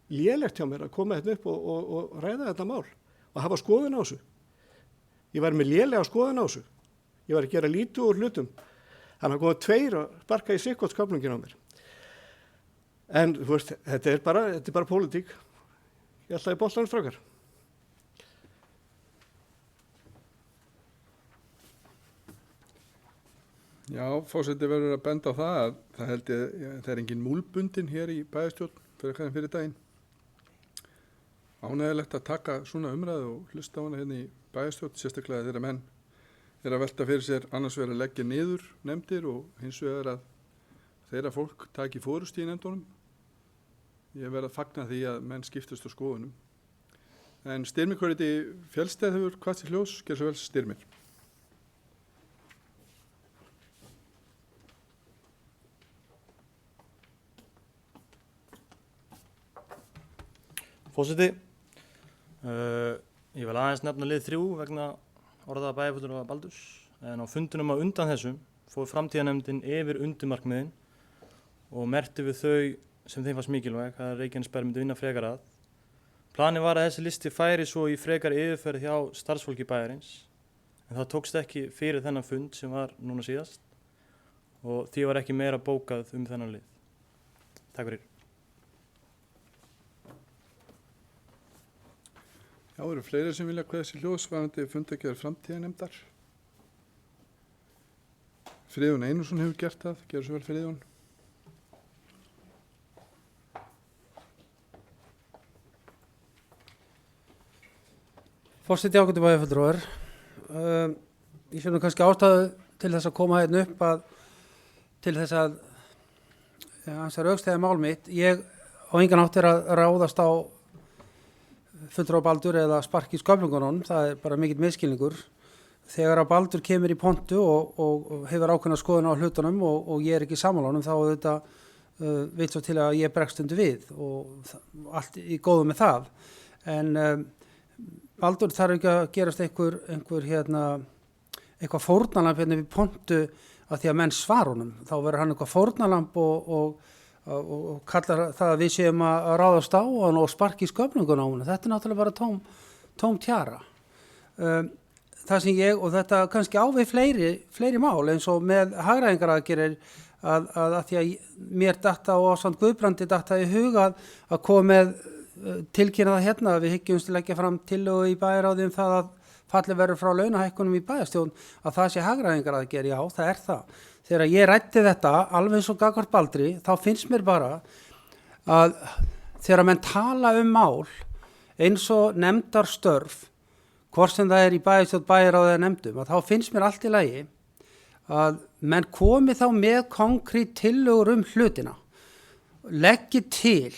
lélegt hjá mér að koma hérna upp og ræða þetta mál og hafa skoðun á þessu. Ég var með lélega skoðun á þessu. Ég var að gera lítið úr hlutum. Þannig að koma tveir og sparka í sikkot skaflungin á mér. En þú veist, þetta er bara pólitík. Ég ætlaði boltanum frákar. Já, forseti verður að benda á það að það held ég, það er engin múlbundin hér í bæjarstjórn fyrir daginn. Ánægilegt að taka svona umræðu og hlusta á hana hérna í bæjarstjórn, sérstaklega þegar menn er að velta fyrir sér annars vegar að leggja niður nefndir og hins vegar að þeirra fólk taki fórust í nefndunum. Ég verð að fagna því að menn skiptast á skoðunum. En Styrmir Kvoriti Fjellsteð hefur hvað til hljós, gerð svo vel Styrmir. Forseti, ég vil aðeins nefna lið 3 vegna orða bæjarfulltrúa Baldurs, en á fundunum á undan þessum fór framtíðarnefndin yfir undirmarkmiðin og merkti við þau sem þeim fannst mikilvæg að Reykjanesbær myndi vinna frekar að. Planið var að þessi listi færi svo í frekar yfirferð hjá starfsfólki bæjarins, en það tókst ekki fyrir þennan fund sem var núna síðast og því var ekki meira bókað þennan lið. Takk fyrir. Já, eru fleiri sem vilja hvað þessi hljós varðandi fundagerð framtíðarnefndar? Friðjón Einarsson hefur gert það, gerðu svo vel Friðjón. Forseti ágætu bæjarfulltrúar, ég sé nú kannski ástæðu til þess að koma hérna upp til þess að rökstæða mál mitt. Ég á engan átt að ráðast á fulltrúa Baldur eða sparki í sköflungunum, það er bara mikill misskilningur. Þegar að Baldur kemur í pontu og hefur ákveðna skoðun á hlutunum og ég er ekki sammála honum, þá veit svo til að ég bregst undir við og allt í góðu með það. En Baldur þarf ekki að gerast eitthvað fórnalamb hérna við pontu að því að menn svar honum. Þá verður hann eitthvað fórnalamb og kallar það að við séum að ráðast á hann og sparki í sköflungun á hann. Þetta er náttúrulega bara tóm tjara. Það sem ég, og þetta kannski á við fleiri mál eins og með hagræðingaraðgerðir að því að mér datta og ásamt Guðbrandi datta í huga að koma með tilkynna það hérna að við hyggjumst leggja fram tillögu í bæjarráði það að fallið verður frá launahækkunum í bæjarstjórn að það sé hagræðingaraðgerð. Já, það er það. Þegar ég ræddi þetta alveg eins og gagnvart Baldri, þá finnst mér bara að þegar menn tala mál eins og nefndarstörf, hvort sem það er í bæjarstjórn, bæjarráði eða nefndum, að þá finnst mér allt í lagi að menn komi þá með konkrét tillögur hlutina, leggi til,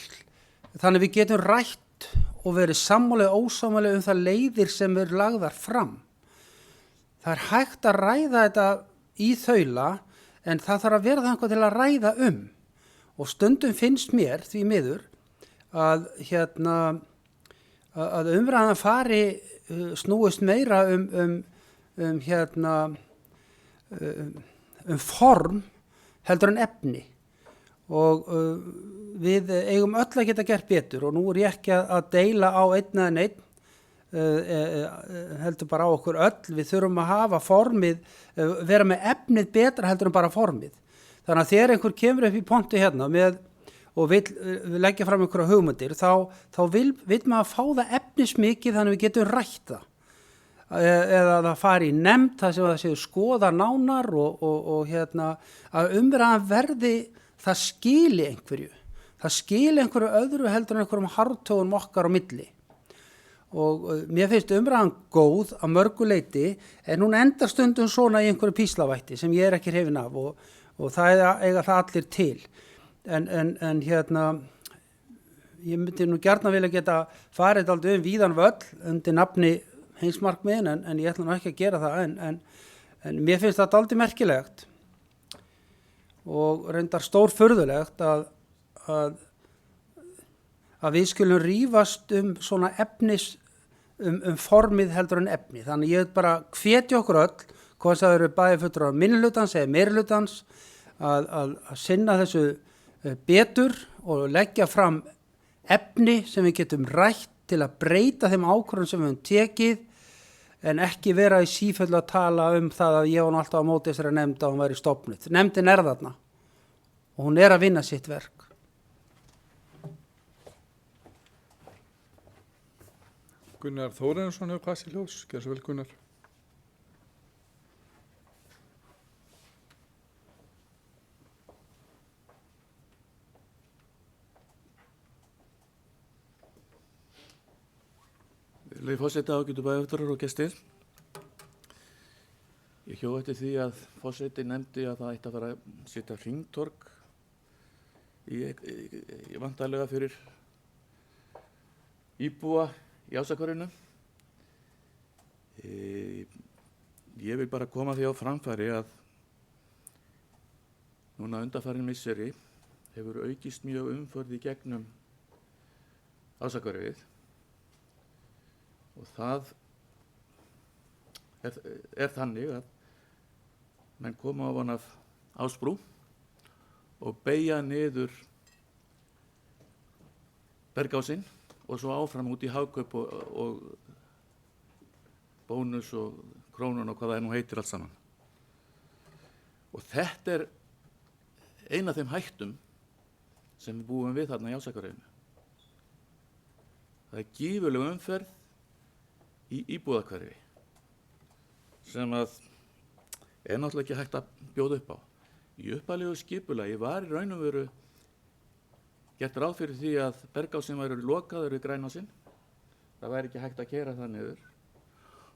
þannig við getum rætt og verið sammála ósammála það leiðir sem lagðar fram. Það hægt að ræða þetta í þaula en það þarf að vera það eitthvað til að ræða og stundum finnst mér því miður að að umræðan fari snúist meira form heldur en efni og við eigum öll að geta gert betur og nú ég ekki að deila á einn eða einn heldur bara á okkur öll, við þurfum að hafa formið, vera með efnið betra heldur en bara formið. Þannig að þegar einhver kemur upp í pontu með og vill leggja fram einhverja hugmyndir, þá vill maður fá það efnismikið þannig við getum rætt það. Eða það fari í nefnd þar sem það séu skoða nánar og að umræðan verði það skili einhverju. Það skili einhverju öðru heldur en einhverjum harðtögunum okkar á milli. Og mér finnst umræðan góð að mörgu leyti en hún endar stundum svona í einhverju píslavætti sem ég ekki hrifinn af og það eiga það allir til. En ég myndi nú gjarnan vilja geta farið dálítið víðan völl undir nafni heimsmarkmiðin en ég ætla nú ekki að gera það en mér finnst það dálítið merkilegt og reyndar stórfurðulegt að við skulum rífast svona efnis formið heldur en efni. Þannig ég bara hvetja okkur öll, hvað það eru bæði fulltrúar minnihlutans eða meirihlutans að sinna þessu betur og leggja fram efni sem við getum rætt til að breyta þeim ákvörðunum sem við höfum tekið en ekki vera í sífellu að tala það að ég var nú alltaf á móti þessari nefnd að hún væri stofnuð. Nefndin þarna og hún að vinna sitt verk. Gunnar Þórarinsson hefur hvað sér ljós. Gjör svo vel, Gunnar. Virðulegi forseti, ágætu bæjarfulltrúar og gestir. Ég hjó eftir því að forseti nefndi að það ætti að fara að setja hringtorg í vantarlega fyrir íbúa í Ásakvarinu. Ég vil bara koma því á framfæri að núna undanfarin misseri hefur aukist mjög umferð í gegnum Ásakvarið og það er þannig að menn koma ofan af Ásbrú og beygja niður Bergásinn og svo áfram út í Hagkaup og Bónus og Krónun og hvað það nú heitir allt saman. Og þetta er ein af þeim hættum sem við búum við þarna í Ásakvarinu. Það er gífurleg umferð í íbúðahverfi sem að er náttúrulega ekki hægt að bjóða upp á. Í upphaflegu skipulagi var í raun og veru gert ráð fyrir því að Bergásinn væri lokaður við Grænásinn. Það væri ekki hægt að keyra það niður.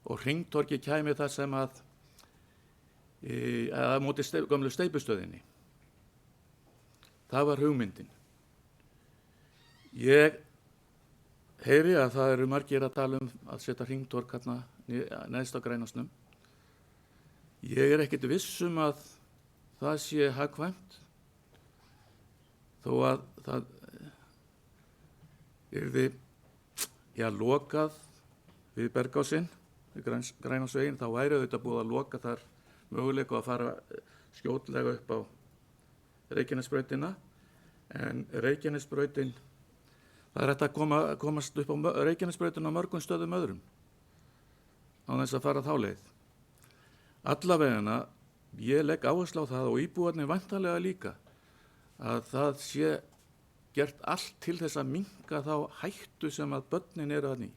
Og hringtorgi kæmi þar sem að móti gömlu steypustöðinni. Það var hugmyndin. Ég heyri að það eru margir að tala að setja hringtorg hérna neðst á Grænásnum. Ég ekkert viss að það sé hagkvæmt þó að það yrði lokað við Bergásinn, við Grænásveginn, þá væri þetta búið að loka þar möguleika að fara skjótlega upp á Reykjanesbrautina, en Reykjanesbrautin, það er hægt að komast upp á Reykjanesbrautina á mörgum stöðum öðrum, á þess að fara þá leið. Allavegana, ég legg áherslu á það og íbúarnir væntanlega líka, að það sé gert allt til þess að minnka þá hættu sem að börnin eru þarna í.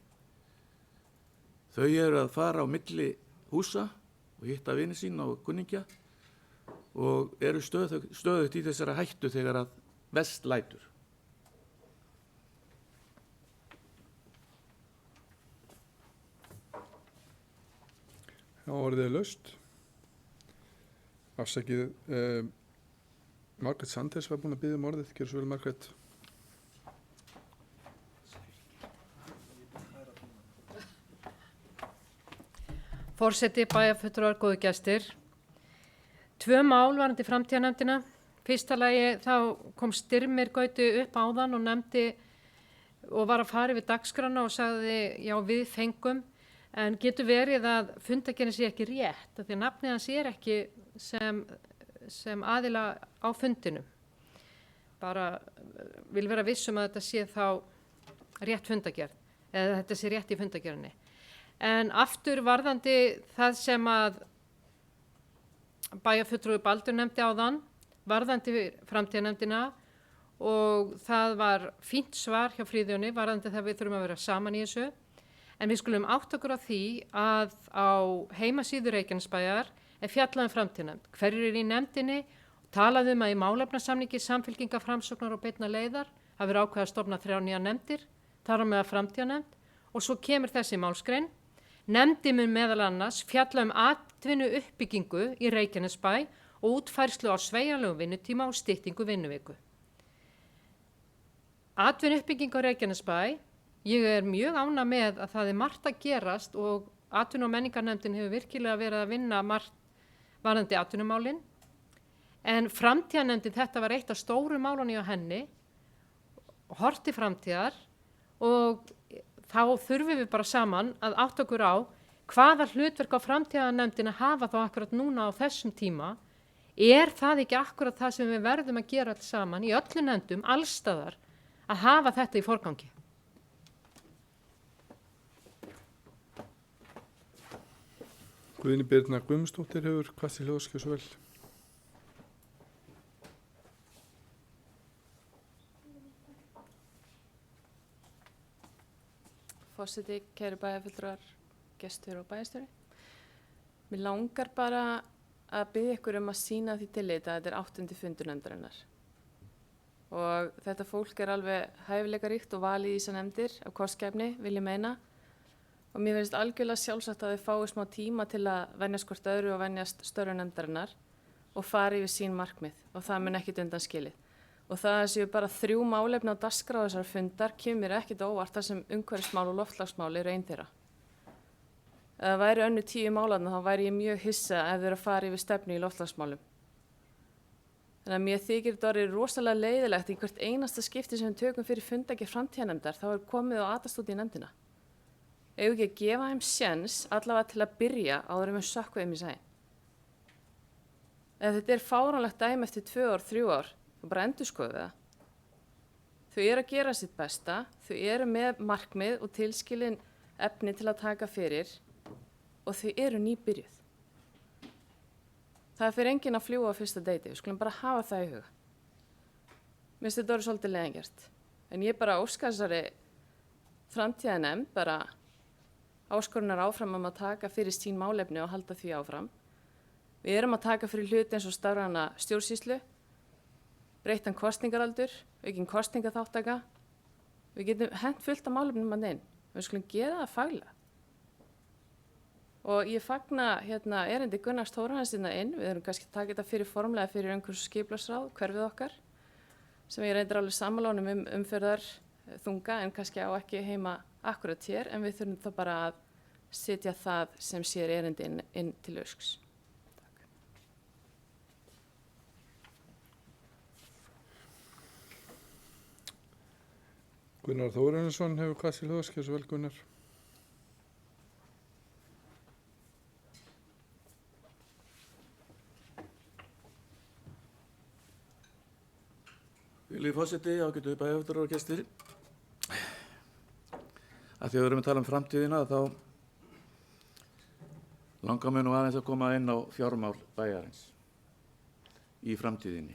Þau eru að fara á milli húsa og hitta vini sína og kunningja og eru stöðugt í þessari hættu þegar að verst lætur. Já, orðið er laust. Afsakið, Margrét Sanders var búin að biðja orðið. Gjör svo vel, Margrét. Forseti, bæjarfulltrúar, góðu gestir. 2 mál varandi framtíðarnefndina. Fyrsta lagi þá kom Styrmir Gauti upp áðan og nefndi og var að fara yfir dagskrána og sagði já við fengum, en getur verið að fundargerðin sé ekki rétt, af því að nafnið hans er ekki sem aðila á fundinum. Bara vil vera vissum að þetta sé þá rétt fundargerð, eða þetta sé rétt í fundargerðinni. En aftur varðandi það sem að bæjarfulltrúi Baldur nefndi áðan, varðandi framtíðarnefndina, og það var fínt svar hjá Fríðjóni varðandi það við þurfum að vera saman í þessu. En við skulum átta okkur á því að á heimasíðu Reykjanesbæjar er fjallað um framtíðarnefnd. Hverjir eru í nefndinni? Talað um að í málefnasamningi Samfylkingar, Framsóknar og Beinna leiðar hafi verið ákveðið að stofna 3 nýjar nefndir, þar á meðal framtíðarnefnd, og svo kemur þessi málsgrein. Nefndin mun meðal annars fjalla um atvinnuuppbyggingu í Reykjanesbæ og útfærslu á sveigjanlegum vinnutíma og styttingu vinnuviku. Atvinnuuppbygging á Reykjanesbæ, ég er mjög ánægð með að það er margt að gerast og atvinnu- og menningarnefndin hefur virkilega verið að vinna margt varðandi atvinnumálin. En framtíðarnefndin, þetta var eitt af stóru málunni á henni, horft til framtíðar, og þá þurfum við bara saman að átta okkur á hvaða hlutverk á framtíðarnefndin að hafa þá akkurat núna á þessum tíma. Er það ekki akkurat það sem við verðum að gera alls saman í öllu nefndum, allstaðar, að hafa þetta í forgangi? Guðni Birna Guðmundsdóttir hefur kvast í hljóðskjöf svo vel. Forseti, kæru bæjarfulltrúar, gestur og bæjarstjóri. Mér langar bara að biðja ykkur um að sýna því tillit að þetta er 8. fundur nefndarinnar. Og þetta fólk er alveg hæfileikaríkt og valið í þessar nefndir af kostgæfni, vil ég meina. Og mér finnst algjörlega sjálfsagt að þau fái smá tíma til að venjast hvort öðru og venjast störfum nefndarinnar og fari yfir sín markmið, og það mun ekkit undan skilið. Og það séu bara 3 málefni á dagskrá þessar fundar kemur ekkit óvart þar sem umhverfismál og loftslagsmál eru einn þeirra. Ef það væri önnur 10 málanna þá væri ég mjög hissa ef þeir að fara yfir stefnu í loftslagsmálum. Þannig að mér þykir þetta orðið rosalega leiðilegt í hvert einasta skipti sem við tökum fyrir fundargerð framtíðarnefndar, þá er komið og atast út í nefndina. Eigum við ekki að gefa þeim séns allavega til að byrja áður en við sökkva þeim í sæ. Ef þetta er fáránlegt dæmi eftir 2 ár, 3 ár, þá bara endurskoðum við það. Þau eru að gera sitt besta, þau eru með markmið og tilskilin efni til að taka fyrir og þau eru nýbyrjuð. Það fyrir enginn að fljúga á fyrsta deiti, við skulum bara hafa það í huga. Mér finnst þetta orðið svolítið leiðingjart, en ég bara óska þessari framtíðarnefnd bara áskorunar áfram að taka fyrir sín málefni og halda því áfram. Við erum að taka fyrir hluti eins og stafræna stjórnsýslu, breyttan kosningaraldur, aukinn kosningaþáttaka. Við getum hent fullt af málefnum að inn. Við skulum gera það faglega. Og ég fagna erindi Gunnars Þórhallssynar inn. Við erum kannski að taka þetta fyrir formlega fyrir umhverfis- og skipulagsráð, hverfið okkar, sem ég reyndar alveg sammála honum umferðar þunga en kannski á ekki heima akkurat hér, en við þurfum þá bara að setja það sem sér erindi inn til ösks. Gunnar Þórarinsson hefur kvast í hljóðskjöf svo vel, Gunnar. Vilji forseti, ágætu bæjarfulltrúar og gestir. Að því að við erum að tala um framtíðina þá langar mér nú aðeins að koma inn á fjármál bæjarins í framtíðinni.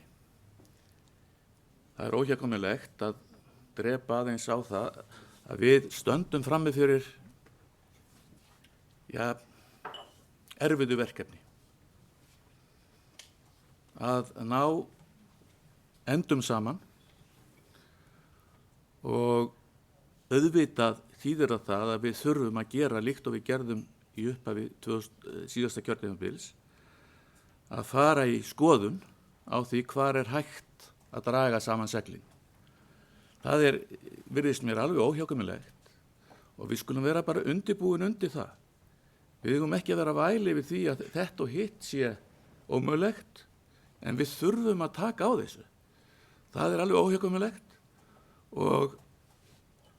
Það er óhjákvæmilegt að drepa aðeins á það að við stöndum frammi fyrir erfiðu verkefni. Að ná endum saman og auðvitað þýðir það að við þurfum að gera líkt og við gerðum í upphafi síðasta kjörtímabils, að fara í skoðun á því hvar er hægt að draga saman seglin. Það virðist mér alveg óhjákvæmilegt og við skulum vera bara undirbúin undir það. Við eigum ekki að vera að væli við því að þetta og hitt sé ómögulegt, en við þurfum að taka á þessu. Það er alveg óhjákvæmilegt og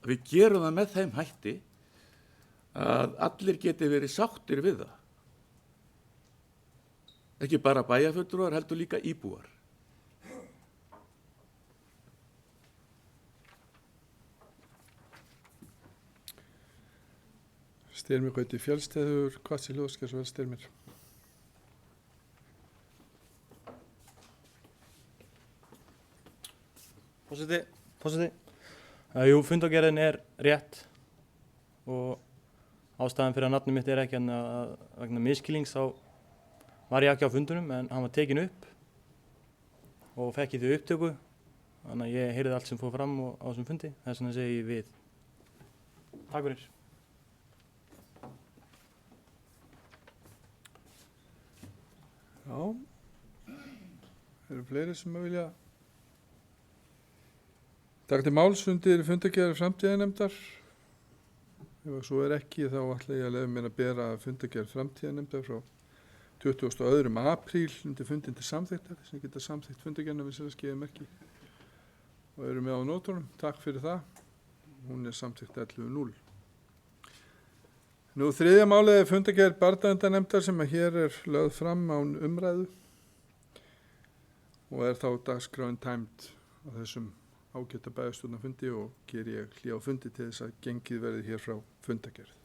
við gerum það með þeim hætti að allir geti verið sáttir við það. Ekki bara bæjarfulltrúar, heldur líka íbúar. Styrmir Gauti Fjölsteður, hvað sé hljóðskar svo vel Styrmir? Forseti. Jú, fundargerðin er rétt og ástæðan fyrir að nafni mitt er ekki að vegna miskilnings þá var ég ekki á fundunum en hann var tekin upp og fekk í þau upptöku þannig að ég heyrði allt sem fór fram á þessum fundi, þess vegna segi ég við. Takk fyrir. Já, eru fleiri sem að vilja taka til máls undir fundargerð framtíðarnefndar? Ef svo er ekki þá ætla ég að leyfa mér að bera fundargerð framtíðarnefndar frá 22. apríl undir fundin til samþykktar sem geta samþykkt fundargerðina við sér að skeiða merki og eru með á nótunum. Takk fyrir það. Hún er samþykkt 11.0. Nú þriðja málið er fundargerð barnaverndarnefndar sem að hér er lögð fram án umræðu og er þá dagskráin tæmd á þessum ágæta bæjarstjórnarfundi og ger ég hlé á fundi til þess að gengið verði hér frá fundargerð.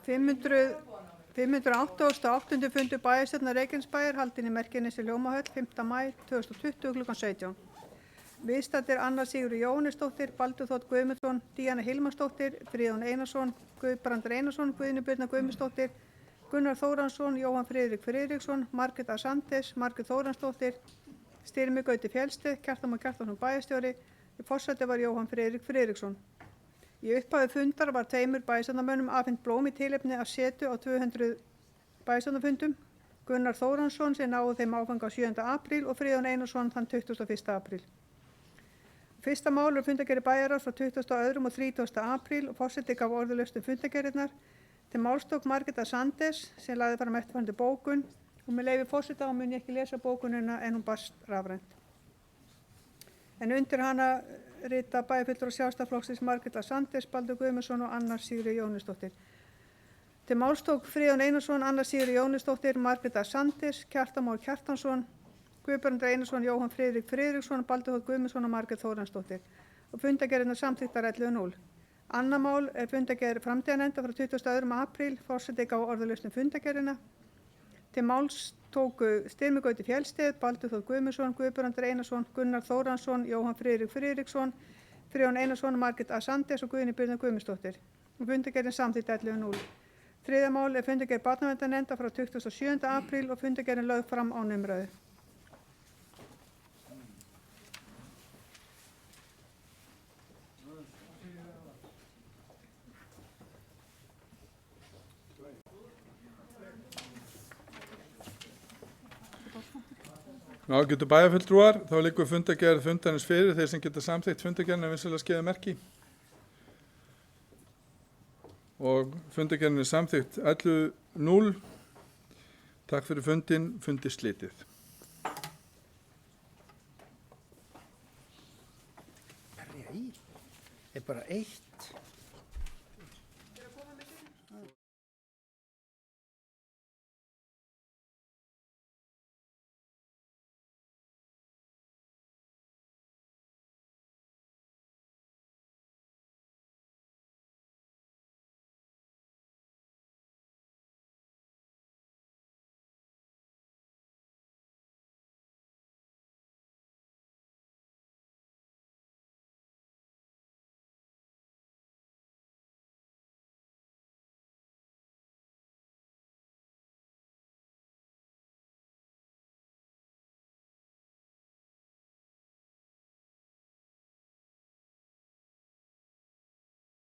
588. fundur bæjarstjórnar Reykjanesbæjar haldinn í Merkinesi Hljómahöll 5. maí 2020 kl. 17. Viðstaddir Anna Sigurður Jóhannesdóttir, Baldur Þ. Guðmundsson, Díana Hilmarsdóttir, Friðjón Einarsson, Guðbrandur Einarsson, Guðni Birna Guðmundsdóttir, Gunnar Þóransson, Jóhann Friðrik Friðriksson, Margrét A. Sandes, Margrét Þóransdóttir, Styrmi Gauti Fjellsteð, Kjartan Már Kjartansson bæjarstjóri, forseti var Jóhann Friðrik Friðriksson. Í upphafi fundar var 2 bæjarstjórnarmönnum afhent blóm í tilefni af setu á 200 bæjarstjórnarfundum. Gunnar Þóransson sem náði þeim áfanga á 7. apríl og Friðjón Einarsson þann 21. apríl. Fyrsta mál fundargerðir bæjarráðs frá 22. og 30. apríl og forseti gaf orðulaust fundargerðirnar. Til máls tók Margrét A. Sandes sem lagði fram eftirfarandi bókun og með leyfi forseta og mun ég ekki lesa bókunina en hún barst rafrænt. En undir hana rita bæjarfulltrúar Sjálfstæðisflokksins Margrét A. Sandes, Baldur Guðmundsson og Anna Sigurður Jóhannesdóttir. Til máls tók Friðjón Einarsson, Anna Sigurður Jóhannesdóttir, Margrét A. Sandes, Kjartan Már Kjartansson, Guðbrandur Einarsson, Jóhann Friðrik Friðriksson, Baldur Þ. Guðmundsson og Margrét Þóransdóttir og fundargerðirnar samþykktar 11.0. Annað mál fundargerð framtíðarnefndar frá 22. apríl, forseti gaf orðulaust fundargerðina. Til máls tóku Styrmi Gauti Fjellsteð, Baldur Þ. Guðmundsson, Guðbrandur Einarsson, Gunnar Þóransson, Jóhann Friðrik Friðriksson, Friðjón Einarsson, Margrét A. Sandes og Guðni Birna Guðmundsdóttir og fundargerðin samþykkt 11.0. Þriðja mál fundargerð barnaverndarnefndar frá 27. apríl og fundargerðin lögð fram án umræðu. Ágætu bæjarfulltrúar, þá liggur fundargerð fundarins fyrir þeir sem geta samþykkt fundargerðina vinsamlega skeiða merki. Og fundargerðin samþykkt 11.0. Takk fyrir fundin, fundi slitið. Er bara eitt